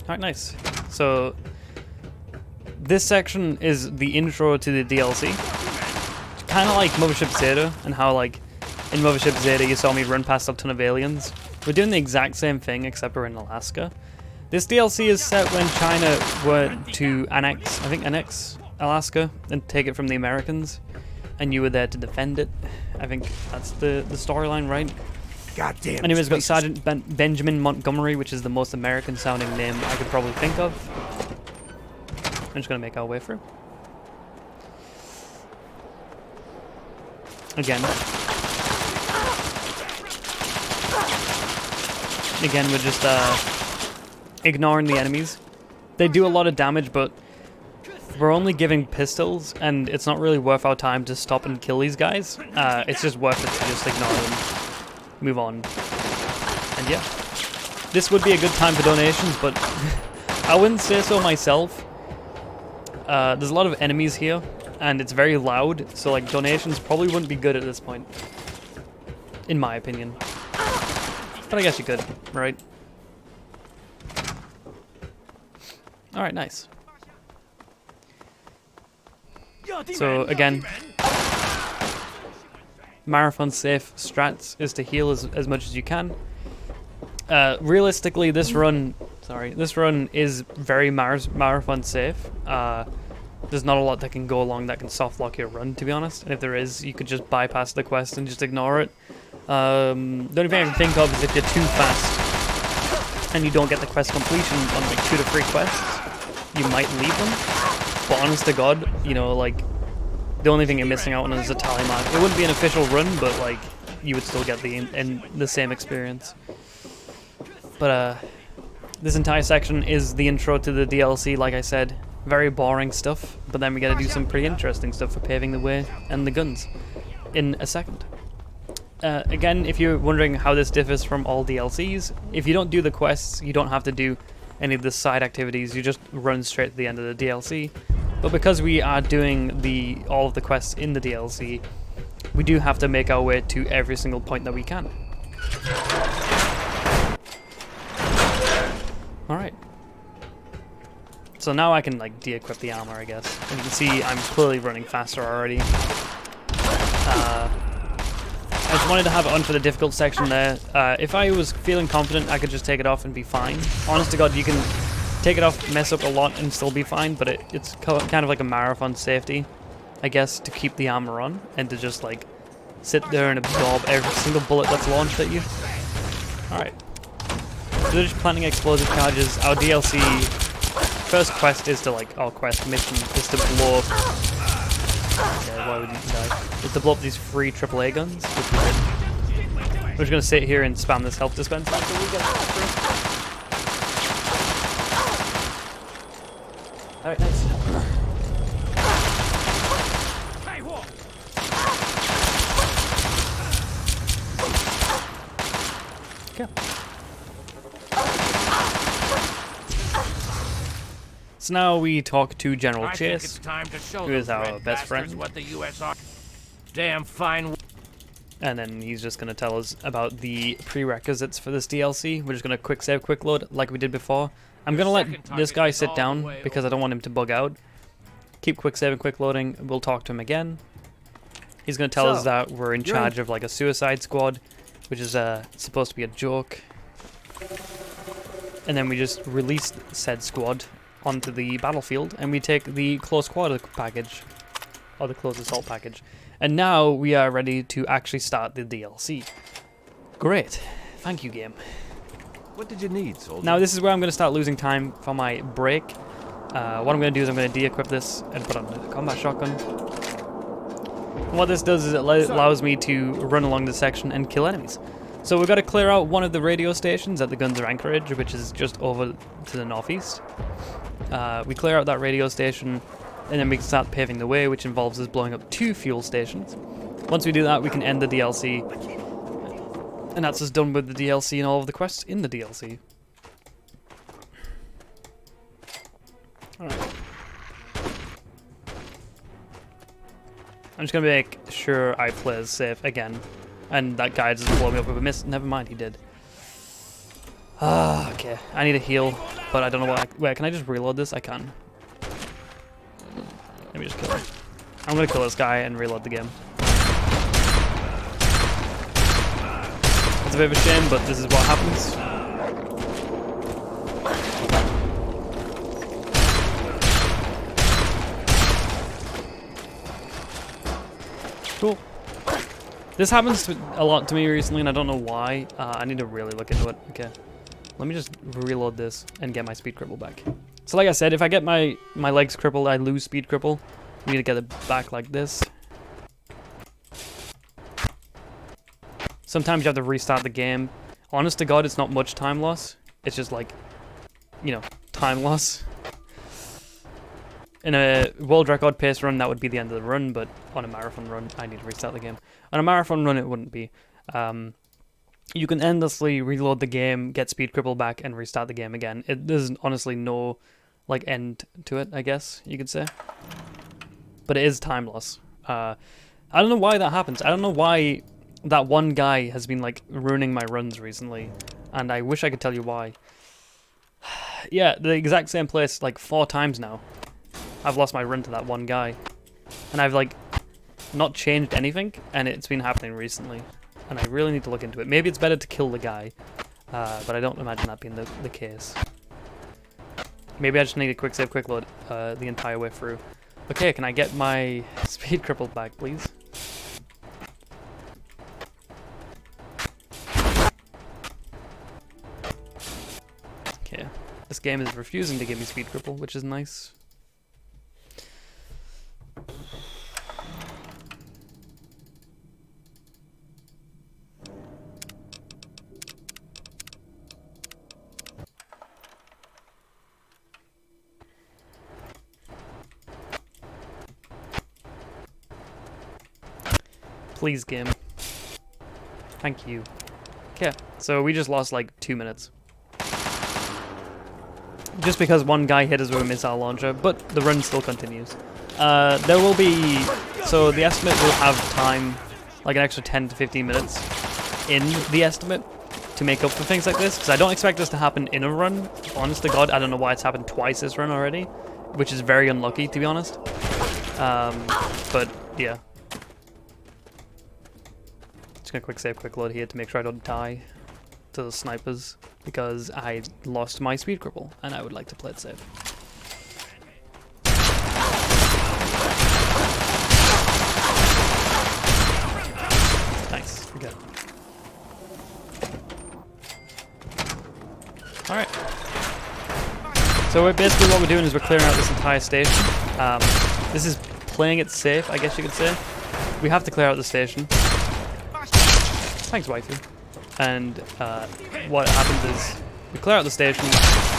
Alright, nice. So, this section is the intro to the DLC. Kind of like Mothership Zeta, and how, like, in Mothership Zeta you saw me run past a ton of aliens. We're doing the exact same thing, except we're in Alaska. This DLC is set when China were to annex Alaska, and take it from the Americans. And you were there to defend it. I think that's the storyline, right? Goddamn. Anyways, got Sergeant Benjamin Montgomery, which is the most American-sounding name I could probably think of. I'm just gonna make our way through. Again, we're just ignoring the enemies. They do a lot of damage, but we're only giving pistols, and it's not really worth our time to stop and kill these guys. It's just worth it to just ignore them. Move on. And yeah, this would be a good time for donations, but I wouldn't say so myself. There's a lot of enemies here, and it's very loud, so like donations probably wouldn't be good at this point, in my opinion. But I guess you could, right? Alright, nice. So again, marathon safe strats is to heal as much as you can. Realistically, this run is very marathon safe. there's not a lot that can go along that can soft lock your run, to be honest. And if there is, you could just bypass the quest and just ignore it. The only thing I can think of is if you're too fast and you don't get the quest completion on like 2 to 3 quests, you might leave them. But honest to God, you know, like, the only thing you're missing out on is a tally mark. It wouldn't be an official run, but like, you would still get the same experience. But this entire section is the intro to the DLC, like I said. Very boring stuff, but then we gotta do some pretty interesting stuff for paving the way and the guns in a second. Again, if you're wondering how this differs from all DLCs, if you don't do the quests, you don't have to do any of the side activities, you just run straight to the end of the DLC. But because we are doing all of the quests in the DLC, we do have to make our way to every single point that we can. Alright. So now I can like de-equip the armor, I guess. And you can see I'm clearly running faster already. I just wanted to have it on for the difficult section there. If I was feeling confident, I could just take it off and be fine. Honest to God, you can take it off, mess up a lot, and still be fine, but it's kind of like a marathon safety, I guess, to keep the armor on, and to just like sit there and absorb every single bullet that's launched at you. Alright. So they're just planting explosive charges. Our DLC first quest is to like, our quest mission is to blow up. Okay, why would you die? Is to blow up these free AAA guns, which we did. We're just gonna sit here and spam this health dispenser until we get it through. Alright, nice. Okay. So now we talk to General Chase, who is our best friend. What the US are. Damn fine. And then he's just going to tell us about the prerequisites for this DLC. We're just going to quick save, quick load, like we did before. I'm going to let this guy sit down because I don't want him to bug out. Keep quick saving, quick loading. We'll talk to him again. He's going to tell us that we're in charge of like a suicide squad, which is supposed to be a joke. And then we just release said squad onto the battlefield, and we take the close quarter package, or the close assault package. And now we are ready to actually start the DLC. Great. Thank you, game. What did you need, soldier? Now this is where I'm going to start losing time for my break. What I'm going to do is I'm going to de-equip this and put on the combat shotgun. And what this does is it allows me to run along the section and kill enemies. So we've got to clear out one of the radio stations at the Gunzer Anchorage, which is just over to the northeast. We clear out that radio station, and then we can start paving the way, which involves us blowing up 2 fuel stations. Once we do that, we can end the DLC, and that's us done with the DLC and all of the quests in the DLC. Alright. I'm just gonna make sure I play as safe again, and that guy doesn't blow me up with a miss. Never mind, he did. Okay. I need a heal, but I don't know what. Wait, can I just reload this? I can. Let me just kill him. I'm gonna kill this guy and reload the game. It's a bit of a shame, but this is what happens. Cool. This happens a lot to me recently, and I don't know why. I need to really look into it. Okay. Let me just reload this and get my speed cripple back. So like I said, if I get my legs crippled, I lose speed cripple. I need to get it back like this. Sometimes you have to restart the game. Honest to God, it's not much time loss. It's just like, you know, time loss. In a world record pace run, that would be the end of the run, but on a marathon run, I need to restart the game. On a marathon run, it wouldn't be. You can endlessly reload the game, get speed cripple back, and restart the game again. There's honestly no like end to it, I guess you could say. But it is time loss. I don't know why that happens. I don't know why that one guy has been like ruining my runs recently, and I wish I could tell you why. Yeah, the exact same place like 4 times now. I've lost my run to that one guy, and I've like not changed anything, and it's been happening recently. And I really need to look into it. Maybe it's better to kill the guy, but I don't imagine that being the case. Maybe I just need a quick save, quick load the entire way through. Okay, can I get my speed cripple back, please? Okay, this game is refusing to give me speed cripple, which is nice. Please, game. Thank you. Okay, so we just lost like 2 minutes. Just because one guy hit us with a missile launcher, but the run still continues. There will be... So the estimate will have time, like an extra 10 to 15 minutes in the estimate to make up for things like this, because I don't expect this to happen in a run. Honest to God, I don't know why it's happened twice this run already, which is very unlucky, to be honest. But, yeah. Just gonna quick save, quick load here to make sure I don't die to the snipers, because I lost my speed cripple and I would like to play it safe. Nice, good. Alright. So basically what we're doing is we're clearing out this entire station. This is playing it safe, I guess you could say. We have to clear out the station. Thanks, wifey. And what happens is we clear out the station,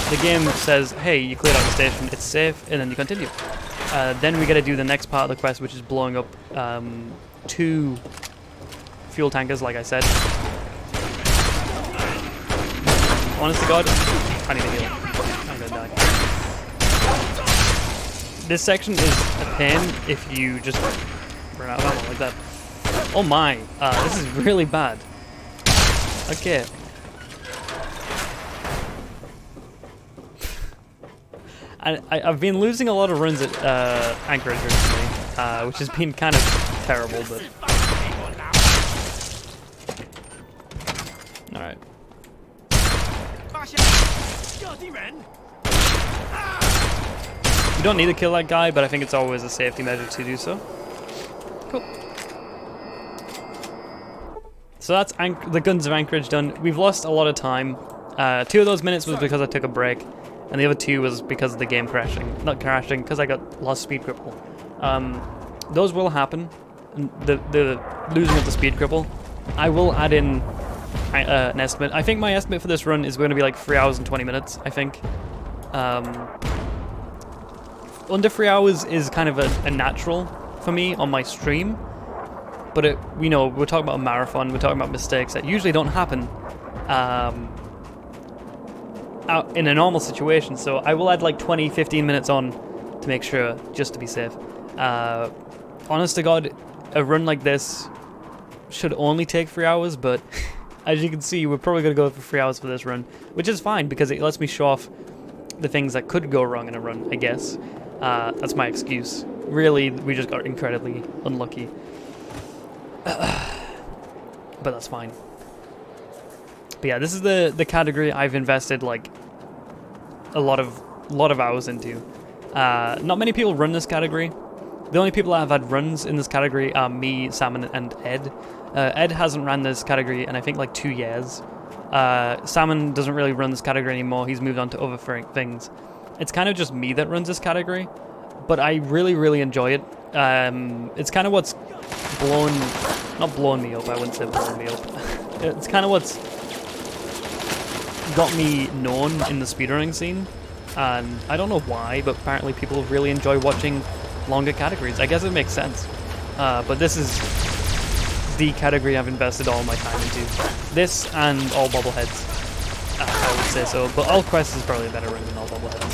the game says, hey, you cleared out the station, it's safe, and then you continue. Then we gotta do the next part of the quest, which is blowing up 2 fuel tankers, like I said. Honest to God, I need to heal. I'm gonna die. This section is a pain if you just run out of ammo like that. Oh my, this is really bad. Okay. I've been losing a lot of runs at Anchorage recently, which has been kind of terrible, but... Alright. You don't need to kill that guy, but I think it's always a safety measure to do so. Cool. So that's the Guns of Anchorage done. We've lost a lot of time. 2 of those minutes was because I took a break, and the other 2 was because of the game crashing. Not crashing, because I got lost speed cripple. Those will happen. The losing of the speed cripple. I will add in an estimate. I think my estimate for this run is going to be like 3 hours and 20 minutes, I think. Under 3 hours is kind of a natural for me on my stream. But we're talking about a marathon, we're talking about mistakes that usually don't happen out in a normal situation. So I will add like 20-15 minutes on to make sure, just to be safe. Honest to God, a run like this should only take 3 hours, but as you can see, we're probably going to go for 3 hours for this run, which is fine because it lets me show off the things that could go wrong in a run, I guess. That's my excuse. Really, we just got incredibly unlucky. But that's fine. But yeah, this is the category I've invested like a lot of hours into. Not many people run this category. The only people that have had runs in this category are me, Salmon, and Ed. Ed hasn't ran this category in I think like 2 years. Salmon doesn't really run this category anymore. He's moved on to other things. It's kind of just me that runs this category, but I really, really enjoy it. It's kind of what's not blown me up, I wouldn't say blown me up. It's kind of what's got me known in the speedrunning scene, and I don't know why, but apparently people really enjoy watching longer categories. I guess it makes sense. But this is the category I've invested all my time into. This and all bobbleheads, I would say so, but all quests is probably a better run than all bobbleheads.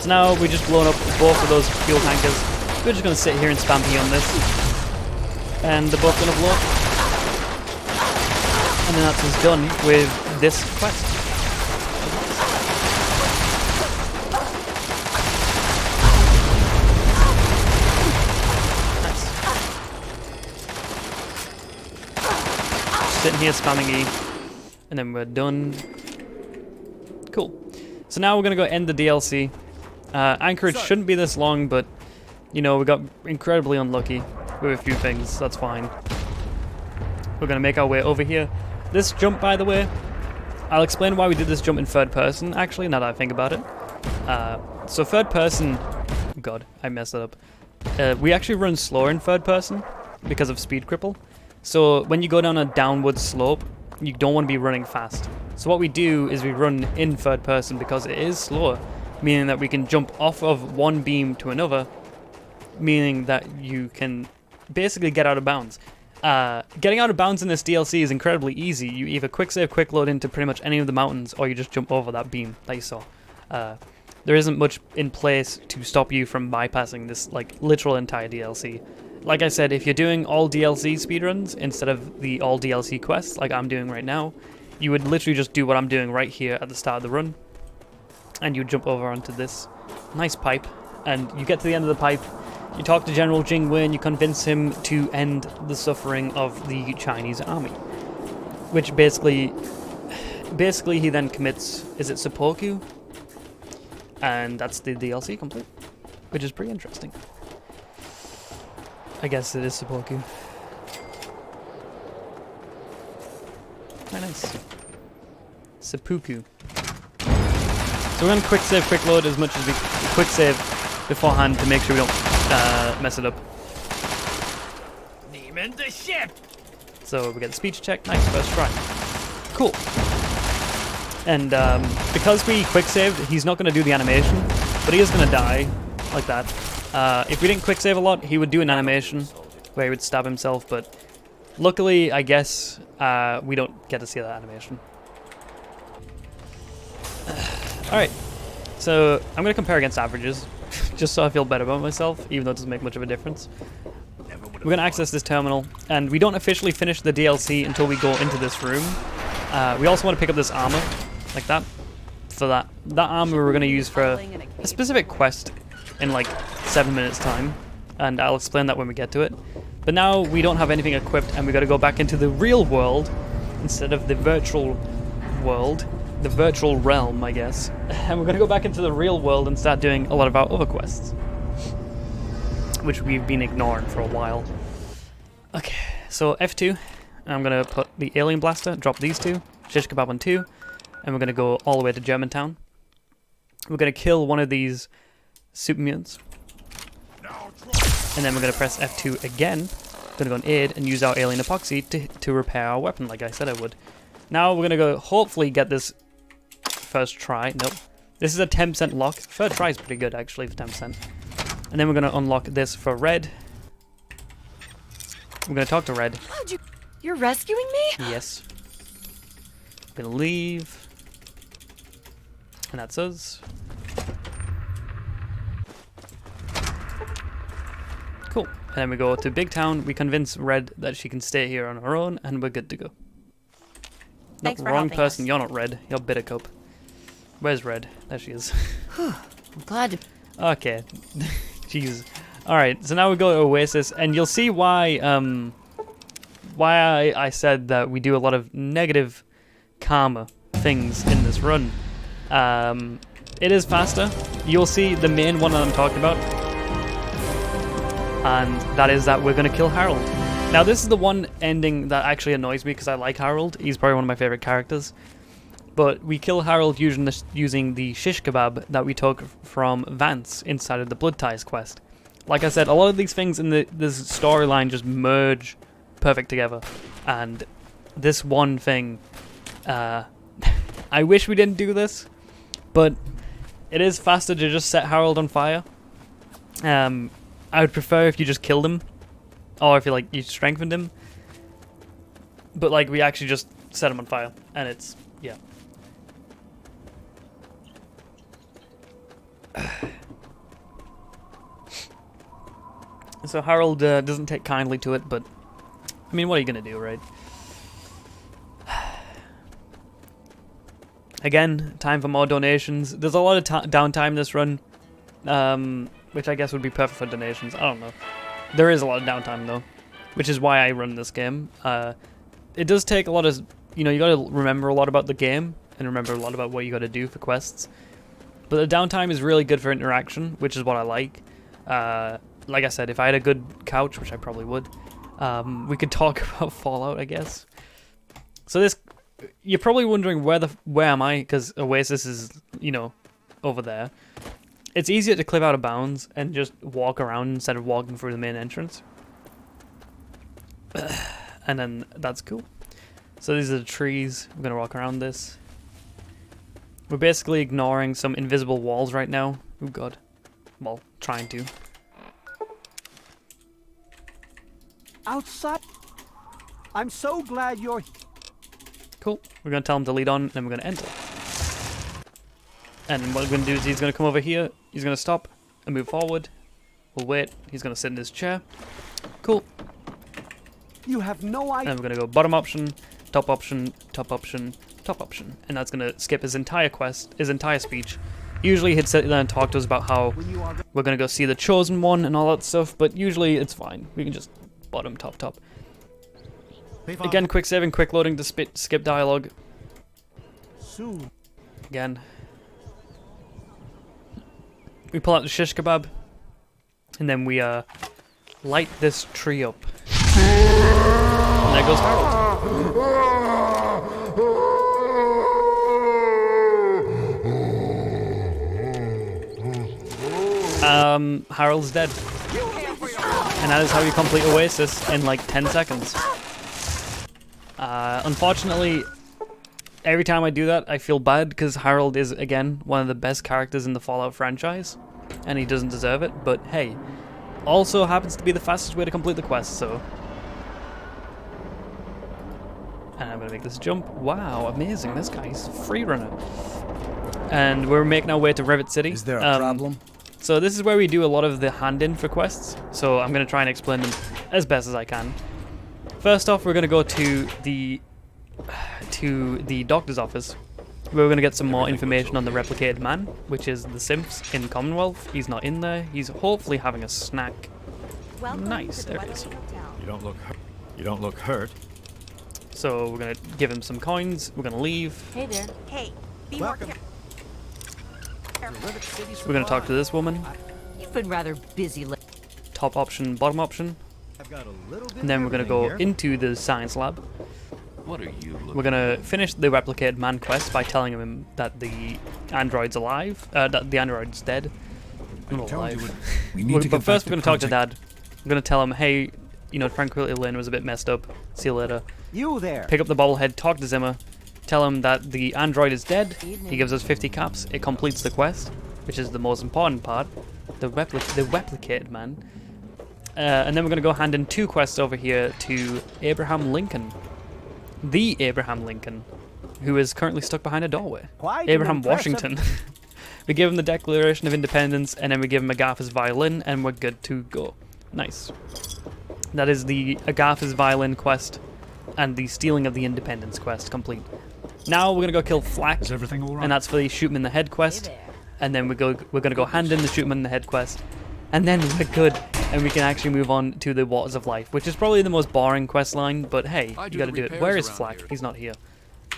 So now we just blown up both of those fuel tankers. We're just going to sit here and spam P on this. And they're both going to blow up. And then that's us done with this quest. Nice. Sitting here spamming E. And then we're done. Cool. So now we're gonna go end the DLC. Anchorage shouldn't be this long, but you know, we got incredibly unlucky with a few things. That's fine. We're gonna make our way over here. This jump, by the way, I'll explain why we did this jump in third person, actually, now that I think about it. So third person... God, I messed it up. We actually run slower in third person because of speed cripple. So when you go down a downward slope, you don't want to be running fast. So what we do is we run in third person because it is slower, meaning that we can jump off of one beam to another, meaning that you can basically get out of bounds. Getting out of bounds in this DLC is incredibly easy. You either quick save, quick load into pretty much any of the mountains, or you just jump over that beam that you saw. There isn't much in place to stop you from bypassing this, like, literal entire DLC. Like I said, if you're doing all DLC speedruns instead of the all DLC quests, like I'm doing right now, you would literally just do what I'm doing right here at the start of the run, and you jump over onto this nice pipe, and you get to the end of the pipe. You talk to General Jing Wei and you convince him to end the suffering of the Chinese army. Which basically he then commits, is it seppuku? And that's the DLC complete. Which is pretty interesting. I guess it is seppuku. Very nice. Seppuku. So we're going to quick save, quick load as much as we quick save beforehand to make sure we don't mess it up. Neiman the ship. So we get the speech check. Nice, first try. Cool. And because we quick saved, he's not going to do the animation, but he is going to die like that. If we didn't quick save a lot, he would do an animation where he would stab himself, but luckily, I guess, we don't get to see that animation. Alright, so I'm going to compare against averages, just so I feel better about myself, even though it doesn't make much of a difference. We're going to access this terminal, and we don't officially finish the DLC until we go into this room. We also want to pick up this armor, like that. For that armor we're going to use for a specific quest in like 7 minutes time, and I'll explain that when we get to it. But now we don't have anything equipped, and we got to go back into the real world instead of the virtual world. The virtual realm, I guess. And we're going to go back into the real world and start doing a lot of our other quests, which we've been ignoring for a while. Okay, so F2, I'm going to put the alien blaster, drop these two, shish kebab on 2, and we're going to go all the way to Germantown. We're going to kill one of these super mutants, and then we're going to press F2 again. We're going to go on aid and use our alien epoxy to repair our weapon, like I said I would. Now we're going to go hopefully get this first try. Nope. This is a 10% lock. Third try is pretty good, actually, for 10%. And then we're going to unlock this for Red. We're going to talk to Red. You're rescuing me? Yes. We're going to leave. And that's us. Cool. And then we go to Big Town. We convince Red that she can stay here on her own, and we're good to go. Thanks nope, for wrong helping person. us. You're not Red. You're Bittercup. Where's Red? There she is. I'm glad to... Okay. Jeez. Alright, so now we go to Oasis, and you'll see why I said that we do a lot of negative karma things in this run. It is faster. You'll see the main one that I'm talking about, and that is that we're going to kill Harold. Now this is the one ending that actually annoys me because I like Harold. He's probably one of my favorite characters. But we kill Harold using the shish kebab that we took from Vance inside of the Blood Ties quest. Like I said, a lot of these things in this storyline just merge perfect together. And this one thing, I wish we didn't do this, but it is faster to just set Harold on fire. I would prefer if you just killed him, or if you strengthened him. But like we actually just set him on fire, and it's yeah. So Harold doesn't take kindly to it, but I mean, what are you gonna do, right? Again, time for more donations. There's a lot of downtime this run, which I guess would be perfect for donations. I don't know. There is a lot of downtime though, which is why I run this game. It does take a lot of, you gotta remember a lot about the game and remember a lot about what you gotta do for quests. But the downtime is really good for interaction, which is what I like. Like I said, if I had a good couch, which I probably would, we could talk about Fallout, I guess. So this, you're probably wondering where am I? Because Oasis is, you know, over there. It's easier to clip out of bounds and just walk around instead of walking through the main entrance. And then that's cool. So these are the trees. We're gonna walk around this. We're basically ignoring some invisible walls right now. Oh god. Well, trying to. Outside. I'm so glad you're. Cool. We're gonna tell him to lead on, and then we're gonna enter. And what we're gonna do is he's gonna come over here. He's gonna stop and move forward. We'll wait. He's gonna sit in his chair. Cool. You have no idea. And we're gonna go bottom option, top option, top option, top option, and that's gonna skip his entire quest, his entire speech. Usually he'd sit there and talk to us about how we're gonna go see the chosen one and all that stuff, but usually it's fine. We can just bottom, top, top. Again, quick saving, quick loading to skip dialogue. Soon. Again. We pull out the shish kebab, and then we light this tree up. And there goes Harold. Harold's dead. And that is how you complete Oasis in like 10 seconds. Unfortunately, every time I do that, I feel bad because Harold is, again, one of the best characters in the Fallout franchise. And he doesn't deserve it, but hey. Also happens to be the fastest way to complete the quest, so... And I'm gonna make this jump. Wow, amazing, this guy's free runner. And we're making our way to Rivet City. Is there a problem? So this is where we do a lot of the hand-in for quests, so I'm gonna try and explain them as best as I can. First off, we're gonna go to the doctor's office. We're gonna get some more information on the replicated man, which is the Simps in Commonwealth. He's not in there. He's hopefully having a snack. Nice, there it is. You don't look hurt. You don't look hurt. So we're gonna give him some coins. We're gonna leave. Hey there. Hey, be more careful. We're gonna talk to this woman. You've been rather busy lately. Top option, bottom option. And then we're gonna go into the science lab. What are you looking We're gonna finish the replicated man quest by telling him that the android's alive, that the android's dead. Not alive. But first we're gonna talk to Dad. I'm gonna tell him, hey, you know, Tranquility Lane was a bit messed up. See you later. You there. Pick up the bobblehead, talk to Zimmer, tell him that the android is dead. He gives us 50 caps. It completes the quest, which is the most important part. The replicated man. And then we're gonna go hand in 2 quests over here to Abraham Lincoln. The Abraham Lincoln, who is currently stuck behind a doorway. Abraham Washington. We give him the Declaration of Independence, and then we give him Agatha's violin, and we're good to go. Nice. That is the Agatha's violin quest, and the Stealing of the Independence quest complete. Now we're gonna go kill Flack, Is everything all right? and that's for the Shoot 'em in the Head quest. And then we're gonna go hand in the Shoot 'em in the Head quest, and then we're good, and we can actually move on to the Waters of Life, which is probably the most boring quest line, but hey, you gotta do it. Where is Flack? He's not here.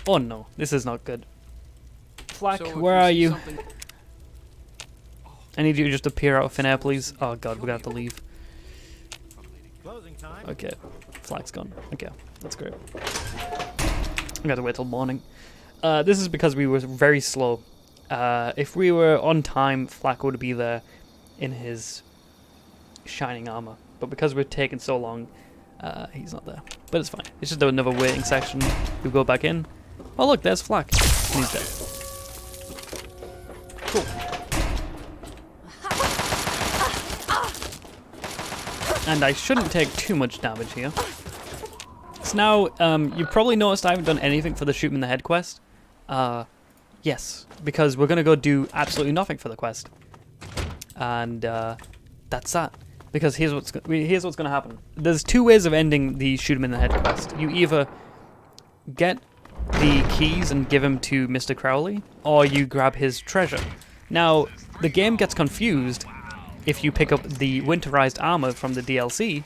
Oh no, this is not good. Flack, where are you? I need you to just appear out of thin air, please. Oh god, we're gonna have to leave. Okay, Flack's gone. Okay, that's great. We got to wait till morning. This is because we were very slow. If we were on time, Flack would be there in his shining armor. But because we're taking so long, he's not there. But it's fine. It's just another waiting section. We go back in. Oh look, there's Flack. And he's dead. Cool. And I shouldn't take too much damage here. So now, you probably noticed I haven't done anything for the Shoot 'em in the Head quest. Yes, because we're gonna go do absolutely nothing for the quest. And that's that. Because here's what's gonna happen. There's 2 ways of ending the Shoot 'em in the Head quest. You either get the keys and give them to Mr. Crowley, or you grab his treasure. Now, the game gets confused if you pick up the winterized armor from the DLC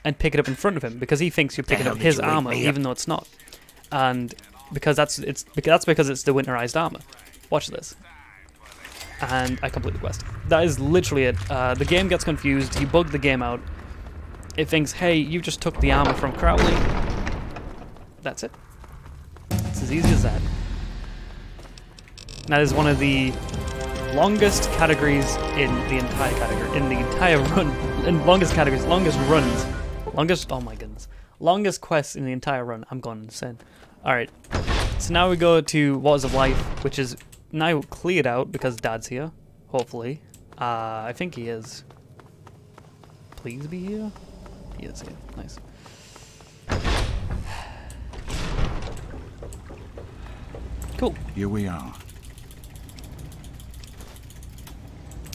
and pick it up in front of him, because he thinks you're picking up his armor, even though it's not. And because that's because it's the winterized armor. Watch this. and I complete the quest. That is literally it. The game gets confused. You bug the game out. It thinks, hey, you just took the armor from Crowley. That's it. It's as easy as that. That is one of the longest categories in the entire category, in the entire run, in longest categories, longest runs, longest, oh my goodness, longest quests in the entire run. I'm going insane. Alright, so now we go to Waters of Life, which is now cleared out because Dad's here, hopefully. I think he is. Please be here? He is here, nice. Cool. Here we are.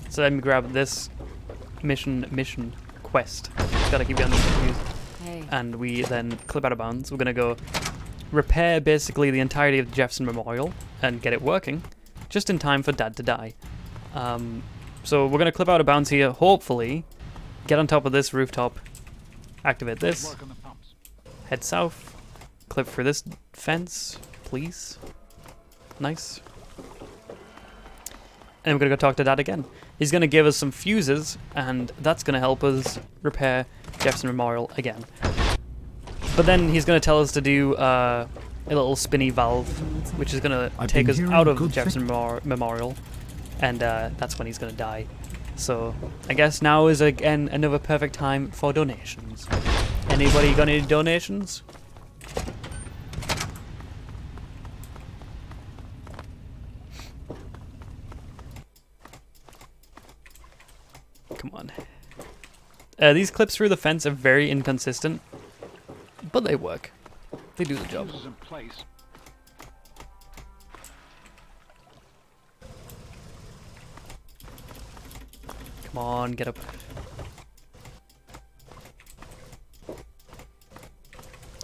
So let me grab this mission quest. Gotta keep getting confused. Hey. And we then clip out of bounds. We're gonna go repair basically the entirety of the Jefferson Memorial and get it working, just in time for Dad to die. So we're gonna clip out of bounds here. Hopefully, get on top of this rooftop, activate this, head south, clip through this fence, please. Nice. And we're gonna go talk to Dad again. He's gonna give us some fuses, and that's gonna help us repair Jefferson Memorial again. But then he's gonna tell us to do a little spinny valve, which is gonna take us out of Jefferson Memorial, and that's when he's gonna die. So I guess now is again another perfect time for donations. Anybody got any donations? Come on. These clips through the fence are very inconsistent, but they work. They do the job. Come on, get up.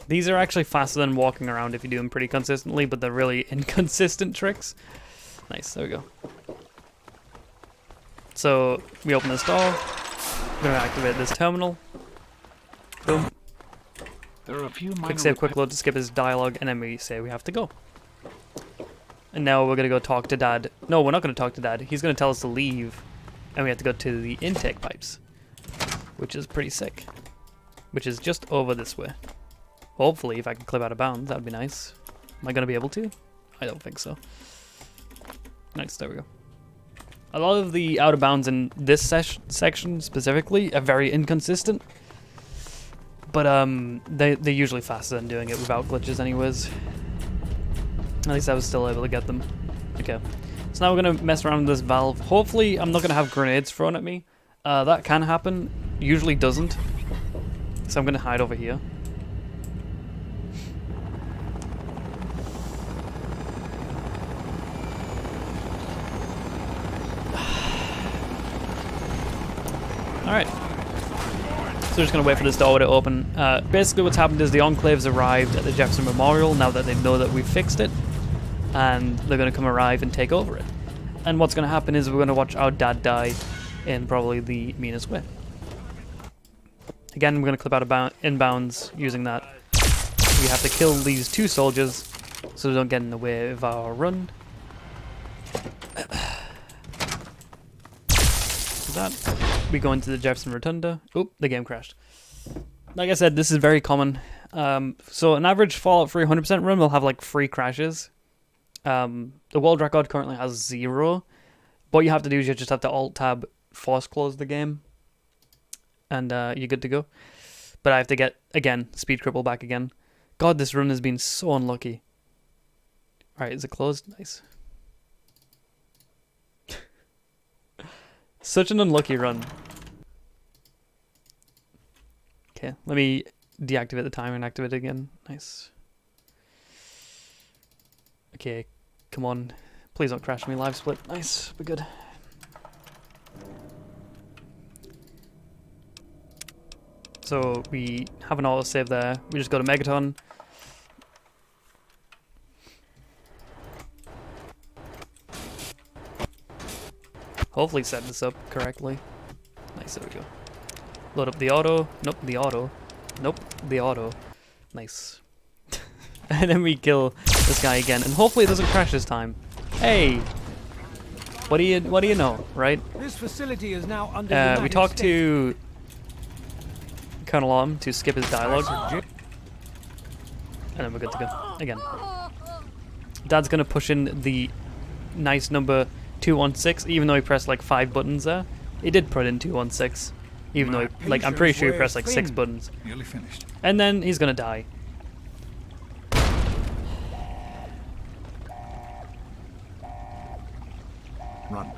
These are actually faster than walking around if you do them pretty consistently, but they're really inconsistent tricks. Nice, there we go. So, we open this door, we're going to activate this terminal, boom, There are a few quick save, quick load to skip his dialogue, and then we say we have to go. And now we're going to go talk to Dad. No, we're not going to talk to Dad, he's going to tell us to leave, and we have to go to the intake pipes, which is pretty sick, which is just over this way. Hopefully, if I can clip out of bounds, that would be nice. Am I going to be able to? I don't think so. Nice, there we go. A lot of the out of bounds in this section specifically are very inconsistent, but they're usually faster than doing it without glitches anyways. At least I was still able to get them. Okay, so now we're gonna mess around with this valve. Hopefully I'm not gonna have grenades thrown at me. That can happen, usually doesn't. So I'm gonna hide over here. Alright, so we're just going to wait for this door to open. Basically what's happened is the Enclave's arrived at the Jefferson Memorial now that they know that we've fixed it, and they're going to come arrive and take over it. And what's going to happen is we're going to watch our Dad die in probably the meanest way. Again, we're going to clip out of inbounds using that. We have to kill these two soldiers so they don't get in the way of our run. That. We go into the Jefferson Rotunda. Oop, the game crashed. Like I said, this is very common. So an average Fallout 3 100% run will have like 3 crashes. The world record currently has 0. What you have to do is you just have to Alt-Tab force close the game, and you're good to go. But I have to get, again, speed cripple back again. God, this run has been so unlucky. Alright, is it closed? Nice. Such an unlucky run. Okay, let me deactivate the timer and activate it again. Nice. Okay, come on. Please don't crash me. Live split. Nice, we're good. So we have an autosave there. We just go to Megaton. Hopefully set this up correctly. Nice, there we go. Load up the auto. Nope, the auto. Nope, the auto. Nice. And then we kill this guy again. And hopefully it doesn't crash this time. Hey! What do you know, right? This facility is now under We talked to Colonel Arm to skip his dialogue, and then we're good to go again. Dad's gonna push in the nice number 216, even though he pressed like 5 buttons there. He did put in 216, even though he, like I'm pretty sure he pressed like 6 buttons. Nearly finished. And then he's gonna die. Run.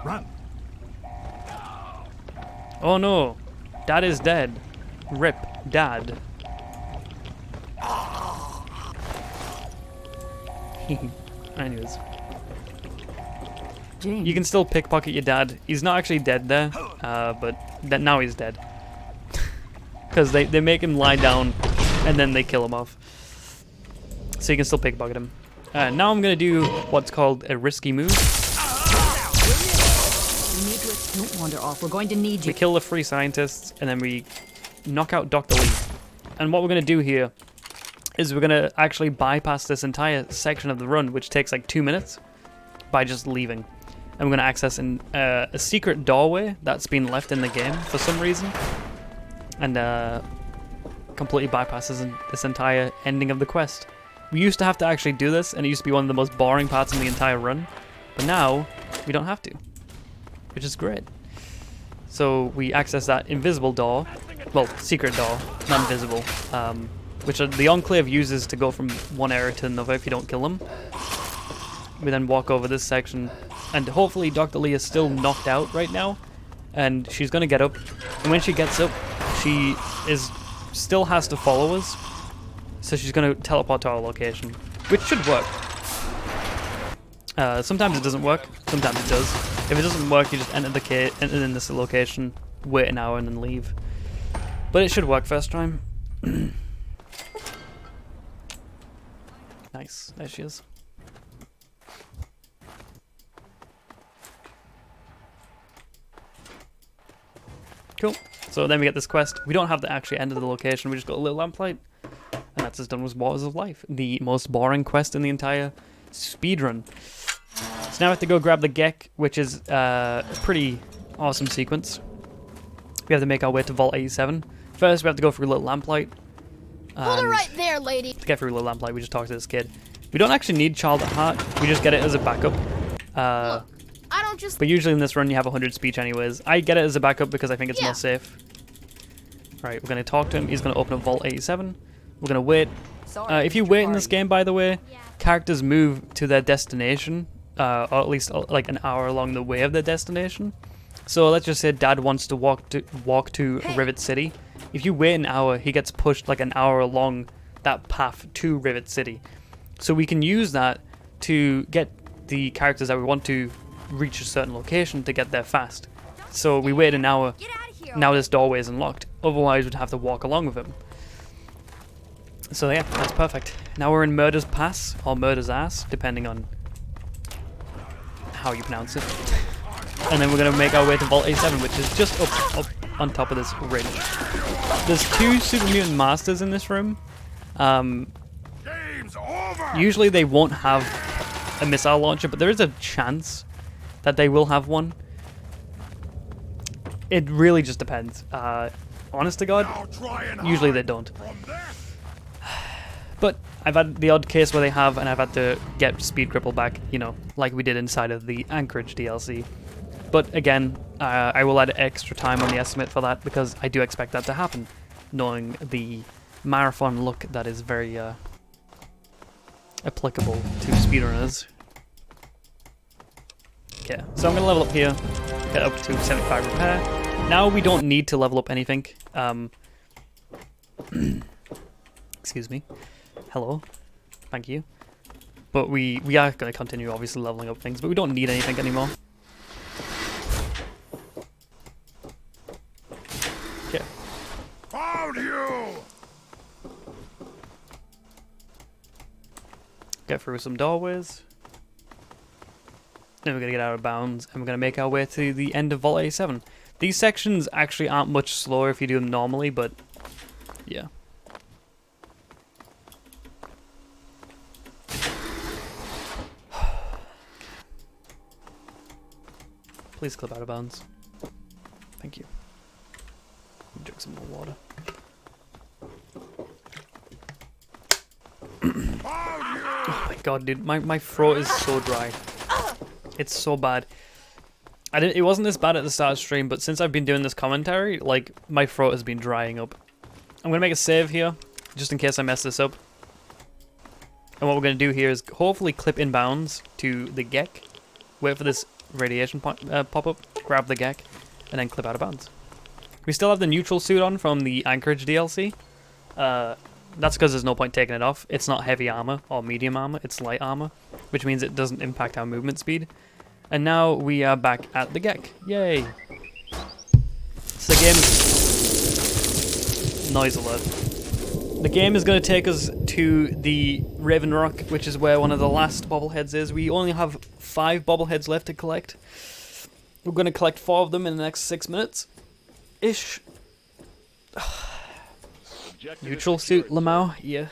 Run. Oh no, Dad is dead. Rip, Dad. Anyways. James. You can still pickpocket your dad. He's not actually dead there, but now he's dead. Because they make him lie down and then they kill him off. So you can still pickpocket him. Now I'm going to do what's called a risky move. Don't wander off. We're going to need you. We kill the 3 scientists and then we knock out Dr. Lee. And what we're going to do here is we're going to actually bypass this entire section of the run, which takes like 2 minutes, by just leaving. And we're going to access a secret doorway that's been left in the game for some reason. And completely bypasses this entire ending of the quest. We used to have to actually do this, and it used to be one of the most boring parts in the entire run. But now, we don't have to, which is great. So we access that invisible door, well, secret door, not invisible, which the Enclave uses to go from one area to another if you don't kill them. We then walk over this section, and hopefully Dr. Lee is still knocked out right now, and she's going to get up, and when she gets up, she still has to follow us, so she's going to teleport to our location, which should work. Sometimes it doesn't work, sometimes it does. If it doesn't work, you just enter in this location, wait an hour, and then leave. But it should work first time. Nice, there she is. Cool. So then we get this quest. We don't have to actually enter the location, we just got a little lamplight. And that's as done with Waters of Life, the most boring quest in the entire speedrun. So now we have to go grab the Gek, which is a pretty awesome sequence. We have to make our way to Vault 87. First, we have to go through a little lamplight. Hold it right there, lady. To get through a little lamplight, we just talk to this kid. We don't actually need Child at Heart, we just get it as a backup. Look, I don't just... But usually in this run you have 100 speech anyways. I get it as a backup because I think it's more safe. Alright, we're going to talk to him. He's going to open up Vault 87. We're going to wait. If you wait in this game, by the way, characters move to their destination, or at least like an hour along the way of their destination. So let's just say Dad wants to walk to Rivet City. If you wait an hour, he gets pushed like an hour along that path to Rivet City. So we can use that to get the characters that we want to reach a certain location to get there fast. So we wait an hour. Now this doorway is unlocked. Otherwise, we'd have to walk along with him. So yeah, that's perfect. Now we're in Murder's Pass, or Murder's Ass, depending on how you pronounce it. And then we're going to make our way to Vault 87, which is just up on top of this ridge. There's 2 Super Mutant Masters in this room. Usually they won't have a missile launcher, but there is a chance that they will have one. It really just depends. Honest to God, usually they don't. But I've had the odd case where they have, and I've had to get Speed Cripple back, you know, like we did inside of the Anchorage DLC. But again, I will add extra time on the estimate for that, because I do expect that to happen, knowing the marathon look that is very applicable to speedrunners. Okay, so I'm going to level up here, get up to 75 repair. Now we don't need to level up anything. Excuse me. Hello. Thank you. But we are going to continue obviously leveling up things, but we don't need anything anymore. Okay. Found you! Get through some doorways. Then we're going to get out of bounds, and we're going to make our way to the end of Vault 87. These sections actually aren't much slower if you do them normally, but yeah. Please clip out of bounds. Thank you. Drink some more water. Oh my god, dude, my throat is so dry. It's so bad. It wasn't this bad at the start of the stream, but since I've been doing this commentary, like, my throat has been drying up. I'm gonna make a save here, just in case I mess this up. And what we're gonna do here is hopefully clip in bounds to the Gek. Wait for this radiation pop up, grab the Gek, and then clip out of bounds. We still have the neutral suit on from the Anchorage DLC. That's because there's no point taking it off. It's not heavy armor or medium armor, it's light armor, which means it doesn't impact our movement speed. And now we are back at the Gek. Yay! So the game is... Noise alert. The game is going to take us to the Raven Rock, which is where one of the last bobbleheads is. We only have 5 bobbleheads left to collect. We're going to collect 4 of them in the next 6 minutes. Ish. Neutral suit, Lamau, yeah.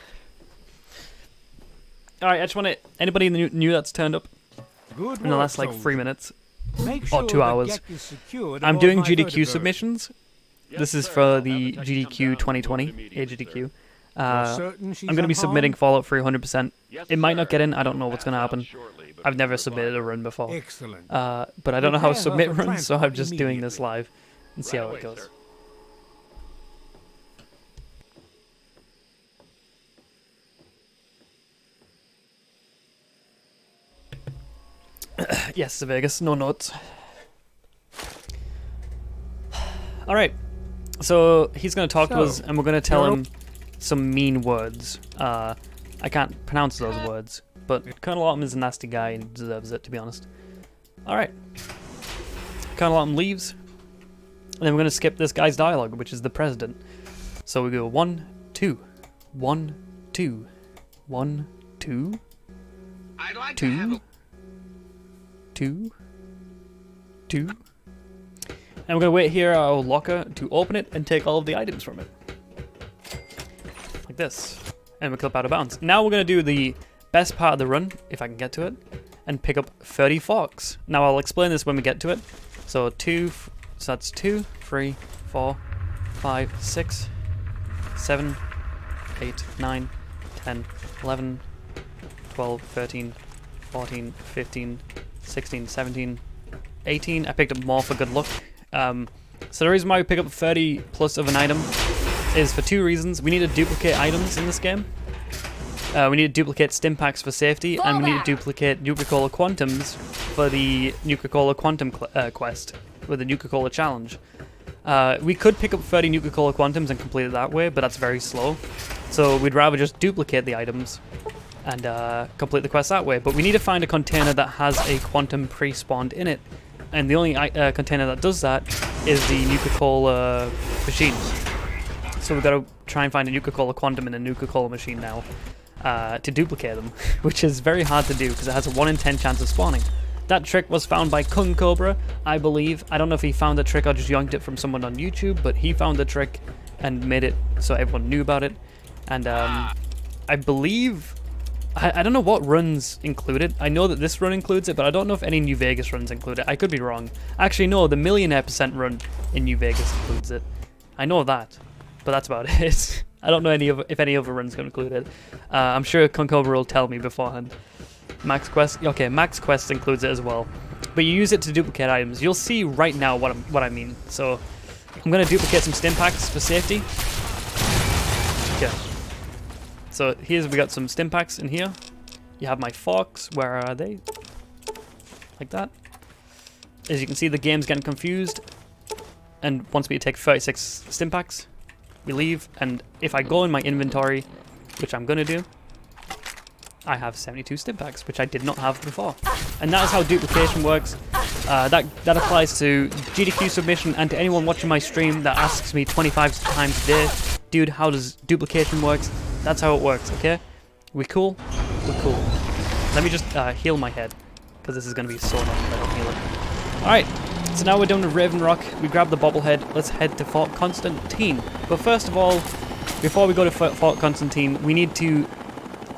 Alright, I just want to... Anybody new that's turned up Good in the last, like, soldier. 3 minutes? Make Or sure 2 the hours. Gek is secured I'm aboard doing my GDQ vertebrate. submissions. This is for the GDQ 2020, AGDQ. certain she's I'm going to be submitting unharmed? Fallout 300%. It might not get in, I don't know what's going to happen. I've never submitted a run before. Excellent. But I don't know how to Prepare her submit for runs, so I'm transport just doing this immediately. live and see how it goes. Yes, to Vegas, no notes. Alright, so he's going to talk to us and we're going to tell him some mean words. I can't pronounce those words, but Colonel Autumn is a nasty guy and deserves it, to be honest. Alright. Colonel Autumn leaves, and then we're going to skip this guy's dialogue, which is the president. So we go 1, 2, 1, 2, 1, 2, I'd like 2, 2, 2. And we're going to wait here at our locker to open it and take all of the items from it. Like this. And we clip out of bounds. Now we're going to do the best part of the run, if I can get to it, and pick up 30 forks. Now I'll explain this when we get to it. So so that's 2, 3, 4, 5, 6, 7, 8, 9, 10, 11, 12, 13, 14, 15, 16, 17, 18. I picked up more for good luck. So the reason why we pick up 30 plus of an item is for 2 reasons. We need to duplicate items in this game. We need to duplicate stim packs for safety, and we need to duplicate Nuka-Cola Quantums for the Nuka-Cola Quantum quest, with the Nuka-Cola challenge. We could pick up 30 Nuka-Cola Quantums and complete it that way, but that's very slow. So we'd rather just duplicate the items and complete the quest that way. But we need to find a container that has a Quantum pre-spawned in it. And the only container that does that is the Nuka-Cola machine. So we've got to try and find a Nuka-Cola Quantum in a Nuka-Cola machine now to duplicate them, which is very hard to do because it has a 1 in 10 chance of spawning. That trick was found by Kung Cobra, I believe. I don't know if he found the trick or just yoinked it from someone on YouTube, but he found the trick and made it so everyone knew about it. And I believe... I don't know what runs included. I know that this run includes it, but I don't know if any New Vegas runs include it. I could be wrong. Actually, no, the Millionaire% run in New Vegas includes it. I know that, but that's about it. I don't know if any other runs can include it. I'm sure Concobra will tell me beforehand. Max Quest, okay, Max Quest includes it as well. But you use it to duplicate items. You'll see right now what I mean. So I'm gonna duplicate some stim packs for safety. Okay. So we got some stim packs in here. You have my forks. Where are they? Like that. As you can see, the game's getting confused. And wants me to take 36 stim packs. We leave, and if I go in my inventory, which I'm gonna do, I have 72 stim packs, which I did not have before. And that is how duplication works. That applies to GDQ submission and to anyone watching my stream that asks me 25 times a day, dude, how does duplication works? That's how it works, okay? We cool? We're cool. Let me just heal my head, because this is going to be so annoying if I don't heal it. Alright, so now we're done with Raven Rock. We grabbed the bobblehead. Let's head to Fort Constantine. But first of all, before we go to Fort Constantine, we need to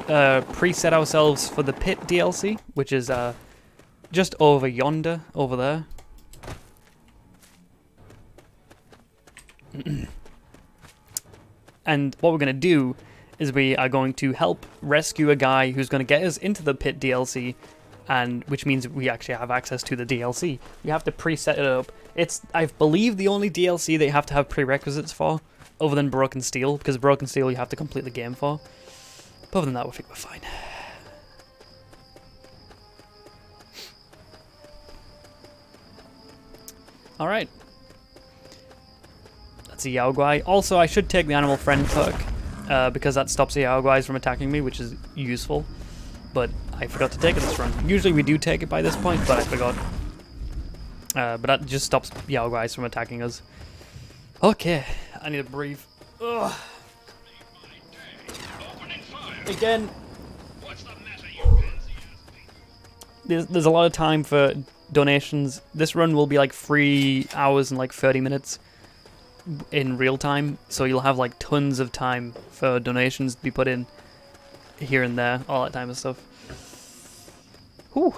preset ourselves for the Pit DLC, which is just over yonder, over there. And what we're going to do is we are going to help rescue a guy who's going to get us into the pit DLC, and which means we actually have access to the DLC. You have to preset it up. It's, I believe, the only DLC that you have to have prerequisites for, other than Broken Steel, because Broken Steel you have to complete the game for. But other than that, I think we're fine. Alright. That's a Yaoguai. Also, I should take the Animal Friend perk, because that stops the Yaoguais from attacking me, which is useful. But I forgot to take it this run. Usually we do take it by this point, but I forgot. But that just stops Yaoguais from attacking us. Okay, I need to breathe. Ugh. Again, there's a lot of time for donations. This run will be like 3 hours and like 30 minutes in real time, so you'll have like tons of time for donations to be put in here and there, all that time and stuff. Whew.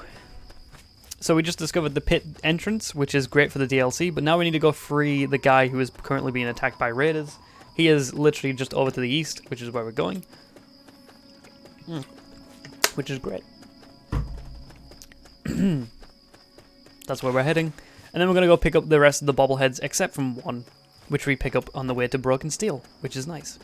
So we just discovered the pit entrance, which is great for the DLC, but now we need to go free the guy who is currently being attacked by raiders. He is literally just over to the east, which is where we're going. Which is great. That's where we're heading. And then we're going to go pick up the rest of the bobbleheads, except from one, which we pick up on the way to Broken Steel, which is nice.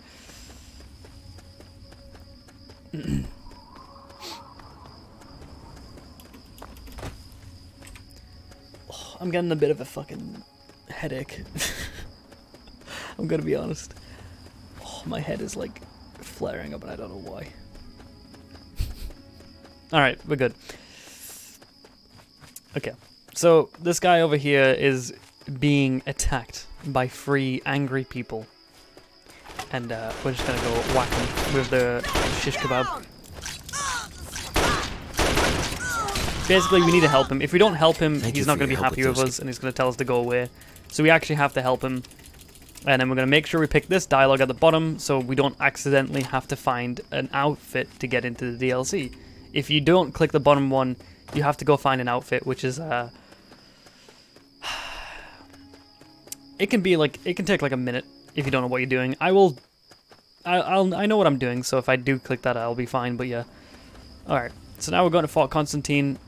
Oh, I'm getting a bit of a fucking headache. I'm going to be honest. Oh, my head is like flaring up and I don't know why. Alright, we're good. Okay, so this guy over here is being attacked by 3 angry people. And we're just gonna go whack him with the shish kebab. Basically, we need to help him. If we don't help him, he's not gonna be happy with us and he's gonna tell us to go away. So we actually have to help him. And then we're gonna make sure we pick this dialogue at the bottom so we don't accidentally have to find an outfit to get into the DLC. If you don't click the bottom one, you have to go find an outfit, which is it can be like, it can take like a minute if you don't know what you're doing. I know what I'm doing, so if I do click that, I'll be fine. But yeah, all right. So now we're going to Fort Constantine.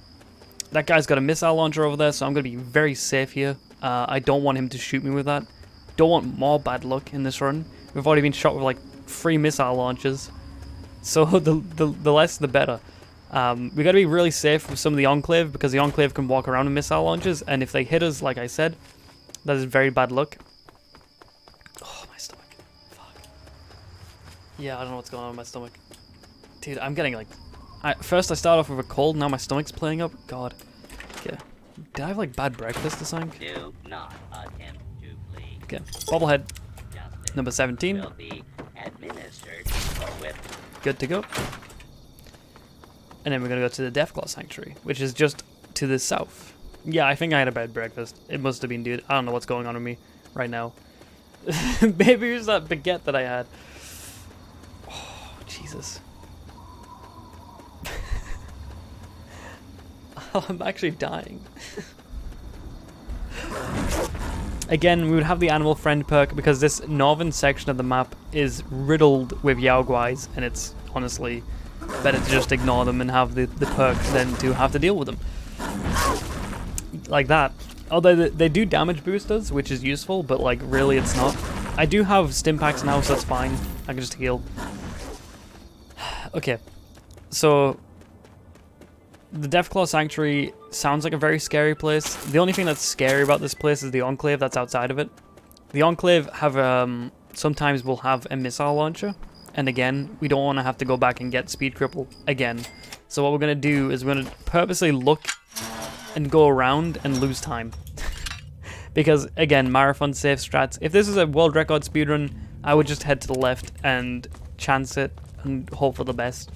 That guy's got a missile launcher over there, so I'm going to be very safe here. I don't want him to shoot me with that. Don't want more bad luck in this run. We've already been shot with like 3 missile launchers, so the less the better. We got to be really safe with some of the Enclave, because the Enclave can walk around with missile launchers, and if they hit us, like I said, that is very bad luck. Oh, my stomach. Fuck. Yeah, I don't know what's going on with my stomach. Dude, I'm getting like... First I start off with a cold, now my stomach's playing up. God. Okay. Did I have like bad breakfast or something? Do not attempt to flee. Okay. Bobblehead. Justice Number 17. will be administered with Good to go. And then we're going to go to the Deathclaw Sanctuary, which is just to the south. Yeah, I think I had a bad breakfast. It must have been, dude. I don't know what's going on with me right now. Maybe it was that baguette that I had. Oh, Jesus. Oh, I'm actually dying. Again, we would have the Animal Friend perk because this northern section of the map is riddled with Yaoguais, and it's honestly better to just ignore them and have the perk than to have to deal with them. Like that. Although they do damage boosters, which is useful, but like really it's not. I do have stim packs now, so that's fine. I can just heal. Okay, so the Deathclaw Sanctuary sounds like a very scary place. The only thing that's scary about this place is the Enclave that's outside of it. The Enclave have sometimes will have a missile launcher, and again, we don't want to have to go back and get Speed Cripple again. So what we're going to do is we're going to purposely look and go around and lose time. Because, again, marathon safe strats. If this is a world record speedrun, I would just head to the left and chance it and hope for the best.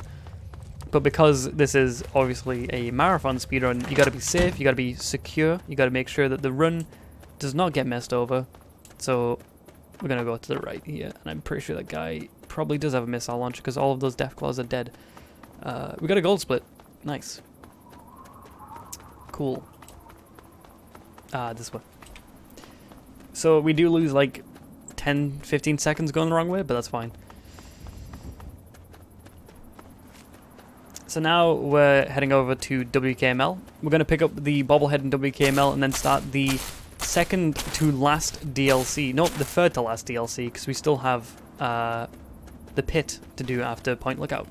But because this is obviously a marathon speedrun, you got to be safe, you got to be secure, you got to make sure that the run does not get messed over. So we're going to go to the right here, and I'm pretty sure that guy probably does have a missile launcher because all of those Deathclaws are dead. We got a gold split. Nice. Cool. This one. So we do lose like 10-15 seconds going the wrong way, but that's fine. So now we're heading over to WKML. We're going to pick up the bobblehead in WKML and then start the second to last DLC. No, the third to last DLC, because we still have the pit to do after Point Lookout.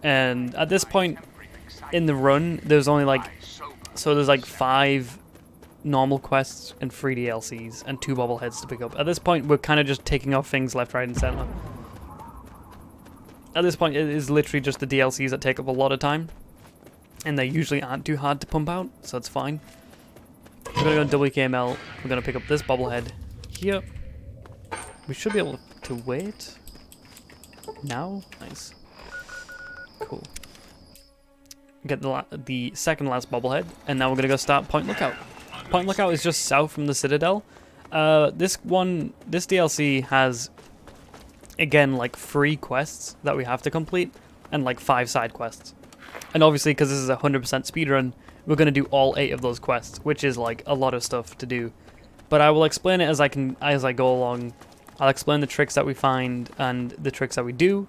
And at this point in the run, there's only like... So there's like 5 normal quests and 3 DLCs and 2 bobbleheads to pick up. At this point, we're kind of just taking off things left, right, and center. At this point, it is literally just the DLCs that take up a lot of time. And they usually aren't too hard to pump out, so it's fine. We're going to go to WKML. We're going to pick up this bobblehead here. We should be able to wait. Now? Nice. Cool. Get the second last bobblehead, and now we're going to go start Point Lookout. Point Lookout is just south from the Citadel. This DLC has, again, like 3 quests that we have to complete, and like 5 side quests. And obviously, because this is a 100% speedrun, we're going to do all 8 of those quests, which is like a lot of stuff to do. But I will explain it as I go along. I'll explain the tricks that we find and the tricks that we do,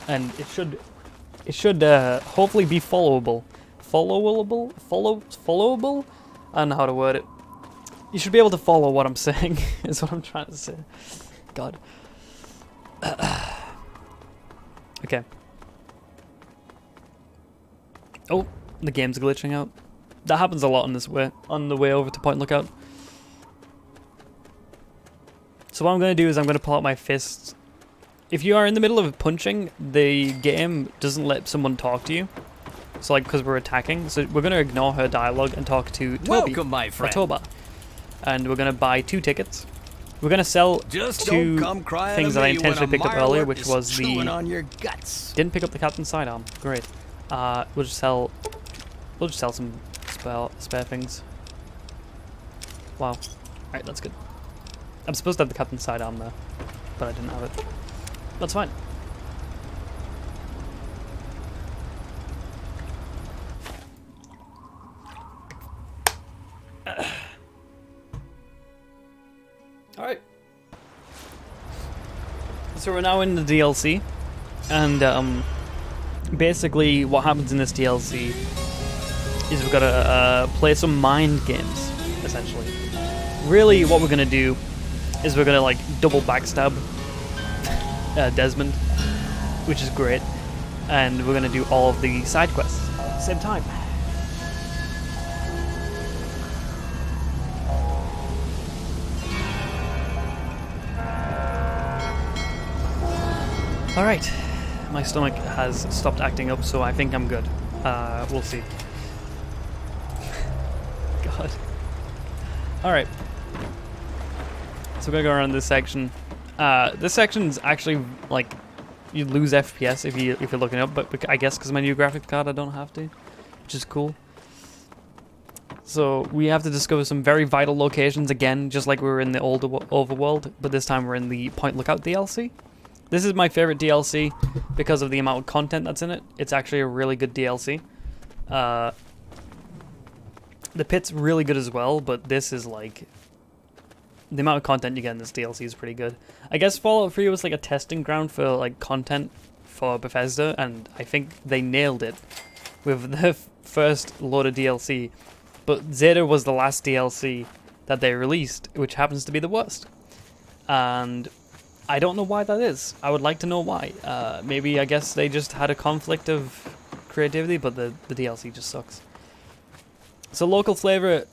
and it should hopefully be followable. Followable? I don't know how to word it. You should be able to follow what I'm saying, is what I'm trying to say. God. Okay. Oh, the game's glitching out. That happens a lot on the way over to Point Lookout. So what I'm going to do is I'm going to pull out my fists. If you are in the middle of punching, the game doesn't let someone talk to you. So like, because we're attacking, so we're going to ignore her dialogue and talk to Toby. Welcome, my friend. Or Toba. And we're going to buy 2 tickets. We're going to sell 2 things that I intentionally picked up earlier, which was the... on your guts. Didn't pick up the captain's sidearm. Great. We'll just sell some spare things. Wow. Alright, that's good. I'm supposed to have the captain's sidearm there, but I didn't have it. That's fine. Alright. So we're now in the DLC, and basically what happens in this DLC is we've got to play some mind games, essentially. Really what we're going to do is we're going to like double backstab Desmond, which is great, and we're going to do all of the side quests at the same time. Alright, my stomach has stopped acting up, so I think I'm good. We'll see. God. Alright. So we're gonna go around this section. This section's actually, like, you lose FPS if you're looking up, but I guess because my new graphics card I don't have to, which is cool. So we have to discover some very vital locations again, just like we were in the older overworld, but this time we're in the Point Lookout DLC. This is my favorite DLC because of the amount of content that's in it. It's actually a really good DLC. The pit's really good as well, but this is like... The amount of content you get in this DLC is pretty good. I guess Fallout 3 was like a testing ground for like content for Bethesda, and I think they nailed it with the first load of DLC. But Zeta was the last DLC that they released, which happens to be the worst. And I don't know why that is. I would like to know why. Maybe I guess they just had a conflict of creativity, but the DLC just sucks. So local flavor...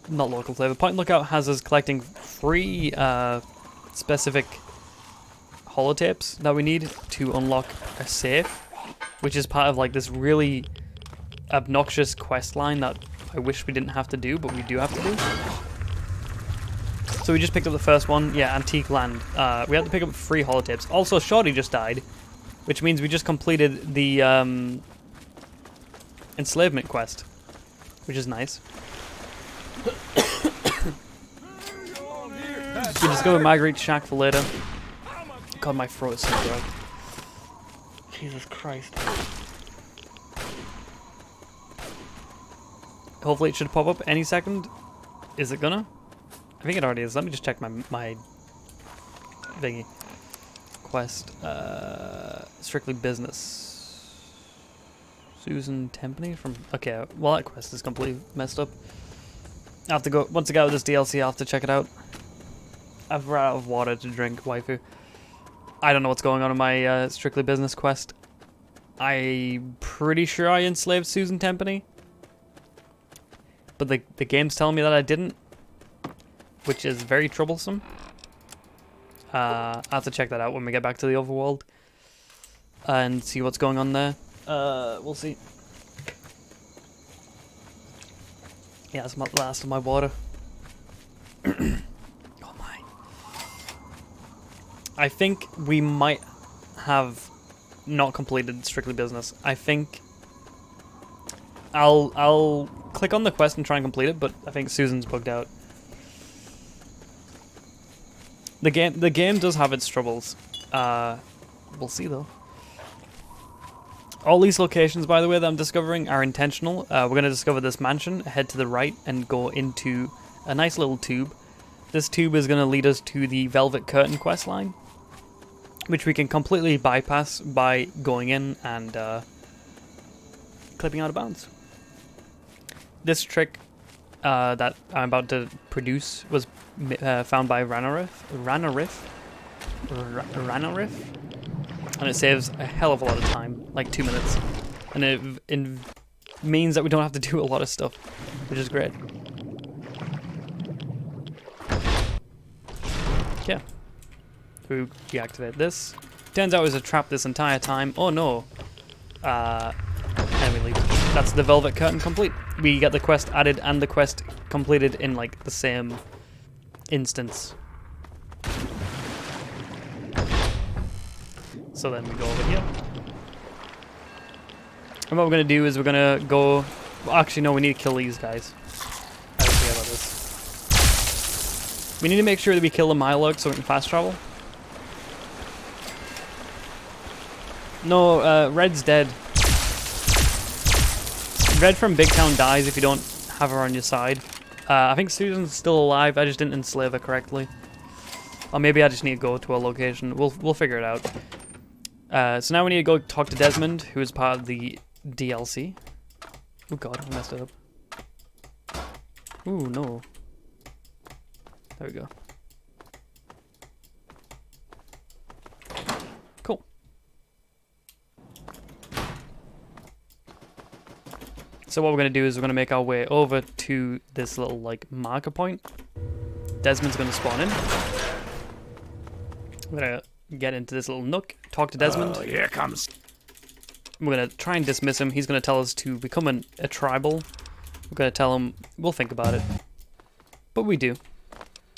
Not local flavor. Point Lookout has us collecting 3 specific holotapes that we need to unlock a safe, which is part of like this really obnoxious quest line that I wish we didn't have to do, but we do have to do. So we just picked up the first one. Yeah, Antique Land. We have to pick up 3 holotapes. Also, Shorty just died, which means we just completed the enslavement quest, which is nice. We discover Marguerite's shack for later. God, my throat is so dry. Jesus Christ. Hopefully it should pop up any second. Is it gonna? I think it already is. Let me just check my thingy. Quest. Strictly business. Susan Tempany from... Okay, well that quest is completely messed up. I have to go... Once I get out of this DLC, I'll have to check it out. I've run out of water to drink, waifu. I don't know what's going on in my strictly business quest. I'm pretty sure I enslaved Susan Tempany. But the game's telling me that I didn't. Which is very troublesome. I'll have to check that out when we get back to the overworld. And see what's going on there. We'll see. Yeah, that's my last of my water. Oh my. I think we might have not completed strictly business. I think I'll click on the quest and try and complete it, but I think Susan's bugged out. The game does have its troubles. We'll see though. All these locations, by the way, that I'm discovering are intentional. We're going to discover this mansion, head to the right, and go into a nice little tube. This tube is going to lead us to the Velvet Curtain quest line, which we can completely bypass by going in and clipping out of bounds. This trick that I'm about to produce was found by Ranariff, and it saves a hell of a lot of time, like 2 minutes, and it means that we don't have to do a lot of stuff, which is great. Yeah, we deactivate this. Turns out it was a trap this entire time. Oh no! And we leave. That's the Velvet Curtain complete. We get the quest added and the quest completed in like the same instance. So then we go over here. And what we're going to do is we're going to go... Well, actually, no, we need to kill these guys. I forget about this. We need to make sure that we kill the Mylurk so we can fast travel. No, Red's dead. Red from Big Town dies if you don't have her on your side. I think Susan's still alive, I just didn't enslave her correctly. Or maybe I just need to go to a location. We'll figure it out. So now we need to go talk to Desmond, who is part of the DLC. Oh god, I messed it up. Ooh, no. There we go. Cool. So what we're going to do is we're going to make our way over to this little, like, marker point. Desmond's going to spawn in. We're going to get into this little nook, talk to Desmond. Oh, here comes. We're going to try and dismiss him. He's going to tell us to become a tribal. We're going to tell him we'll think about it. But we do.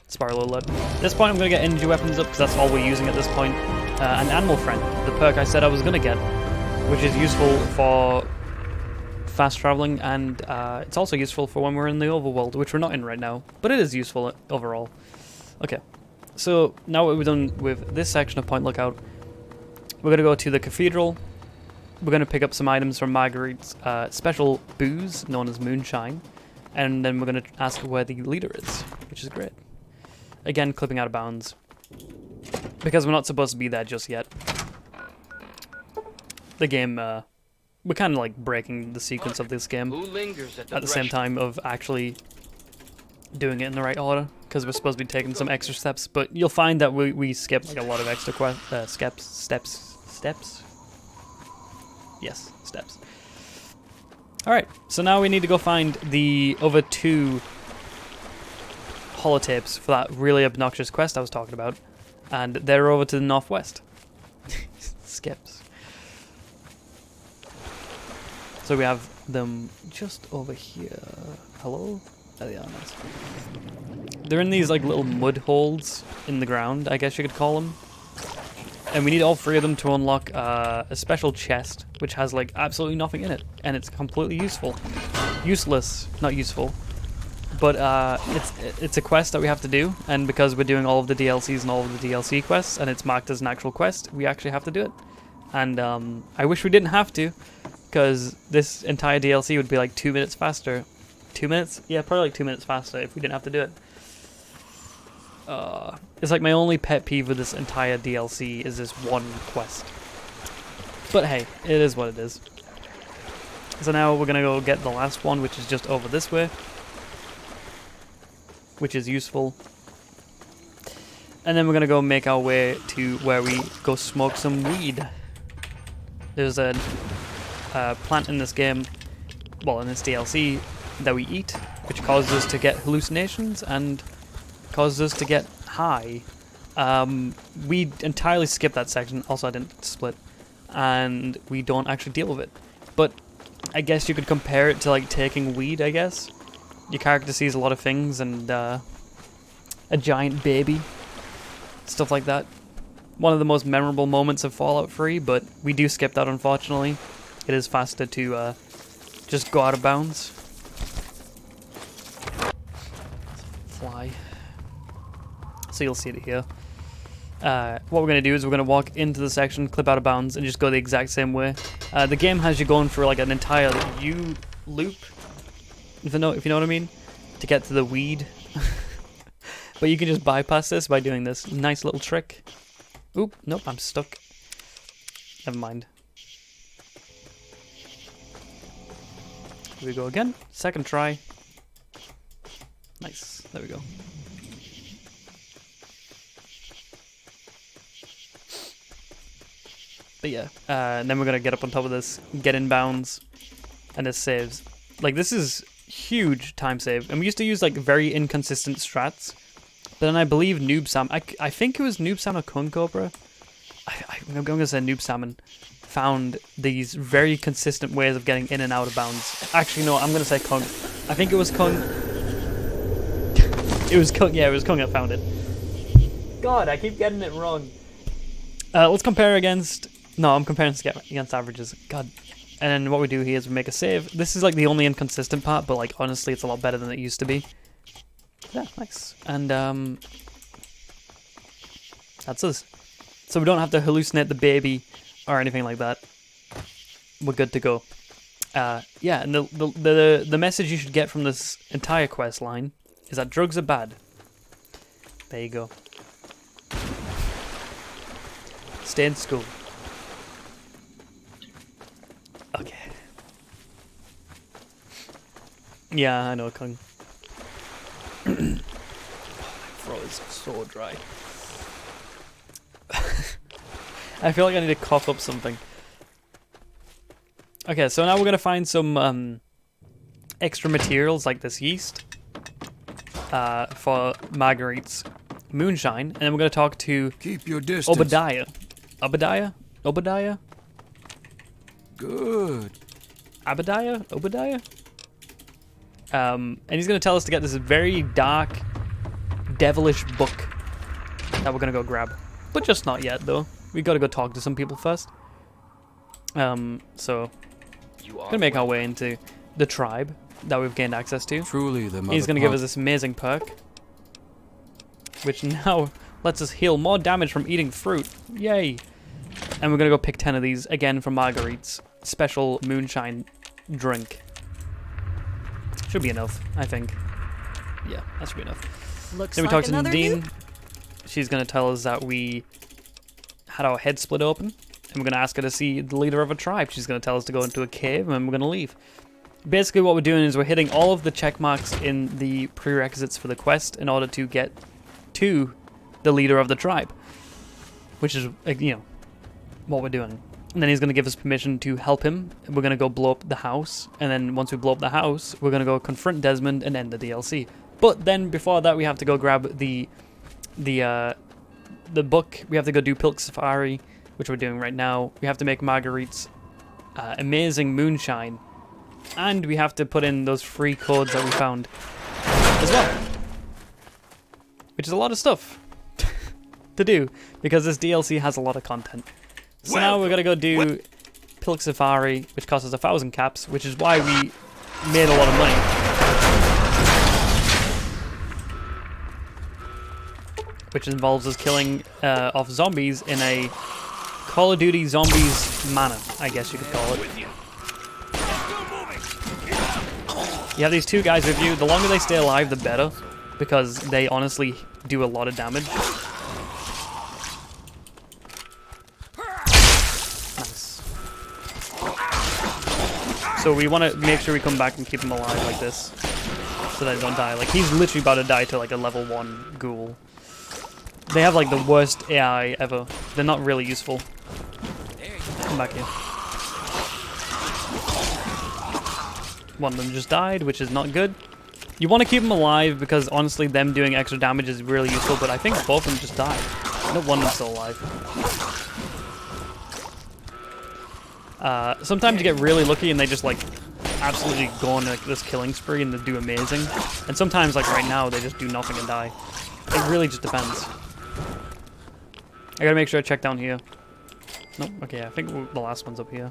Sparrow alert. At this point I'm going to get energy weapons up because that's all we're using at this point. An animal friend, the perk I said I was going to get, which is useful for fast traveling, and it's also useful for when we're in the overworld, which we're not in right now, but it is useful overall. Okay, so now what we've done with this section of Point Lookout, we're going to go to the cathedral. We're going to pick up some items from Marguerite's special booze, known as moonshine, and then we're going to ask where the leader is, which is great. Again, clipping out of bounds, because we're not supposed to be there just yet. The game, we're kind of like breaking the sequence of this game at the same time of actually doing it in the right order, because we're supposed to be taking some extra steps, but you'll find that we skip like a lot of extra steps. Yes, steps. Alright, so now we need to go find the other 2 holotapes for that really obnoxious quest I was talking about, and they're over to the northwest. Skips. So we have them just over here. Hello? Oh, yeah, nice. They're in these like little mud holes in the ground, I guess you could call them. And we need all 3 of them to unlock a special chest, which has like absolutely nothing in it, and it's completely useful. Useless, not useful. But it's a quest that we have to do, and because we're doing all of the DLCs and all of the DLC quests, and it's marked as an actual quest, we actually have to do it. And I wish we didn't have to, because this entire DLC would be like 2 minutes faster. 2 minutes? Yeah, probably like 2 minutes faster if we didn't have to do it. It's like my only pet peeve with this entire DLC is this one quest. But hey, it is what it is. So now we're gonna go get the last one, which is just over this way, which is useful. And then we're gonna go make our way to where we go smoke some weed. There's a plant in this game, well, in this DLC, that we eat, which causes us to get hallucinations and causes us to get high. We entirely skipped that section. Also, I didn't split, and we don't actually deal with it. But I guess you could compare it to like taking weed. I guess your character sees a lot of things and a giant baby. Stuff like that. One of the most memorable moments of Fallout 3, but we do skip that, unfortunately. It is faster to just go out of bounds. Fly. So you'll see it here. What we're going to do is we're going to walk into the section, clip out of bounds, and just go the exact same way. The game has you going for like an entire U-loop, if you know what I mean, to get to the weed. But you can just bypass this by doing this nice little trick. Oop, nope, I'm stuck. Never mind. Here we go again. Second try. Nice. There we go. But yeah, and then we're gonna get up on top of this, get in bounds, and this saves. Like, this is huge time save. And we used to use like very inconsistent strats. But then I believe Noob Sam, I think it was Noob Sam or Kung Cobra. I'm going to say Noob Salmon found these very consistent ways of getting in and out of bounds. Actually, no, I'm going to say Kung. I think it was Kung. It was Kung, yeah, it was Kung that found it. God, I keep getting it wrong. Let's compare against, no, I'm comparing against averages. God. And then what we do here is we make a save. This is like the only inconsistent part, but like honestly, it's a lot better than it used to be. Yeah, nice. And that's us. So we don't have to hallucinate the baby or anything like that. We're good to go. Yeah, and the message you should get from this entire quest line is that drugs are bad. There you go. Stay in school. Okay. Yeah, I know, Kung. Oh, my throat is so dry. I feel like I need to cough up something. Okay, so now we're gonna find some extra materials like this yeast for Marguerite's moonshine, and then we're gonna talk to Keep your distance. Obadiah. Obadiah? Good. Obadiah? And he's gonna tell us to get this very dark, devilish book that we're gonna go grab. But just not yet, though. We gotta go talk to some people first. So we're gonna make our way into the tribe that we've gained access to. Truly, the He's gonna give us this amazing perk, which now lets us heal more damage from eating fruit. Yay! And we're gonna go pick 10 of these again from Marguerite's special moonshine drink. Should be enough, I think. Yeah, that should be enough. Looks Then we like talk to another Nadine. She's gonna tell us that we had our head split open, and we're gonna ask her to see the leader of a tribe. She's gonna tell us to go into a cave, and we're gonna leave. Basically, what we're doing is we're hitting all of the check marks in the prerequisites for the quest in order to get to the leader of the tribe, which is, you know, what we're doing. And then he's gonna give us permission to help him. We're gonna go blow up the house, and then once we blow up the house, we're gonna go confront Desmond and end the DLC. But then before that, we have to go grab the book. We have to go do Pilk Safari, which we're doing right now. We have to make Marguerite's amazing moonshine, and we have to put in those free codes that we found as well, which is a lot of stuff to do because this DLC has a lot of content. So now we're gonna go do Pilk Safari, which costs us 1,000 caps, which is why we made a lot of money. Which involves us killing off zombies in a Call of Duty Zombies manner, I guess you could call it. You have these two guys with you. The longer they stay alive, the better, because they honestly do a lot of damage. Nice. So we want to make sure we come back and keep him alive like this, so that they don't die. Like, he's literally about to die to like a level 1 ghoul. They have like the worst AI ever. They're not really useful. Come back here. One of them just died, which is not good. You want to keep them alive because honestly them doing extra damage is really useful, but I think both of them just died. No one of them's still alive. Sometimes you get really lucky and they just like absolutely go on like this killing spree and they do amazing. And sometimes like right now they just do nothing and die. It really just depends. I gotta make sure I check down here. Nope, okay, I think the last one's up here.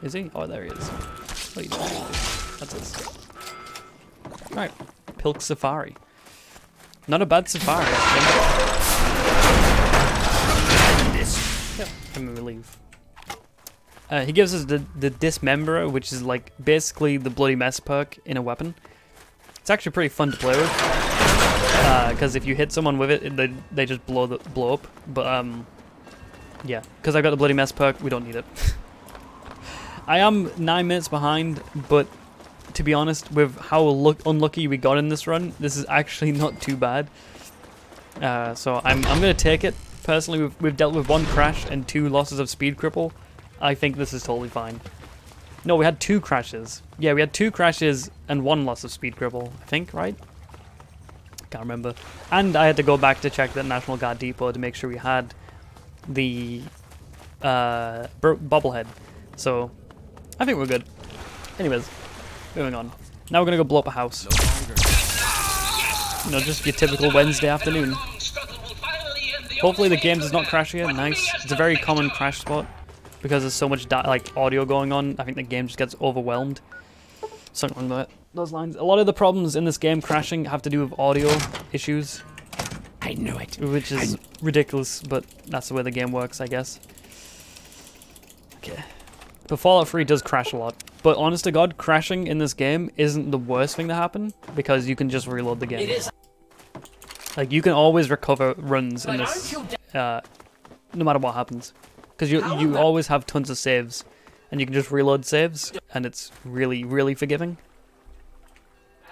Is he? Oh, there he is. What are you doing? That's us. Alright, Pilk Safari. Not a bad safari, actually. Yep, and we leave. He gives us the Dismemberer, which is like basically the Bloody Mess perk in a weapon. It's actually pretty fun to play with. Because if you hit someone with it, they just blow up. But yeah, because I've got the Bloody Mess perk, we don't need it. I am 9 minutes behind, but to be honest, with how unlucky we got in this run, this is actually not too bad. So I'm gonna take it. Personally, we've dealt with 1 crash and 2 losses of speed cripple. I think this is totally fine. No, we had 2 crashes. Yeah, we had 2 crashes and 1 loss of speed cripple, I think, right? Can't remember. And I had to go back to check the National Guard depot to make sure we had the bobblehead. So I think we're good. Anyways, moving on. Now we're gonna go blow up a house. You know, just your typical Wednesday afternoon. Hopefully the game does not crash here. Nice. It's a very common crash spot because there's so much like audio going on. I think the game just gets overwhelmed. Something like those lines. A lot of the problems in this game crashing have to do with audio issues. I knew it. Which is ridiculous, but that's the way the game works, I guess. Okay. But Fallout 3 does crash a lot. But honest to God, crashing in this game isn't the worst thing to happen because you can just reload the game. It is. Like, you can always recover runs in this, no matter what happens. Because you always have tons of saves. And you can just reload saves, and it's really, really forgiving.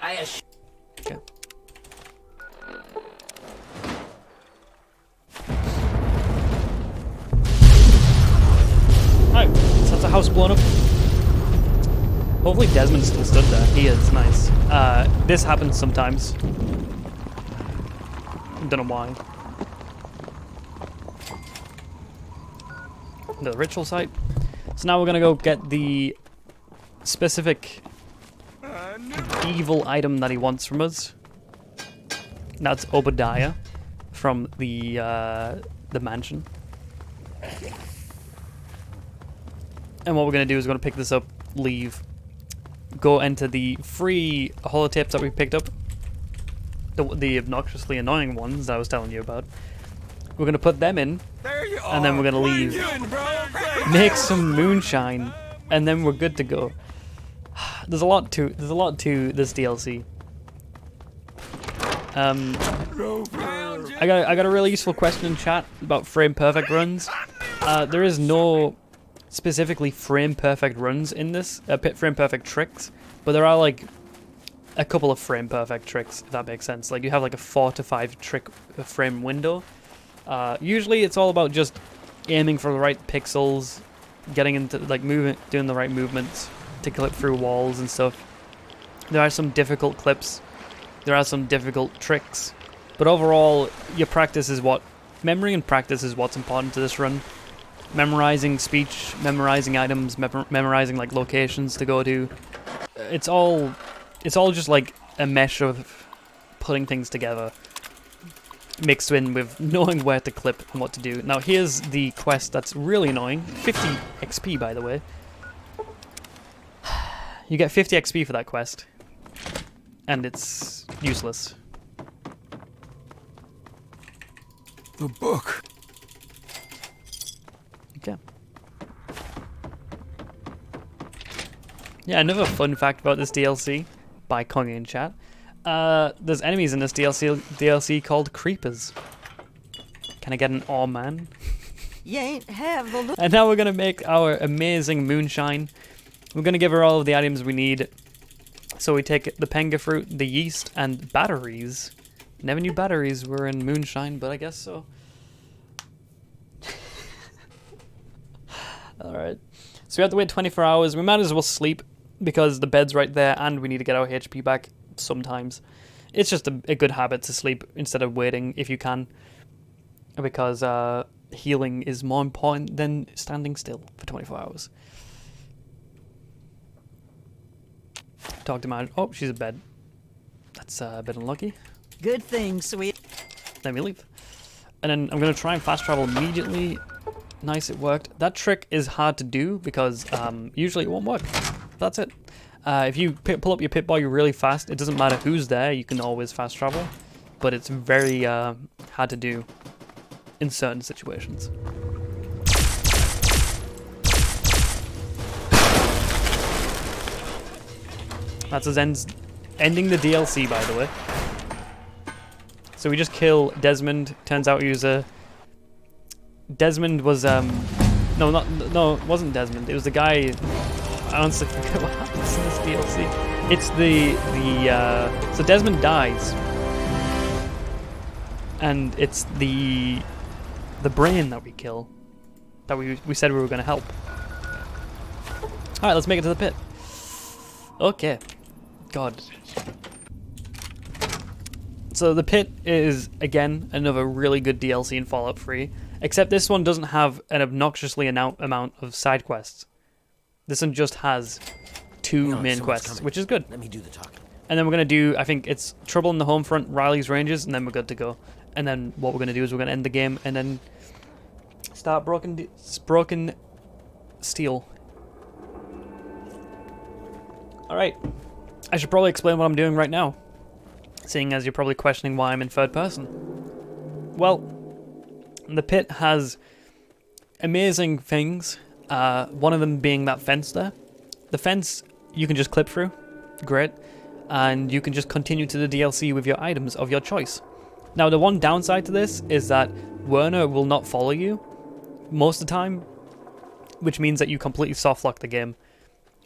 Okay. Alright, so that's a house blown up. Hopefully Desmond's still stood there. He is, nice. This happens sometimes. Don't know why. The ritual site. So now we're gonna go get the specific evil item that he wants from us. That's Obadiah from the mansion. And what we're gonna do is we're gonna pick this up, leave, go enter the free holotapes that we picked up, the obnoxiously annoying ones that I was telling you about. We're gonna put them in, and then we're gonna leave, make some moonshine, and then we're good to go. There's a lot to this DLC. I got a really useful question in chat about frame perfect runs. There is no specifically frame perfect runs in this, frame perfect tricks, but there are like a couple of frame perfect tricks, if that makes sense. Like you have like a 4 to 5 trick frame window. Usually it's all about just aiming for the right pixels, getting into like doing the right movements to clip through walls and stuff. There are some difficult clips, there are some difficult tricks, but overall your practice is memory and practice is what's important to this run. Memorizing speech, memorizing items, memorizing like locations to go to. It's all just like a mesh of putting things together, mixed in with knowing where to clip and what to do. Now here's the quest that's really annoying. 50 XP, by the way. You get 50 XP for that quest, and it's useless. The book. Okay. Yeah, another fun fact about this DLC, by Kongi in chat. There's enemies in this DLC called creepers. Can I get an "aw man"? You ain't have the look. And now we're gonna make our amazing moonshine. We're gonna give her all of the items we need. So we take the penga fruit, the yeast, and batteries. Never knew batteries were in moonshine, but I guess so. Alright. So we have to wait 24 hours. We might as well sleep because the bed's right there and we need to get our HP back sometimes. It's just a good habit to sleep instead of waiting if you can. Because healing is more important than standing still for 24 hours. Talk to my... Oh, she's in bed. That's a bit unlucky. Good thing, sweet. Then we leave. And then I'm going to try and fast travel immediately. Nice, it worked. That trick is hard to do because usually it won't work. That's it. If you pull up your pit boy really fast, it doesn't matter who's there, you can always fast travel. But it's very hard to do in certain situations. That's us ending the DLC, by the way. So we just kill Desmond. Turns out he was a... Desmond was no, it wasn't Desmond. It was the guy. I honestly forget what happens in this DLC. It's so Desmond dies, and it's the brain that we kill, that we said we were going to help. All right, let's make it to the pit. Okay, God. So the pit is again another really good DLC in Fallout 3. Except this one doesn't have an obnoxiously amount of side quests. This one just has 2 main quests, which is good. Let me do the talking. And then we're going to do, I think it's Trouble in the Homefront, Riley's Rangers, and then we're good to go. And then what we're going to do is we're going to end the game and then start Broken Steel. Alright. I should probably explain what I'm doing right now, seeing as you're probably questioning why I'm in third person. Well, the pit has amazing things, one of them being that fence there. The fence you can just clip through, great, and you can just continue to the DLC with your items of your choice. Now the one downside to this is that Werner will not follow you most of the time, which means that you completely softlock the game.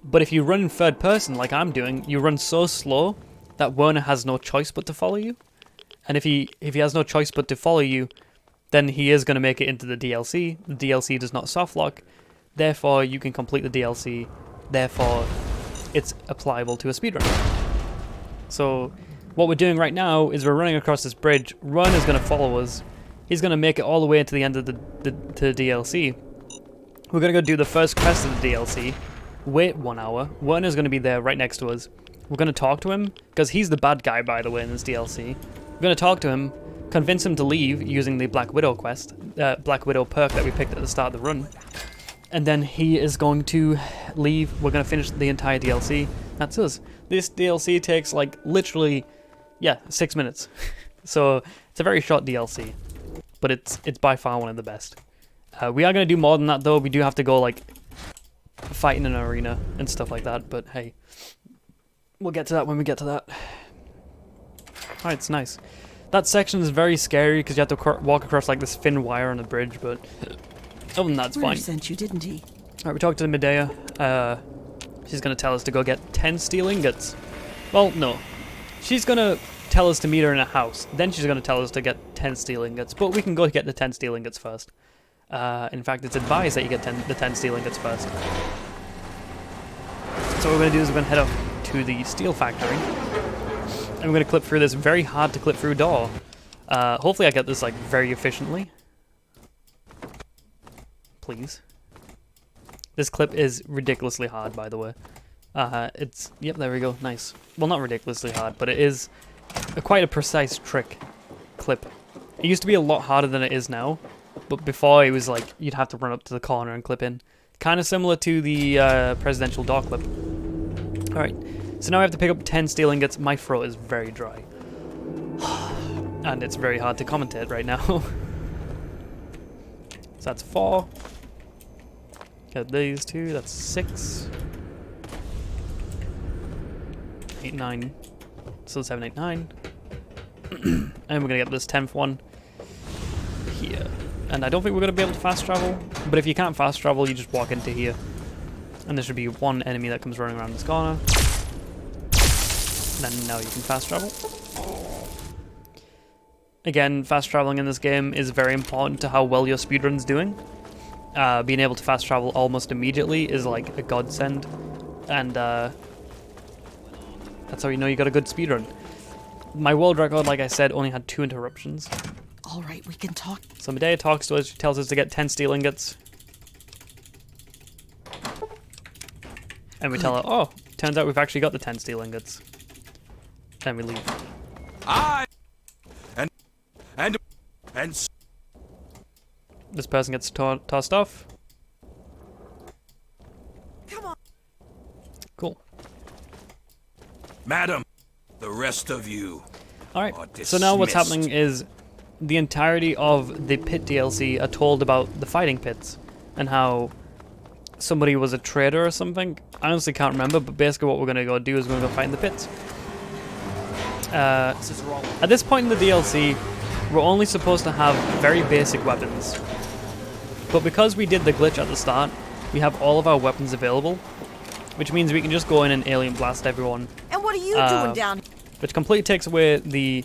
But if you run in third person like I'm doing, you run so slow that Werner has no choice but to follow you. And if he has no choice but to follow you, then he is going to make it into the DLC. The DLC does not softlock, therefore you can complete the DLC, therefore it's applicable to a speedrun. So what we're doing right now is we're running across this bridge. Ron is going to follow us. He's going to make it all the way to the end of the DLC. We're going to go do the first quest of the DLC, wait 1 hour. Werner's going to be there right next to us. We're going to talk to him, because he's the bad guy, by the way, in this DLC. We're going to talk to him, convince him to leave using the Black Widow quest, Black Widow perk that we picked at the start of the run. And then he is going to leave. We're going to finish the entire DLC. That's us. This DLC takes, like, literally, 6 minutes. So, it's a very short DLC. But it's by far one of the best. We are going to do more than that, though. We do have to go, like, fight in an arena and stuff like that. But, hey, we'll get to that when we get to that. Alright, it's nice. That section is very scary because you have to walk across like this thin wire on the bridge, but other than that, it's fine. Sent you, didn't he? Alright, we talked to Medea. She's going to tell us to go get 10 steel ingots. Well, no. She's going to tell us to meet her in a house. Then she's going to tell us to get 10 steel ingots, but we can go get the 10 steel ingots first. In fact, it's advised that you get the 10 steel ingots first. So what we're going to do is we're going to head up to the steel factory. And we're going to clip through this very hard to clip through door. Hopefully I get this like very efficiently. Please. This clip is ridiculously hard, by the way. Yep, there we go, nice. Well, not ridiculously hard, but it is quite a precise trick clip. It used to be a lot harder than it is now, but before it was like, you'd have to run up to the corner and clip in. Kind of similar to the presidential door clip. Alright. So now I have to pick up 10 steel ingots. My throat is very dry. And it's very hard to commentate right now. So that's 4. Got these 2, that's 6. 8, 9. So 7, 8, 9. And we're going to get this 10th one here. And I don't think we're going to be able to fast travel. But if you can't fast travel, you just walk into here. And there should be one enemy that comes running around this corner. And then now you can fast travel. Again, fast traveling in this game is very important to how well your speedrun's doing. Being able to fast travel almost immediately is like a godsend. And that's how you know you got a good speedrun. My world record, like I said, only had 2 interruptions. All right, we can talk. So Medea talks to us, she tells us to get 10 steel ingots. And we tell her, oh, turns out we've actually got the 10 steel ingots. Then we leave. And This person gets tossed off. Come on. Cool. Madam, the rest of you. Alright, so now what's happening is the entirety of the pit DLC are told about the fighting pits and how somebody was a traitor or something. I honestly can't remember, but basically what we're going to go do is we're going to go fight in the pits. At this point in the DLC, we're only supposed to have very basic weapons. But because we did the glitch at the start, we have all of our weapons available, which means we can just go in and alien blast everyone. And what are you doing down here? Which completely takes away the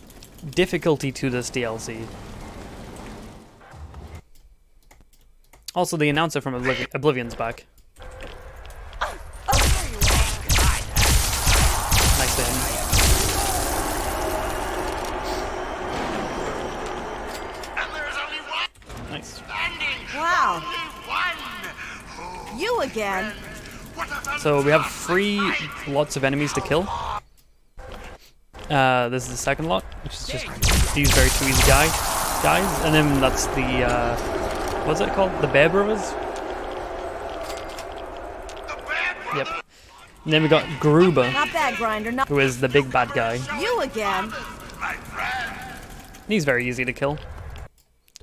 difficulty to this DLC. Also, the announcer from Oblivion's back. Nice to him. Nice. Wow. You again? So we have 3 lots of enemies to kill. This is the second lot, which is just these very 2 easy guys. And then that's the, what's it called? The Bear Brothers? Yep. And then we got Gruber, Not bad, Grinder. Not who is the big bad guy. you again. He's very easy to kill.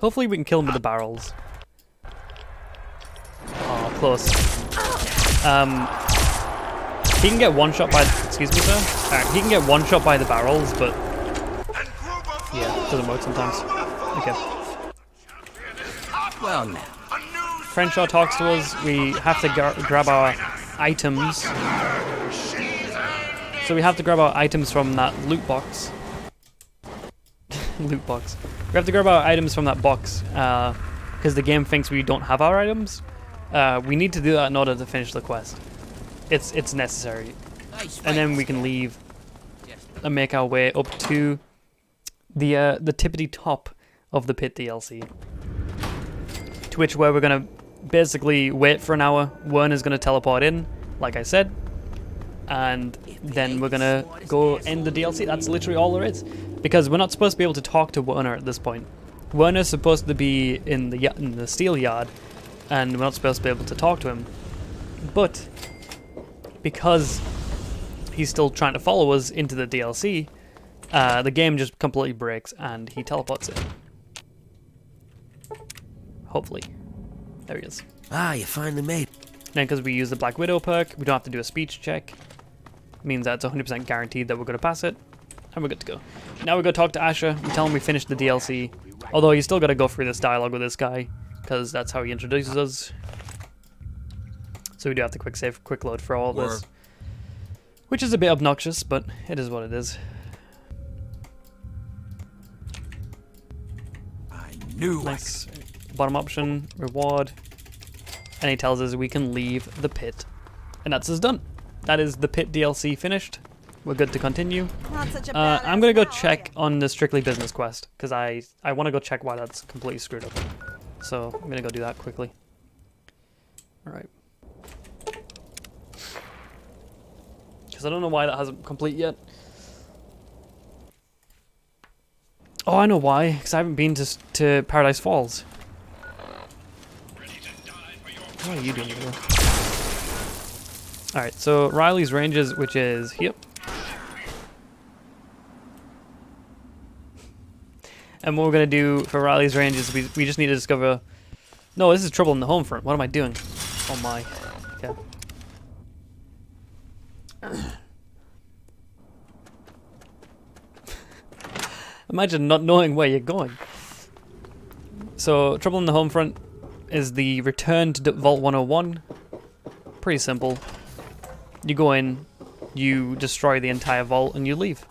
Hopefully we can kill him with the barrels. Oh, close. He can get one shot by... Excuse me, sir? He can get one shot by the barrels, but... Yeah, it doesn't work sometimes. Okay. Well, now. Crenshaw talks to us. We have to grab our items. So we have to grab our items from that loot box. Loot box. We have to grab our items from that box, because the game thinks we don't have our items. We need to do that in order to finish the quest. It's necessary. And then we can leave and make our way up to the tippity top of the pit DLC. To which where we're gonna basically wait for an hour. Werner's gonna teleport in, like I said, and then we're gonna go end the DLC. That's literally all there is, because we're not supposed to be able to talk to Werner at this point. Werner's supposed to be in the steel yard, and we're not supposed to be able to talk to him. But because he's still trying to follow us into the DLC, the game just completely breaks and he teleports in. Hopefully. There he is. Ah, you finally made it. Then because we use the Black Widow perk, we don't have to do a speech check. Means that it's 100% guaranteed that we're going to pass it. And we're good to go. Now we go talk to Asher and tell him we finished the DLC. Although you still got to go through this dialogue with this guy, because that's how he introduces us. So we do have to quick save, quick load for all of this. Which is a bit obnoxious, but it is what it is. I knew Nice. Bottom option, reward. And he tells us we can leave the pit. And that's us done. That is the pit DLC finished. We're good to continue. Not such a I'm gonna go check on the strictly business quest, because I want to go check why that's completely screwed up. So I'm gonna go do that quickly. Alright. Because I don't know why that hasn't complete yet. Oh, I know why. Because I haven't been to Paradise Falls. What are you doing here? Alright, so Riley's Ranges, which is... Yep. And what we're going to do for Riley's Ranges, we just need to discover... No, this is Trouble in the Home Front. What am I doing? Oh my. Okay. Imagine not knowing where you're going. So, trouble in the home front is the return to Vault 101. Pretty simple. You go in, you destroy the entire vault, and you leave.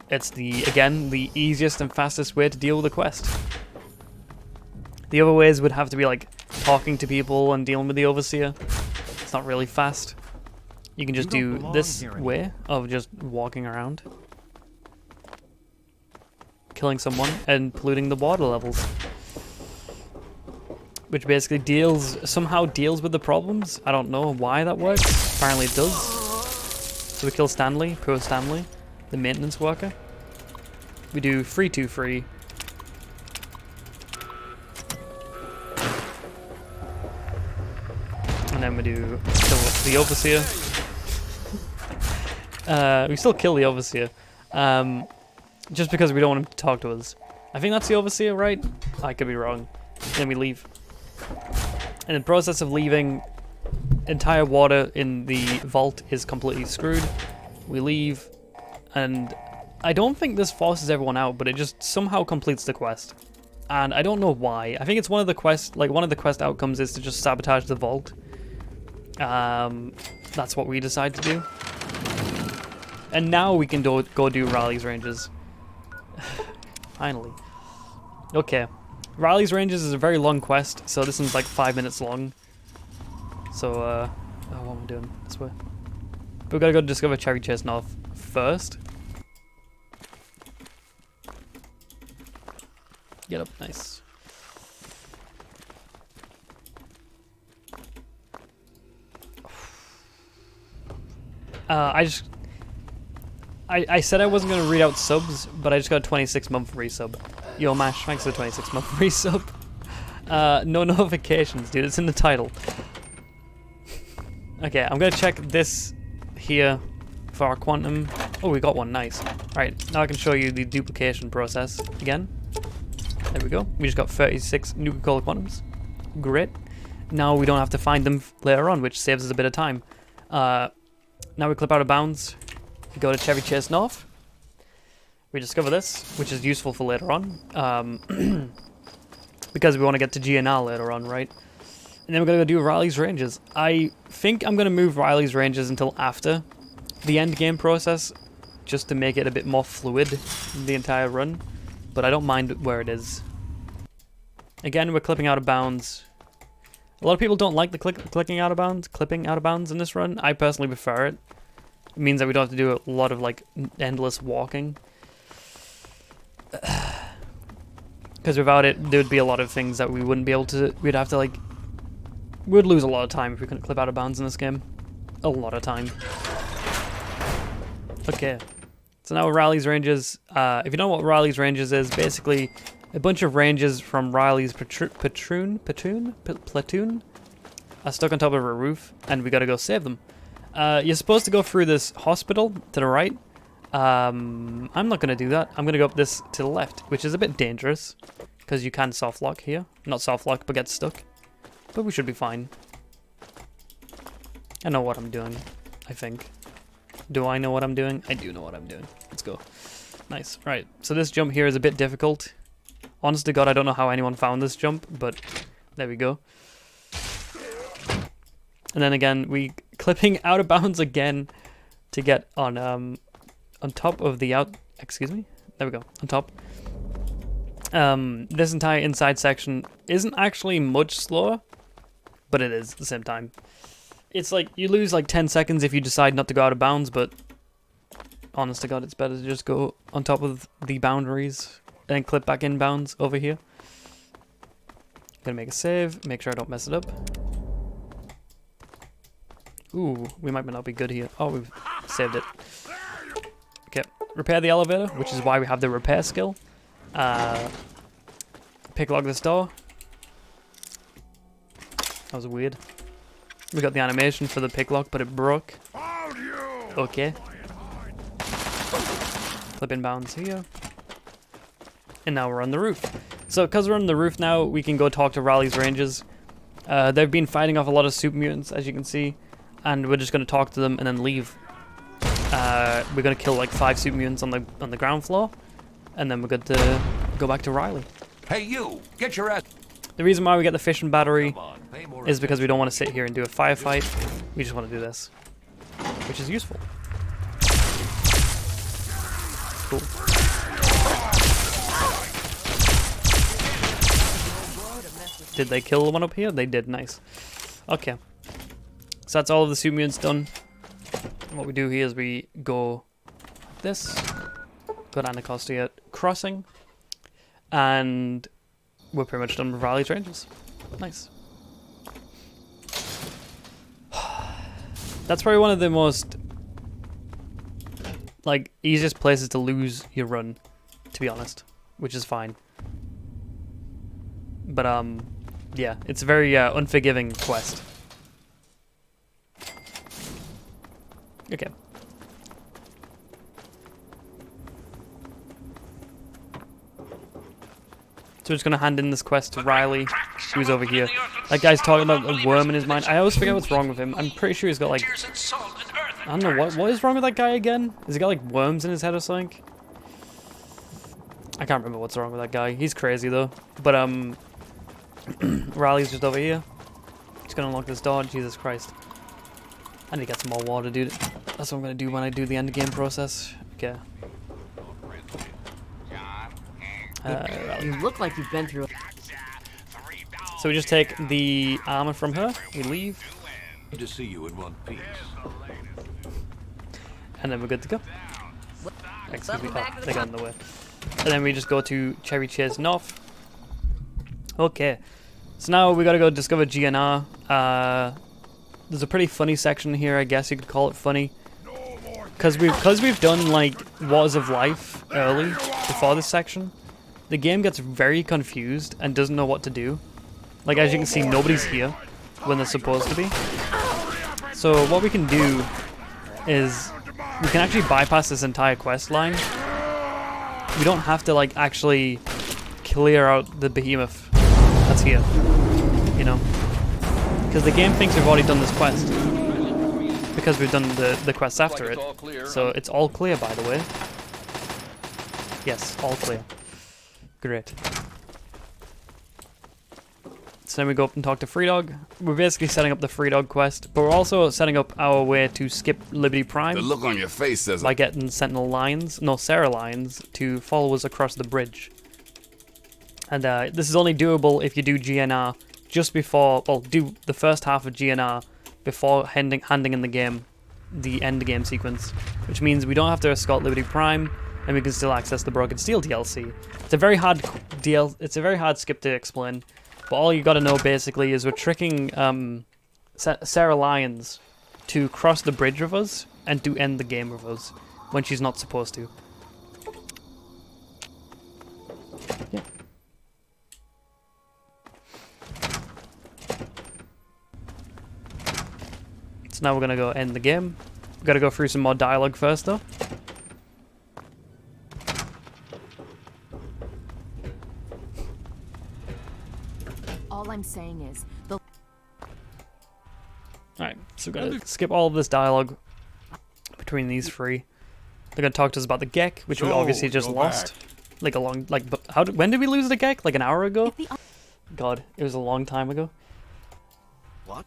It's again, the easiest and fastest way to deal with the quest. The other ways would have to be like talking to people and dealing with the overseer. It's not really fast. You can just do this way of just walking around, killing someone, and polluting the water levels. Which basically somehow deals with the problems. I don't know why that works. Apparently it does. So we kill Stanley, poor Stanley, the maintenance worker. We do 3-2-3. And then we do kill the overseer. We still kill the overseer. Just because we don't want him to talk to us. I think that's the overseer, right? I could be wrong. Then we leave. And in the process of leaving, entire water in the vault is completely screwed. We leave, and I don't think this forces everyone out, but it just somehow completes the quest. And I don't know why. I think it's one of the quest outcomes is to just sabotage the vault. That's what we decide to do. And now we can go do Riley's Ranges. Finally. Okay. Riley's Ranges is a very long quest, so this one's like 5 minutes long. So, oh, what am I doing? This way. But we gotta go discover Cherry Chase North first. Get up, nice. I said I wasn't gonna read out subs, but I just got a 26-month resub. Yo, Mash, thanks for the 26-month resub. No notifications, dude. It's in the title. Okay, I'm gonna check this here for our quantum. Oh, we got one. Nice. Alright, now I can show you the duplication process again. There we go. We just got 36 Nuka-Cola quantums. Great. Now we don't have to find them later on, which saves us a bit of time. Now we clip out of bounds. We go to Cherry Chase North. We discover this, which is useful for later on. Because we want to get to GNR later on, right? And then we're going to go do Riley's Ranges. I think I'm going to move Riley's Ranges until after the end game process, just to make it a bit more fluid in the entire run. But I don't mind where it is. Again, we're clipping out of bounds. A lot of people don't like the clipping out of bounds in this run. I personally prefer it. It means that we don't have to do a lot of like endless walking. Because without it, there would be a lot of things that we wouldn't be able to. We'd have to like. We'd lose a lot of time if we couldn't clip out of bounds in this game. A lot of time. Okay. So now Riley's Ranges. If you know what Riley's Ranges is, basically a bunch of ranges from Riley's platoon are stuck on top of a roof, and we gotta go save them. You're supposed to go through this hospital to the right. I'm not gonna do that. I'm gonna go up this to the left, which is a bit dangerous because you can soft lock here. Not soft lock, but get stuck. But we should be fine. I know what I'm doing, I think. Do I know what I'm doing? I do know what I'm doing. Let's go. Nice. Right. So this jump here is a bit difficult. Honest to God, I don't know how anyone found this jump, but there we go. And then again, we clipping out of bounds again to get on top of the excuse me. There we go. On top. This entire inside section isn't actually much slower, but it is at the same time. It's like you lose like 10 seconds if you decide not to go out of bounds, but honest to God, it's better to just go on top of the boundaries and clip back in bounds over here. Gonna make a save, make sure I don't mess it up. Ooh, we might not be good here. Oh, we've saved it. Okay, repair the elevator, which is why we have the repair skill. Picklock this door. That was weird. We got the animation for the picklock, but it broke. Okay. Clip in bounds here. And now we're on the roof. So, because we're on the roof now, we can go talk to Riley's Ranges. They've been fighting off a lot of super mutants, as you can see. And we're just going to talk to them and then leave. We're going to kill like 5 super mutants on the ground floor. and then we're good to go back to Riley. Hey, you! Get your ass. The reason why we get the fishing battery Come on, pay more is because we don't want to sit here and do a firefight. We just want to do this, which is useful. Cool. Did they kill the one up here? They did. Nice. Okay. So that's all of the super mutants done. And what we do here is we go like this. Go to Anacostia Crossing. And we're pretty much done with Riley's Rangers. Nice. That's probably one of the most like easiest places to lose your run, to be honest, which is fine. But yeah, it's a very unforgiving quest. Okay. So we're just gonna hand in this quest to Riley, who's over here. That guy's talking about a worm in his mind. I always forget what's wrong with him. I'm pretty sure he's got like, I don't know, what is wrong with that guy again? Has he got like worms in his head or something? I can't remember what's wrong with that guy. He's crazy though. But Riley's just over here. Just gonna unlock this door. Jesus Christ. I need to get some more water, dude. That's what I'm gonna do when I do the end game process. Okay. You look like you've been through. So we just take the armor from her. We leave. Good to see you in one piece. And then we're good to go. Excuse me. Oh, they got in the way. And then we just go to Cherry Chase North. Okay. So now we gotta go discover GNR. There's a pretty funny section here, I guess you could call it funny. Because we've done like Waters of Life early, before this section, the game gets very confused and doesn't know what to do. Like as you can see, nobody's here when they're supposed to be. So what we can do is we can actually bypass this entire quest line. We don't have to like actually clear out the behemoth that's here, you know, because the game thinks we've already done this quest because we've done the quest after it. So it's all clear, by the way. Yes, all clear. Great. So then we go up and talk to Freedog. We're basically setting up the Freedog quest, but we're also setting up our way to skip Liberty Prime. The look on your face says by getting Sentinel Lions, no, Sarah Lions, to follow us across the bridge. And this is only doable if you do GNR just before, well, do the first half of GNR before handing in the game, the end game sequence, which means we don't have to escort Liberty Prime, and we can still access the Broken Steel DLC. It's a very hard skip to explain, but all you got to know basically is we're tricking Sarah Lyons to cross the bridge with us and to end the game with us when she's not supposed to. Yeah. So now we're gonna go end the game. We've got to go through some more dialogue first though. All I'm saying is the. Alright, so we're gonna skip all of this dialogue between these three. They're gonna talk to us about the Gek, which we obviously just lost. Like a long, like, when did we lose the Gek? Like an hour ago? God, it was a long time ago. What?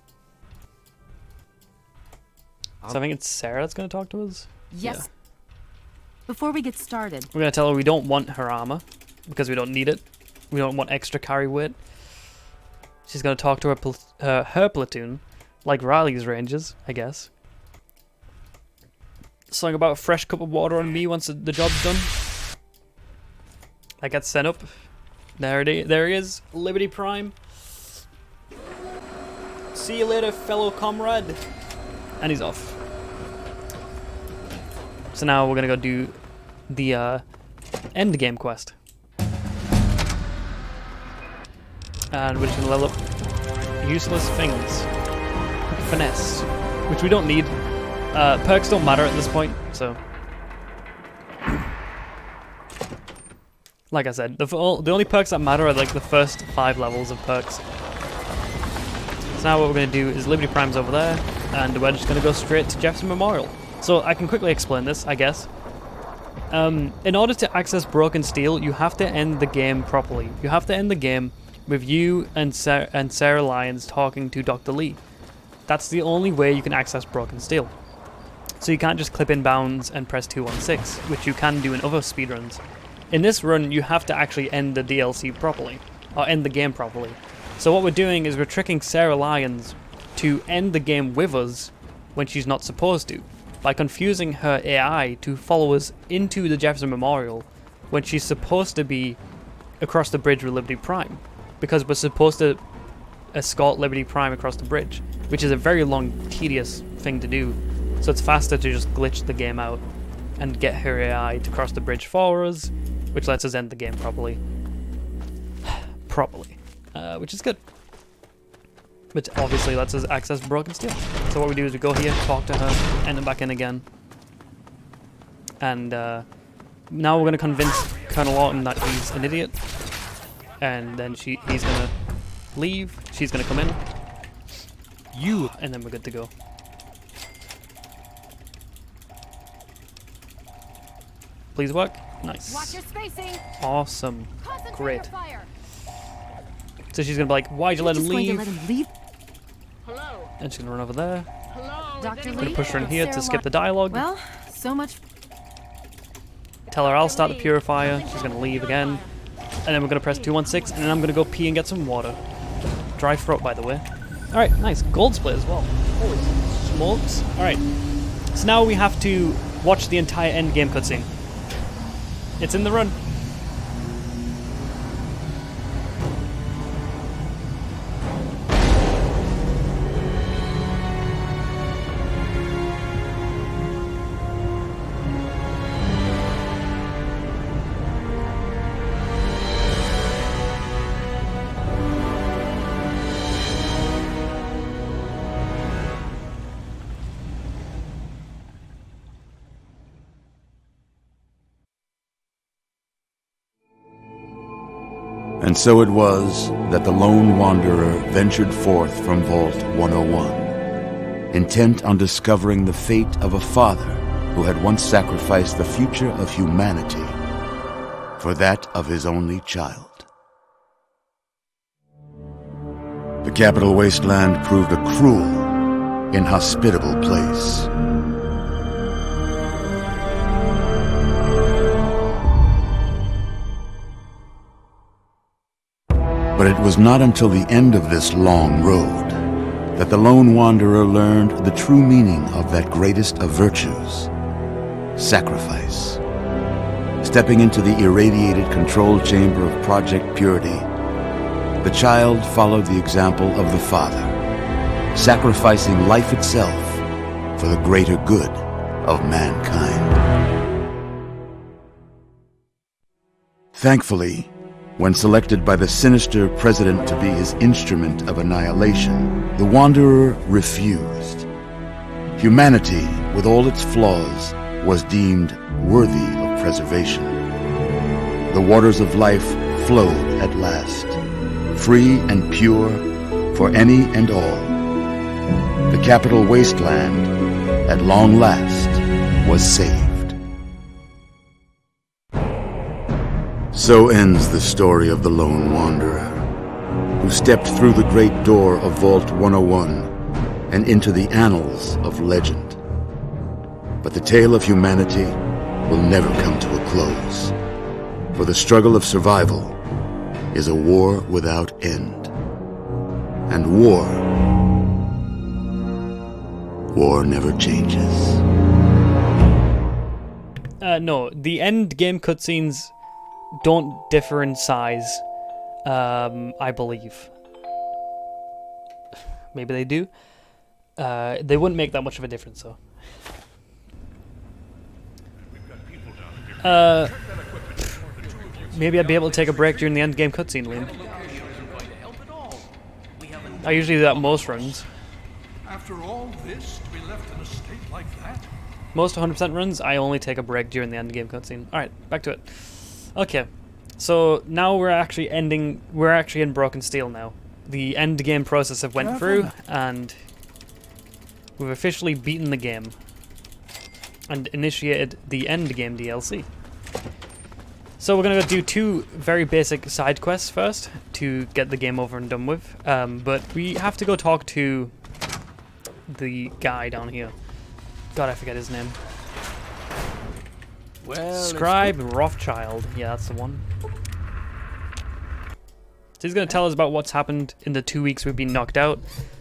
So I think it's Sarah that's gonna talk to us? Yes. Yeah. Before we get started, We're gonna tell her we don't want her armor, because we don't need it. We don't want extra carry weight. She's gonna talk to her platoon, like Riley's Rangers, I guess. Something about a fresh cup of water on me once the job's done. That gets sent up. There he is, Liberty Prime. See you later, fellow comrade. And he's off. So now we're gonna go do the end game quest. And we're just gonna level up useless things. Finesse, which we don't need. Perks don't matter at this point, so. Like I said, the only perks that matter are like the first 5 levels of perks. So now what we're going to do is Liberty Prime's over there, and we're just going to go straight to Jefferson Memorial. So I can quickly explain this, I guess. In order to access Broken Steel, you have to end the game properly. You have to end the game with you and Sarah Lyons talking to Dr. Lee. That's the only way you can access Broken Steel. So you can't just clip in bounds and press 216, which you can do in other speedruns. In this run, you have to actually end the DLC properly, or end the game properly. So what we're doing is we're tricking Sarah Lyons to end the game with us when she's not supposed to, by confusing her AI to follow us into the Jefferson Memorial when she's supposed to be across the bridge with Liberty Prime, because we're supposed to escort Liberty Prime across the bridge, which is a very long, tedious thing to do. So it's faster to just glitch the game out and get her AI to cross the bridge for us, which lets us end the game properly. Which is good. Which obviously lets us access Broken Steel. So what we do is we go here, talk to her, enter back in again. And now we're going to convince Colonel Lawton that he's an idiot. And then he's going to leave, she's going to come in. And then we're good to go. Please work. Nice. Watch your spacing. Awesome. Concentrate Great. your fire. So she's gonna be like, "Why'd you let him leave?" Hello. And she's gonna run over there. Hello. Dr. I'm Lee? gonna push her in here to Sarah skip the dialogue. Well, so much. Tell her I'll start the purifier. She's gonna leave again. And then we're gonna press 216, and then I'm gonna go pee and get some water. Dry throat, by the way. Alright, nice. Gold split as well. Holy smokes. Alright. So now we have to watch the entire end game cutscene. It's in the run. And so it was that the lone wanderer ventured forth from Vault 101, intent on discovering the fate of a father who had once sacrificed the future of humanity for that of his only child. The capital Wasteland proved a cruel, inhospitable place. But it was not until the end of this long road that the lone wanderer learned the true meaning of that greatest of virtues, sacrifice. Stepping into the irradiated control chamber of Project Purity, the child followed the example of the father, sacrificing life itself for the greater good of mankind. Thankfully, when selected by the sinister president to be his instrument of annihilation, the Wanderer refused. Humanity, with all its flaws, was deemed worthy of preservation. The waters of life flowed at last, free and pure for any and all. The capital Wasteland, at long last, was saved. So ends the story of the lone wanderer, who stepped through the great door of Vault 101 and into the annals of legend. But the tale of humanity will never come to a close, for the struggle of survival is a war without end. And war never changes. No, the end game cutscenes don't differ in size, I believe. Maybe they do. They wouldn't make that much of a difference, though. Maybe I'd be able to take a break during the end game cutscene, Liam. I usually do that most runs. After all this, to be left in a state like that? Most 100% runs, I only take a break during the end game cutscene. Alright, back to it. Okay, so now we're actually in Broken Steel now. The end game process have went through, and we've officially beaten the game. and initiated the endgame DLC. So we're gonna go do 2 very basic side quests first to get the game over and done with. But we have to go talk to the guy down here. God, I forget his name. Well, Scribe Rothschild. Yeah, that's the one. So he's going to tell us about what's happened in the 2 weeks we've been knocked out.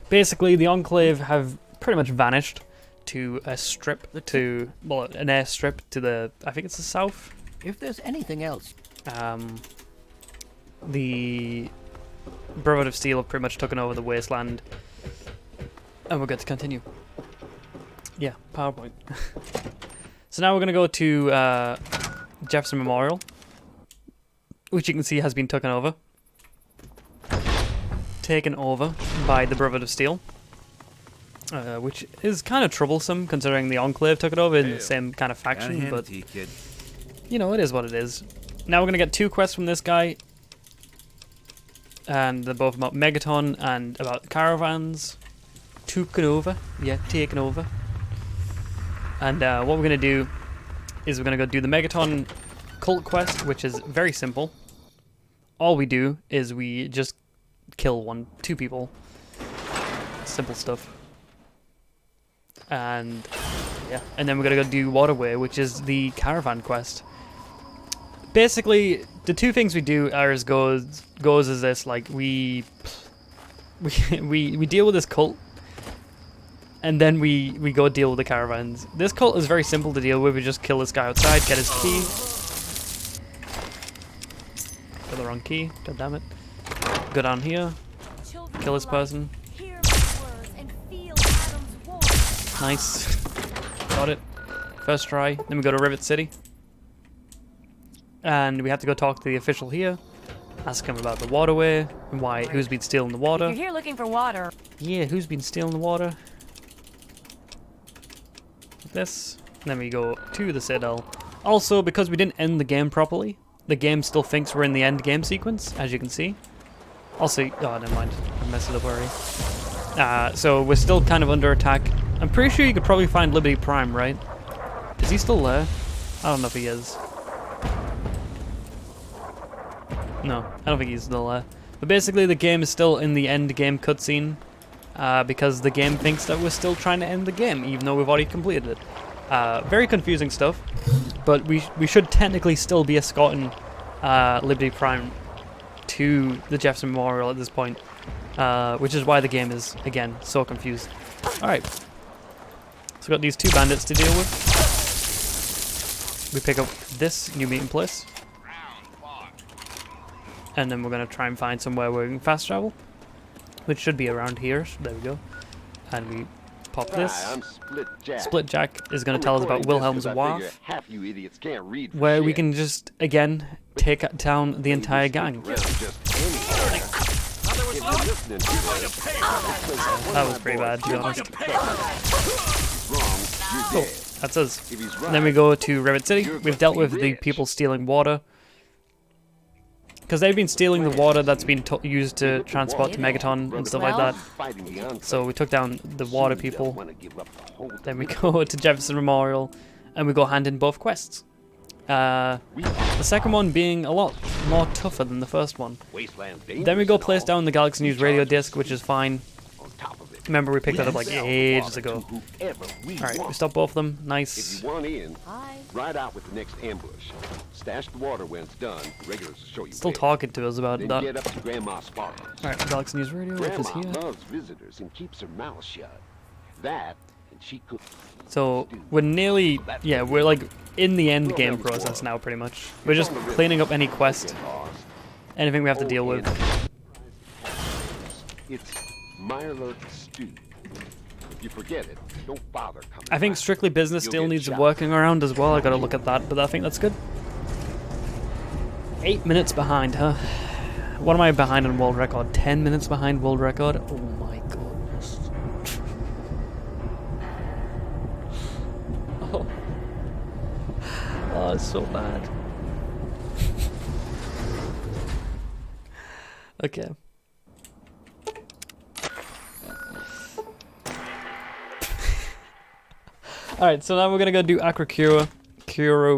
Basically, the Enclave have pretty much vanished to a strip, to, well, an airstrip to the, I think it's the south. If there's anything else. The Brotherhood of Steel have pretty much taken over the Wasteland. And we're good to continue. Yeah, PowerPoint. So now we're going to go to Jefferson Memorial, which you can see has been taken over by the Brotherhood of Steel, which is kind of troublesome considering the Enclave took it over in the same kind of faction, but you know, it is what it is. Now we're going to get 2 quests from this guy, and they're both about Megaton and about caravans. Taken over. And what we're going to do is we're going to go do the Megaton cult quest, which is very simple. All we do is we just kill 2 people. Simple stuff. And yeah, and then we're going to go do Waterway, which is the caravan quest. Basically, the 2 things we do are as goes as this, like we deal with this cult, and then we go deal with the caravans. This cult is very simple to deal with. We just kill this guy outside, get his key. Got the wrong key, god damn it. Go down here, kill this person. Nice. Got it. First try. Then we go to Rivet City. And we have to go talk to the official here. Ask him about the waterway and who's been stealing the water. You're here looking for water. Yeah, who's been stealing the water? This. And then we go to the Citadel. Also, because we didn't end the game properly, the game still thinks we're in the end game sequence, as you can see. Also, oh, never mind. I messed it up already. So we're still kind of under attack. I'm pretty sure you could probably find Liberty Prime, right? Is he still there? I don't know if he is. No, I don't think he's still there. But basically the game is still in the end game cutscene because the game thinks that we're still trying to end the game, even though we've already completed it. Very confusing stuff, but we should technically still be escorting Liberty Prime to the Jefferson Memorial at this point, which is why the game is, again, so confused. Alright, so we've got these 2 bandits to deal with. We pick up this new meeting place. And then we're going to try and find somewhere where we can fast travel, which should be around here. There we go. And we pop this. Split Jack is going to tell us about Wilhelm's Wharf, where we can just, again, take down the entire gang. That was pretty bad, to be honest. Cool, that's us. And then we go to Rivet City. We've dealt with the people stealing water, because they've been stealing the water that's been used to transport to Megaton and stuff like that. So we took down the water people. Then we go to Jefferson Memorial, and we go hand in both quests. The second one being a lot more tougher than the first one. Then we go place down the Galaxy News radio disc, which is fine. Remember, we picked that up like ages ago. Alright, we stopped both of them. Nice. If you want in, ride out with the next ambush. Stash the water when it's done. Regulars will show you. Still talking to us about that. Get up to Grandma Sparkles. Alright, Galaxy News radio, which is here. Grandma loves visitors and keeps her mouth shut. That, and she cooks. So we're nearly, yeah, we're like in the end game process now, pretty much. We're just cleaning up any quest, anything we have to deal with. It's Mirelurk stew. If you forget it, don't bother coming. I think Strictly Business still needs working around as well. I gotta look at that, but I think that's good. 8 minutes behind, huh? What am I behind on world record? 10 minutes behind world record? Oh my goodness. Oh, it's so bad. Okay. Alright, so now we're gonna go do Akrakura,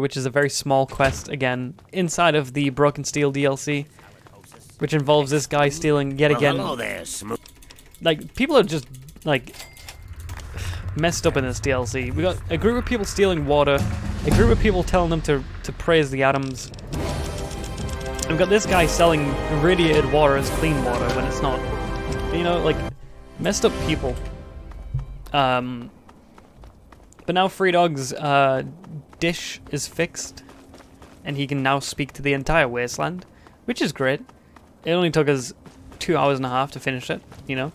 which is a very small quest, again, inside of the Broken Steel DLC, which involves this guy stealing, yet again... Hello there, like, people are just, like, messed up in this DLC. We got a group of people stealing water, a group of people telling them to praise the atoms. And we've got this guy selling irradiated water as clean water when it's not. You know, like, messed up people. But now Free Dog's dish is fixed, and he can now speak to the entire Wasteland, which is great. It only took us 2 hours and a half to finish it, you know.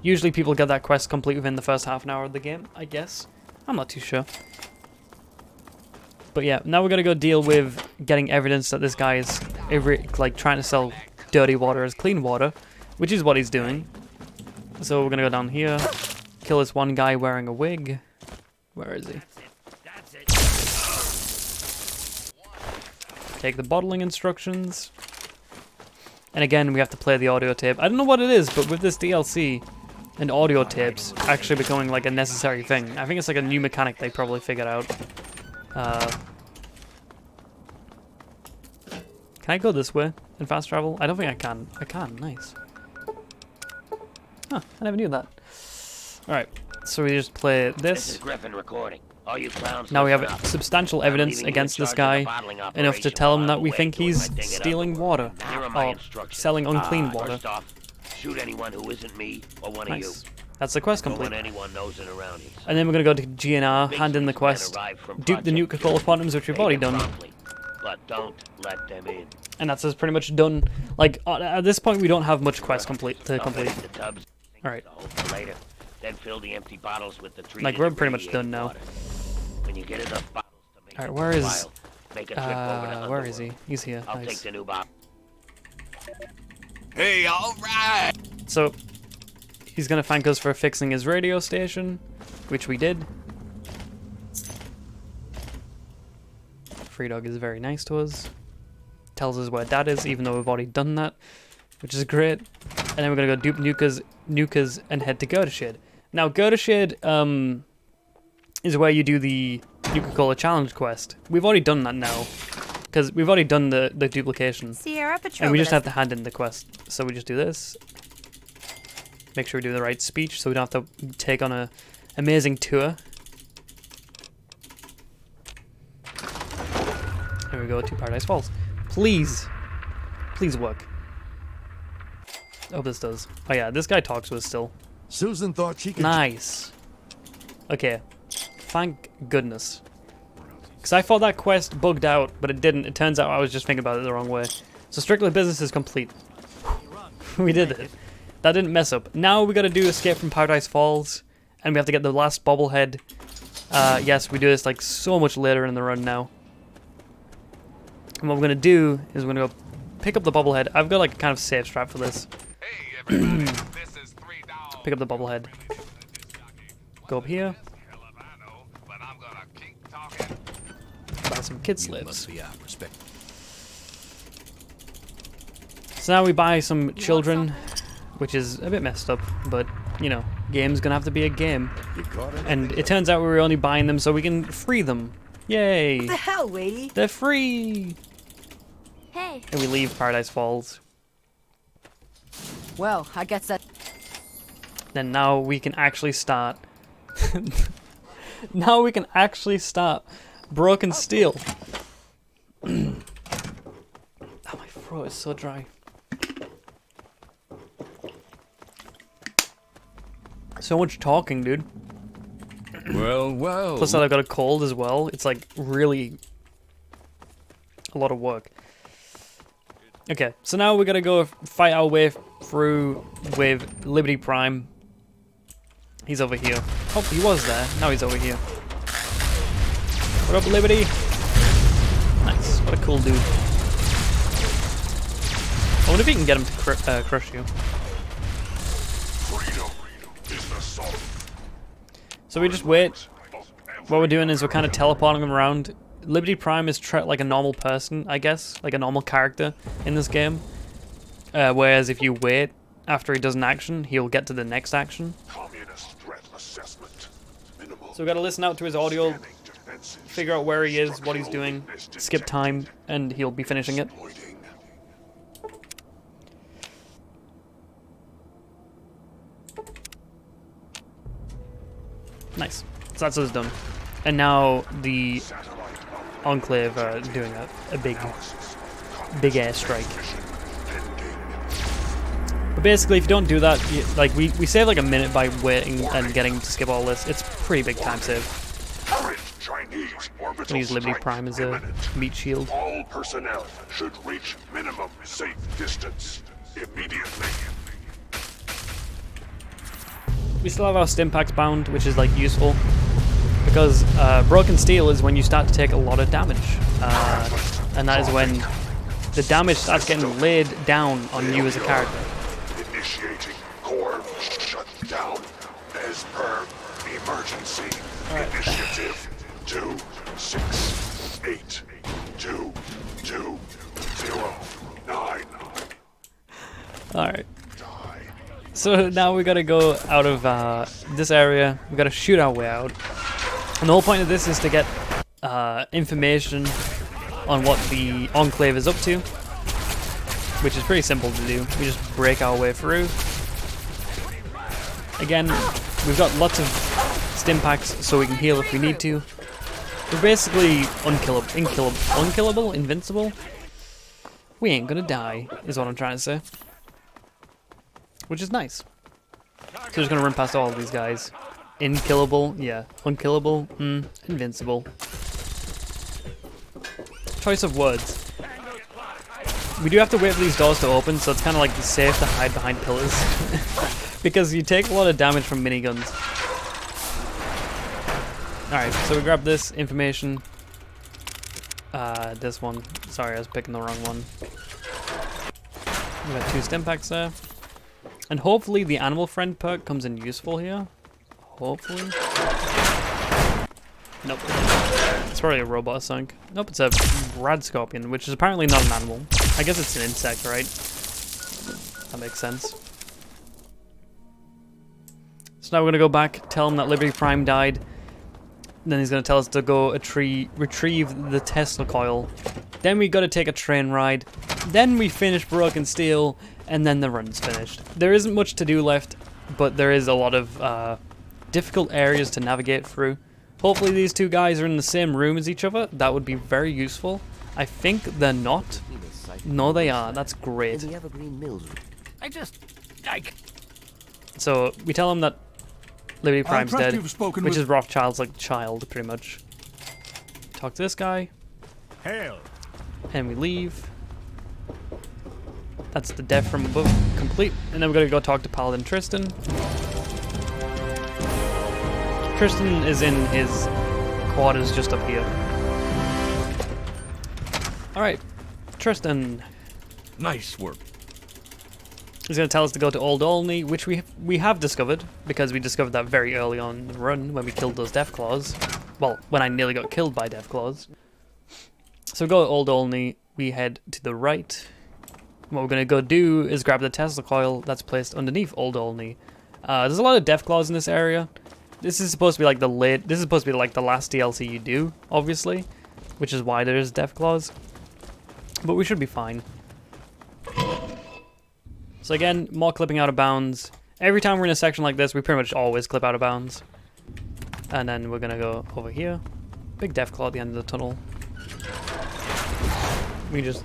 Usually people get that quest complete within the first half an hour of the game, I guess. I'm not too sure. But yeah, now we're gonna go deal with getting evidence that this guy is like trying to sell dirty water as clean water, which is what he's doing. So we're gonna go down here, kill this one guy wearing a wig. Where is he? Take the bottling instructions. And again, we have to play the audio tape. I don't know what it is, but with this DLC and audio tapes actually becoming like a necessary thing. I think it's like a new mechanic they probably figured out. Can I go this way in fast travel? I don't think I can. I can. Nice. Huh, I never knew that. Alright, so we just play this. This is Griffin recording. All you clowns Now we have listen up. substantial evidence against this guy, enough to tell him that we think he's stealing water, or selling unclean water. First off, shoot anyone who isn't me or one of you. That's the quest Don't complete. want anyone nosing around here. And then we're gonna go to GNR, hand in the quest, dupe the Nuka-Cola Quantums, which we've already done. But don't let them in. And that's us pretty much done. Like, at this point we don't have much quest to complete. Alright. Later. Then fill the empty bottles with the treated Like, we're pretty much done now. When you get enough bottles to make Alright, where is... make a trip over to where is he? He's here. I'll take Nice. the new bottle. Hey, alright! So, he's gonna thank us for fixing his radio station, which we did. Free Dog is very nice to us. Tells us where Dad is, even though we've already done that, which is great. And then we're gonna go dupe Nukas and head to Gerdeshade. Now, Gerdeshade, is where you do the Nuka-Cola Challenge quest. We've already done that now, because we've already done the duplication. Sierra And we just have to hand in the quest. So we just do this. Make sure we do the right speech so we don't have to take on a amazing tour. Here we go to Paradise Falls. Please. Please work. I hope this does. Oh yeah, this guy talks to us still. Susan thought she could... Nice. Okay. Thank goodness. Because I thought that quest bugged out, but it didn't. It turns out I was just thinking about it the wrong way. So Strictly Business is complete. We did it. That didn't mess up. Now we gotta do Escape from Paradise Falls, and we have to get the last bobblehead. Yes, we do this like so much later in the run now. And what we're gonna do is we're gonna go pick up the bobblehead. I've got like a kind of safe strat for this. Pick up the bobblehead. Go up here. Buy some kid slaves. So now we buy some children, which is a bit messed up, but you know, game's gonna have to be a game. And it turns out we were only buying them so we can free them. Yay! What the hell, Wadey? They're free! Hey. And we leave Paradise Falls. Well, I guess that... Then now we can actually start. Now we can actually start Broken Steel. Oh, my throat is so dry. So much talking, dude. Well, well. Plus that I've got a cold as well. It's like really a lot of work. Okay, so now we're gonna go fight our way through with Liberty Prime. He's over here. Oh, he was there. Now he's over here. What up, Liberty? Nice. What a cool dude. I wonder if you can get him to crush you. So we just wait. What we're doing is we're kind of teleporting him around. Liberty Prime is like a normal person, I guess, like a normal character in this game. Whereas if you wait So we So we got to listen out to his audio, figure out where he is, what he's doing, skip time, and he'll be finishing it. Nice. So that's us done. And now the Enclave are doing a big airstrike. But basically, if you don't do that, like we save like a minute by waiting and getting to skip all this. It's pretty big time save. I'll use Liberty Prime as a meat shield. All personnel should reach minimum safe distance immediately. We still have our stim packs bound, which is like useful because broken steel is when you start to take a lot of damage, and that is when the damage starts getting laid down on you as a character. Initiating core shutdown as per emergency initiative 268229. Alright. So now we gotta go out of this area. We gotta shoot our way out. And the whole point of this is to get information on what the Enclave is up to, which is pretty simple to do. We just break our way through. Again, we've got lots of stim packs so we can heal if we need to. We're basically unkillable, invincible. We ain't gonna die, is what I'm trying to say. Which is nice. So we're just gonna run past all of these guys. Inkillable, yeah. Unkillable, invincible. Choice of words. We do have to wait for these doors to open, so it's kind of like safe to hide behind pillars. Because you take a lot of damage from miniguns. Alright, so we grab this information. This one. Sorry, I was picking the wrong one. We got 2 stim packs there. And hopefully the animal friend perk comes in useful here. Hopefully. Nope. It's probably a robot or something. Nope, it's a rad scorpion, which is apparently not an animal. I guess it's an insect, right? That makes sense. So now we're gonna go back, tell him that Liberty Prime died. And then he's gonna tell us to go retrieve the Tesla coil. Then we gotta take a train ride. Then we finish Broken Steel, and then the run's finished. There isn't much to do left, but there is a lot of difficult areas to navigate through. Hopefully these 2 guys are in the same room as each other. That would be very useful. I think they're not. No, they are. That's great. In the Evergreen Mills. So we tell him that Liberty Prime's dead, which is Rothschild's like child, pretty much. Talk to this guy. Hail. And we leave. That's the death from above complete. And then we're gonna go talk to Paladin Tristan. Tristan is in his quarters just up here. Alright, Tristan. Nice work. He's going to tell us to go to Old Olney, which we have discovered, because we discovered that very early on in the run when we killed those Deathclaws. Well, when I nearly got killed by Deathclaws. So we go to Old Olney, we head to the right. What we're going to go do is grab the Tesla coil that's placed underneath Old Olney. There's a lot of Deathclaws in this area. This is supposed to be like the last DLC you do, obviously, which is why there's Deathclaws. But we should be fine. So again, more clipping out of bounds. Every time we're in a section like this, we pretty much always clip out of bounds. And then we're gonna go over here. Big Deathclaw at the end of the tunnel. We just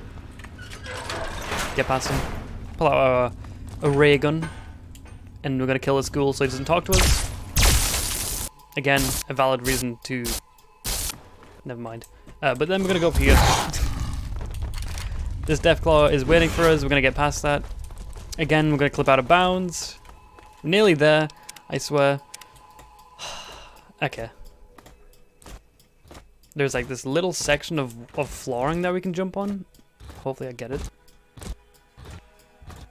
get past him. Pull out a ray gun. And we're gonna kill his ghoul so he doesn't talk to us. Again, a valid reason to... Never mind. But then we're gonna go up here. This Deathclaw is waiting for us. We're gonna get past that. Again, we're gonna clip out of bounds. Nearly there, I swear. Okay. There's like this little section of flooring that we can jump on. Hopefully I get it.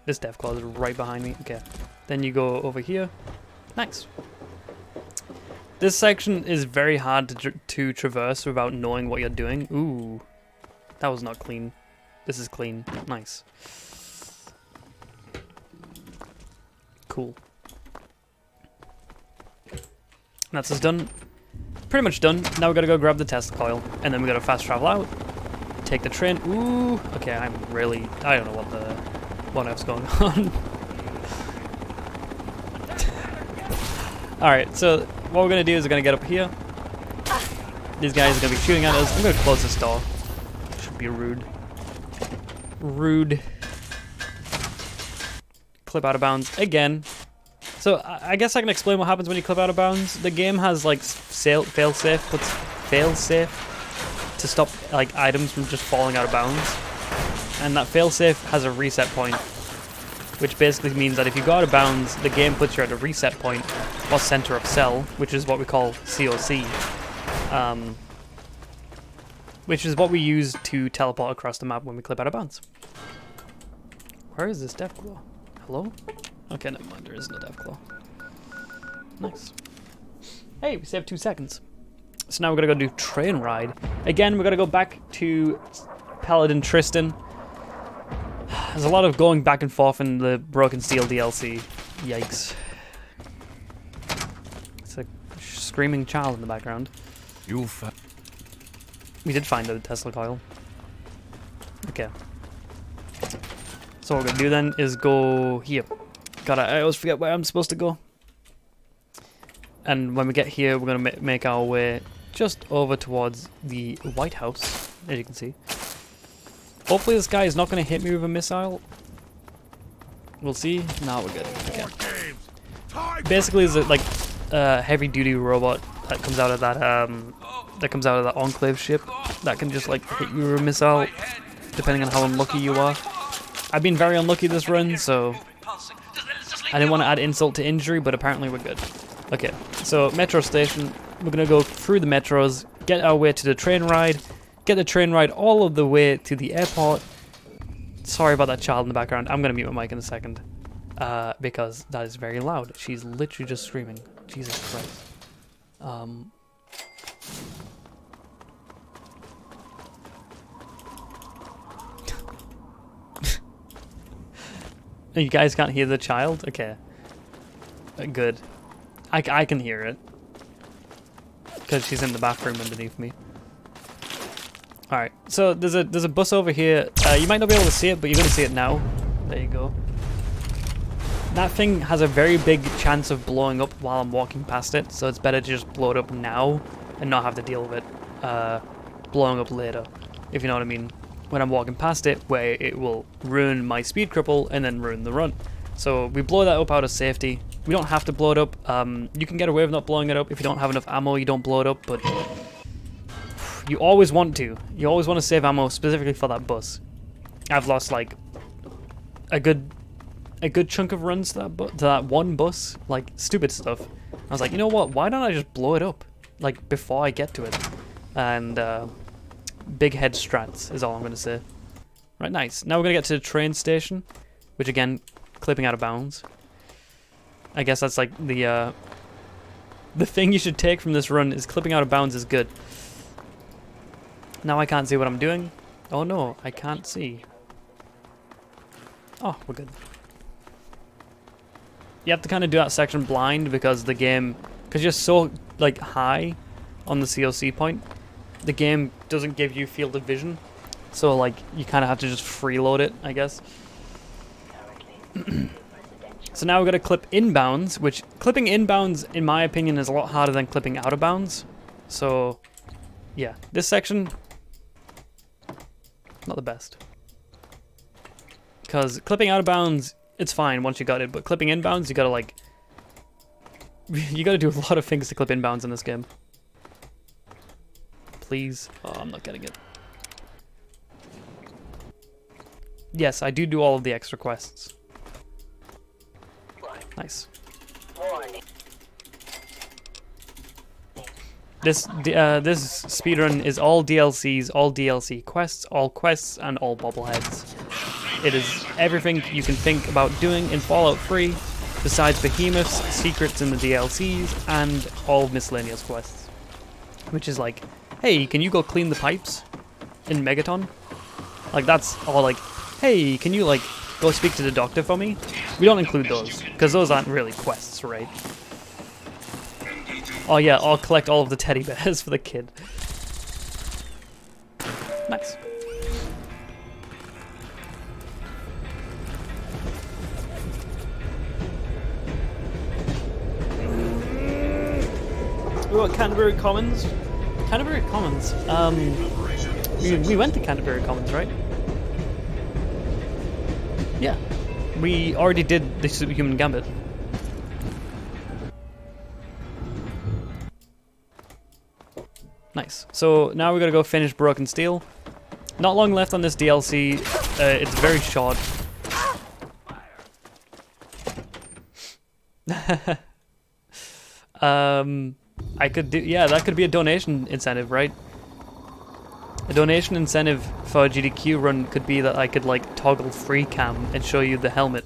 This Deathclaw is right behind me. Okay. Then you go over here. Nice. This section is very hard to traverse without knowing what you're doing. Ooh. That was not clean. This is clean. Nice. Cool. That's us done. pretty much done. Now we gotta go grab the Tesla coil, and then we gotta fast travel out. Take the train. Ooh, okay. I don't know what else going on. All right. So what we're gonna do is we're gonna get up here. These guys are gonna be shooting at us. I'm gonna close this door. Should be rude. Rude. Clip out of bounds again. So I guess I can explain what happens when you clip out of bounds. The game has like failsafe to stop like items from just falling out of bounds, and that failsafe has a reset point, which basically means that if you go out of bounds, the game puts you at a reset point or center of cell, which is what we call COC, which is what we use to teleport across the map when we clip out of bounds. Where is this death claw? Hello? Okay, never mind, there is no death claw. Nice. Hey, we saved 2 seconds. So now we're gonna go do train ride. Again, we're gonna go back to Paladin Tristan. There's a lot of going back and forth in the Broken Steel DLC. Yikes. It's a screaming child in the background. We did find the Tesla coil. Okay. So what we're gonna do then is go here. I always forget where I'm supposed to go. And when we get here, we're gonna make our way just over towards the White House, as you can see. Hopefully this guy is not gonna hit me with a missile. We'll see. No, we're good. Okay. Basically, it's like a heavy-duty robot that comes out of that Enclave ship that can just like hit you with a missile, depending on how unlucky you are. I've been very unlucky this run, so I didn't want to add insult to injury, but apparently we're good. Okay, so metro station. We're gonna go through the metros, get our way to the train ride, get the train ride all of the way to the airport. Sorry about that child in the background. I'm gonna mute my mic in a second, because that is very loud. She's literally just screaming. Jesus Christ. You guys can't hear the child? Okay. Good. I can hear it. Because she's in the bathroom underneath me. Alright, so there's a bus over here. You might not be able to see it, but you're going to see it now. There you go. That thing has a very big chance of blowing up while I'm walking past it, so it's better to just blow it up now and not have to deal with it blowing up later, if you know what I mean. When I'm walking past it, where it will ruin my speed cripple and then ruin the run. So we blow that up out of safety. We don't have to blow it up. You can get away with not blowing it up. If you don't have enough ammo, you don't blow it up, but you always want to. You always want to save ammo specifically for that bus. I've lost like a good chunk of runs to that one bus, like stupid stuff. I was like, you know what? Why don't I just blow it up, like before I get to it? And big head strats is all I'm gonna say. Right, nice. Now we're gonna get to the train station, which again, clipping out of bounds. I guess that's like the thing you should take from this run is clipping out of bounds is good. Now I can't see what I'm doing. Oh no, I can't see. Oh, we're good. You have to kind of do that section blind because the game, because you're so like high on the COC point, the game doesn't give you field of vision. So like you kind of have to just freeload it, I guess. So now we're gonna clip inbounds, which clipping inbounds, in my opinion, is a lot harder than clipping out of bounds. So yeah, this section, not the best. Because clipping out of bounds, it's fine once you got it, but clipping inbounds, you gotta like, you gotta do a lot of things to clip inbounds in this game. Please. Oh, I'm not getting it. Yes, I do all of the extra quests. Nice. This speedrun is all DLCs, all DLC quests, and all bobbleheads. It is everything you can think about doing in Fallout 3, besides behemoths, secrets in the DLCs, and all miscellaneous quests. Which is like, hey, can you go clean the pipes in Megaton? Like, that's all like, hey, can you like go speak to the doctor for me? We don't include those, because those aren't really quests, right? Oh yeah, or collect all of the teddy bears for the kid. Nice. We got Canterbury Commons. Canterbury Commons. We went to Canterbury Commons, right? Yeah. We already did the Superhuman Gambit. Nice. So now we're gonna go finish Broken Steel. Not long left on this DLC. It's very short. I could do, yeah, that could be a donation incentive, right? A donation incentive for a GDQ run could be that I could like toggle free cam and show you the helmet,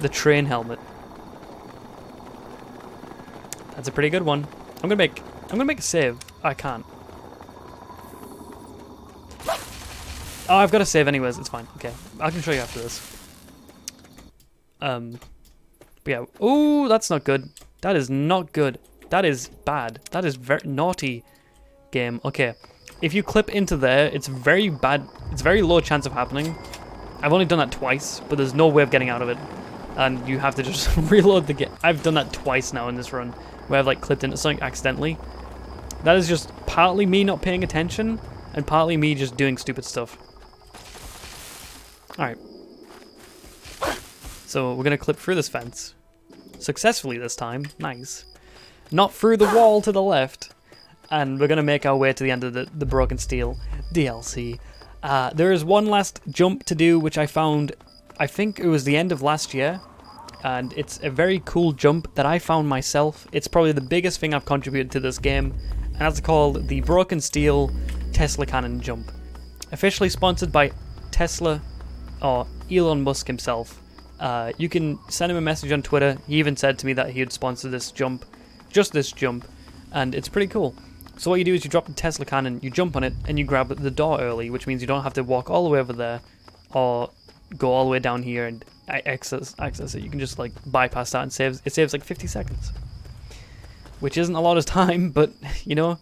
the train helmet. That's a pretty good one. I'm gonna make a save. I can't. Oh, I've got to save anyways. It's fine. Okay, I can show you after this. But yeah. Ooh, that's not good. That is not good. That is bad. That is very naughty game. Okay. If you clip into there, it's very bad. It's very low chance of happening. I've only done that twice, but there's no way of getting out of it. And you have to just reload the game. I've done that twice now in this run, where I've like clipped into something accidentally. That is just partly me not paying attention, and partly me just doing stupid stuff. Alright. So we're gonna clip through this fence. Successfully this time. Nice. Not through the wall to the left. And we're gonna make our way to the end of the Broken Steel DLC. There is one last jump to do, which I found, I think it was the end of last year. And it's a very cool jump that I found myself. It's probably the biggest thing I've contributed to this game. And that's called the Broken Steel Tesla Cannon Jump. Officially sponsored by Tesla, or Elon Musk himself. You can send him a message on Twitter. He even said to me that he would sponsor this jump. Just this jump. And it's pretty cool. So what you do is you drop the Tesla cannon, you jump on it, and you grab the door early, which means you don't have to walk all the way over there, or go all the way down here and access it. You can just like bypass that and it saves like 50 seconds. Which isn't a lot of time, but you know,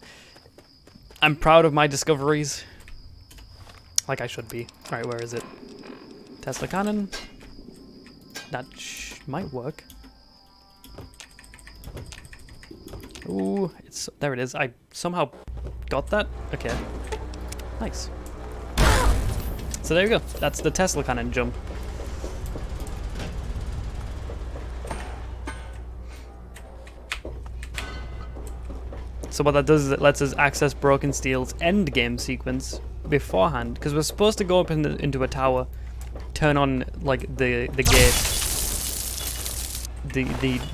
I'm proud of my discoveries. Like I should be. Alright, where is it? Tesla cannon. That might work. Ooh, there it is. I somehow got that. Okay. Nice. So there you go. That's the Tesla cannon jump. So what that does is it lets us access Broken Steel's end game sequence beforehand, because we're supposed to go up into a tower, turn on like the gate,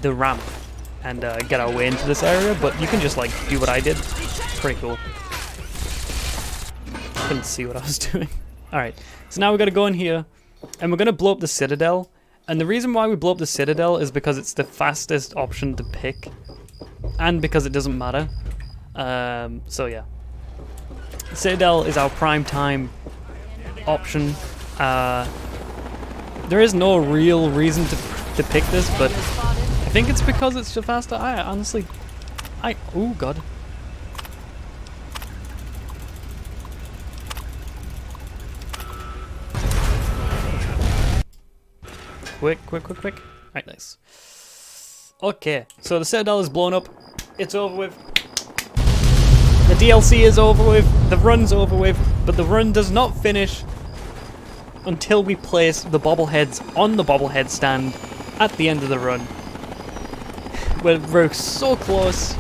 the ramp, and get our way into this area, but you can just like do what I did. It's pretty cool. Couldn't see what I was doing. Alright, so now we're gonna go in here and we're gonna blow up the Citadel. And the reason why we blow up the Citadel is because it's the fastest option to pick, and because it doesn't matter. So yeah, the Citadel is our prime time option. There is no real reason to pick this, but I think it's because it's faster. Oh god. Quick. Right, nice. Okay, so the Citadel is blown up. It's over with. The DLC is over with. The run's over with. But the run does not finish until we place the bobbleheads on the bobblehead stand at the end of the run. We're so close.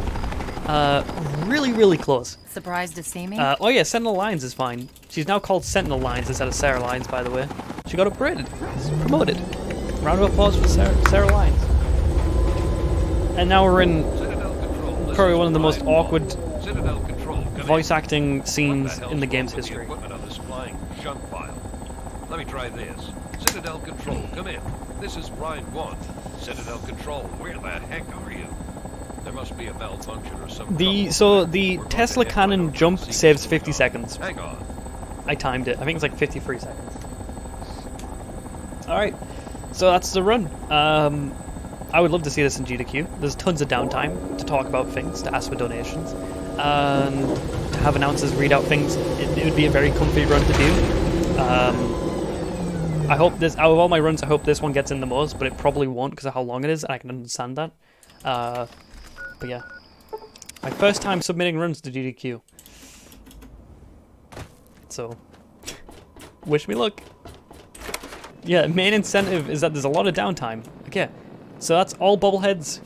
Really close. Surprised to see me? Oh yeah, Sentinel Lines is fine. She's now called Sentinel Lines instead of Sarah Lines, by the way. She got upgraded. She's promoted. Round of applause for Sarah Lines. And now we're in probably one of the most awkward voice acting scenes in the game's history. Let me try this. Citadel Control, come in. This is Ryan 1. Citadel Control, where the heck are you? There must be a malfunction or something. So the Tesla cannon jump saves 50 seconds. Hang on. I timed it. I think it's like 53 seconds. Alright. So that's the run. I would love to see this in GDQ. There's tons of downtime to talk about things, to ask for donations, and to have announcers read out things. It would be a very comfy run to do. I hope this, out of all my runs, I hope this one gets in the most, but it probably won't because of how long it is, and I can understand that. But yeah. My first time submitting runs to GDQ. So, wish me luck. Yeah, main incentive is that there's a lot of downtime. Okay, so that's all bobbleheads.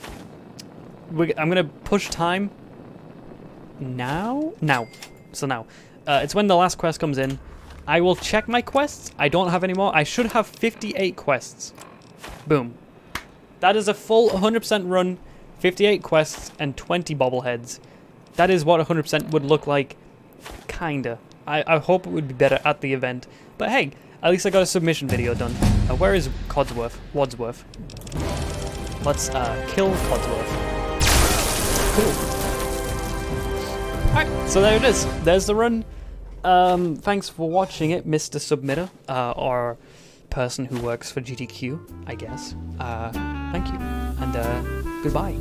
I'm gonna push time now. So now, it's when the last quest comes in. I will check my quests. I don't have any more. I should have 58 quests. Boom. That is a full 100% run, 58 quests, and 20 bobbleheads. That is what 100% would look like. Kinda. I hope it would be better at the event. But hey, at least I got a submission video done. Where is Wadsworth? Let's kill Wadsworth. Cool. Alright, so there it is. There's the run. Thanks for watching it, Mr. Submitter, or person who works for GDQ, I guess. Thank you, and goodbye.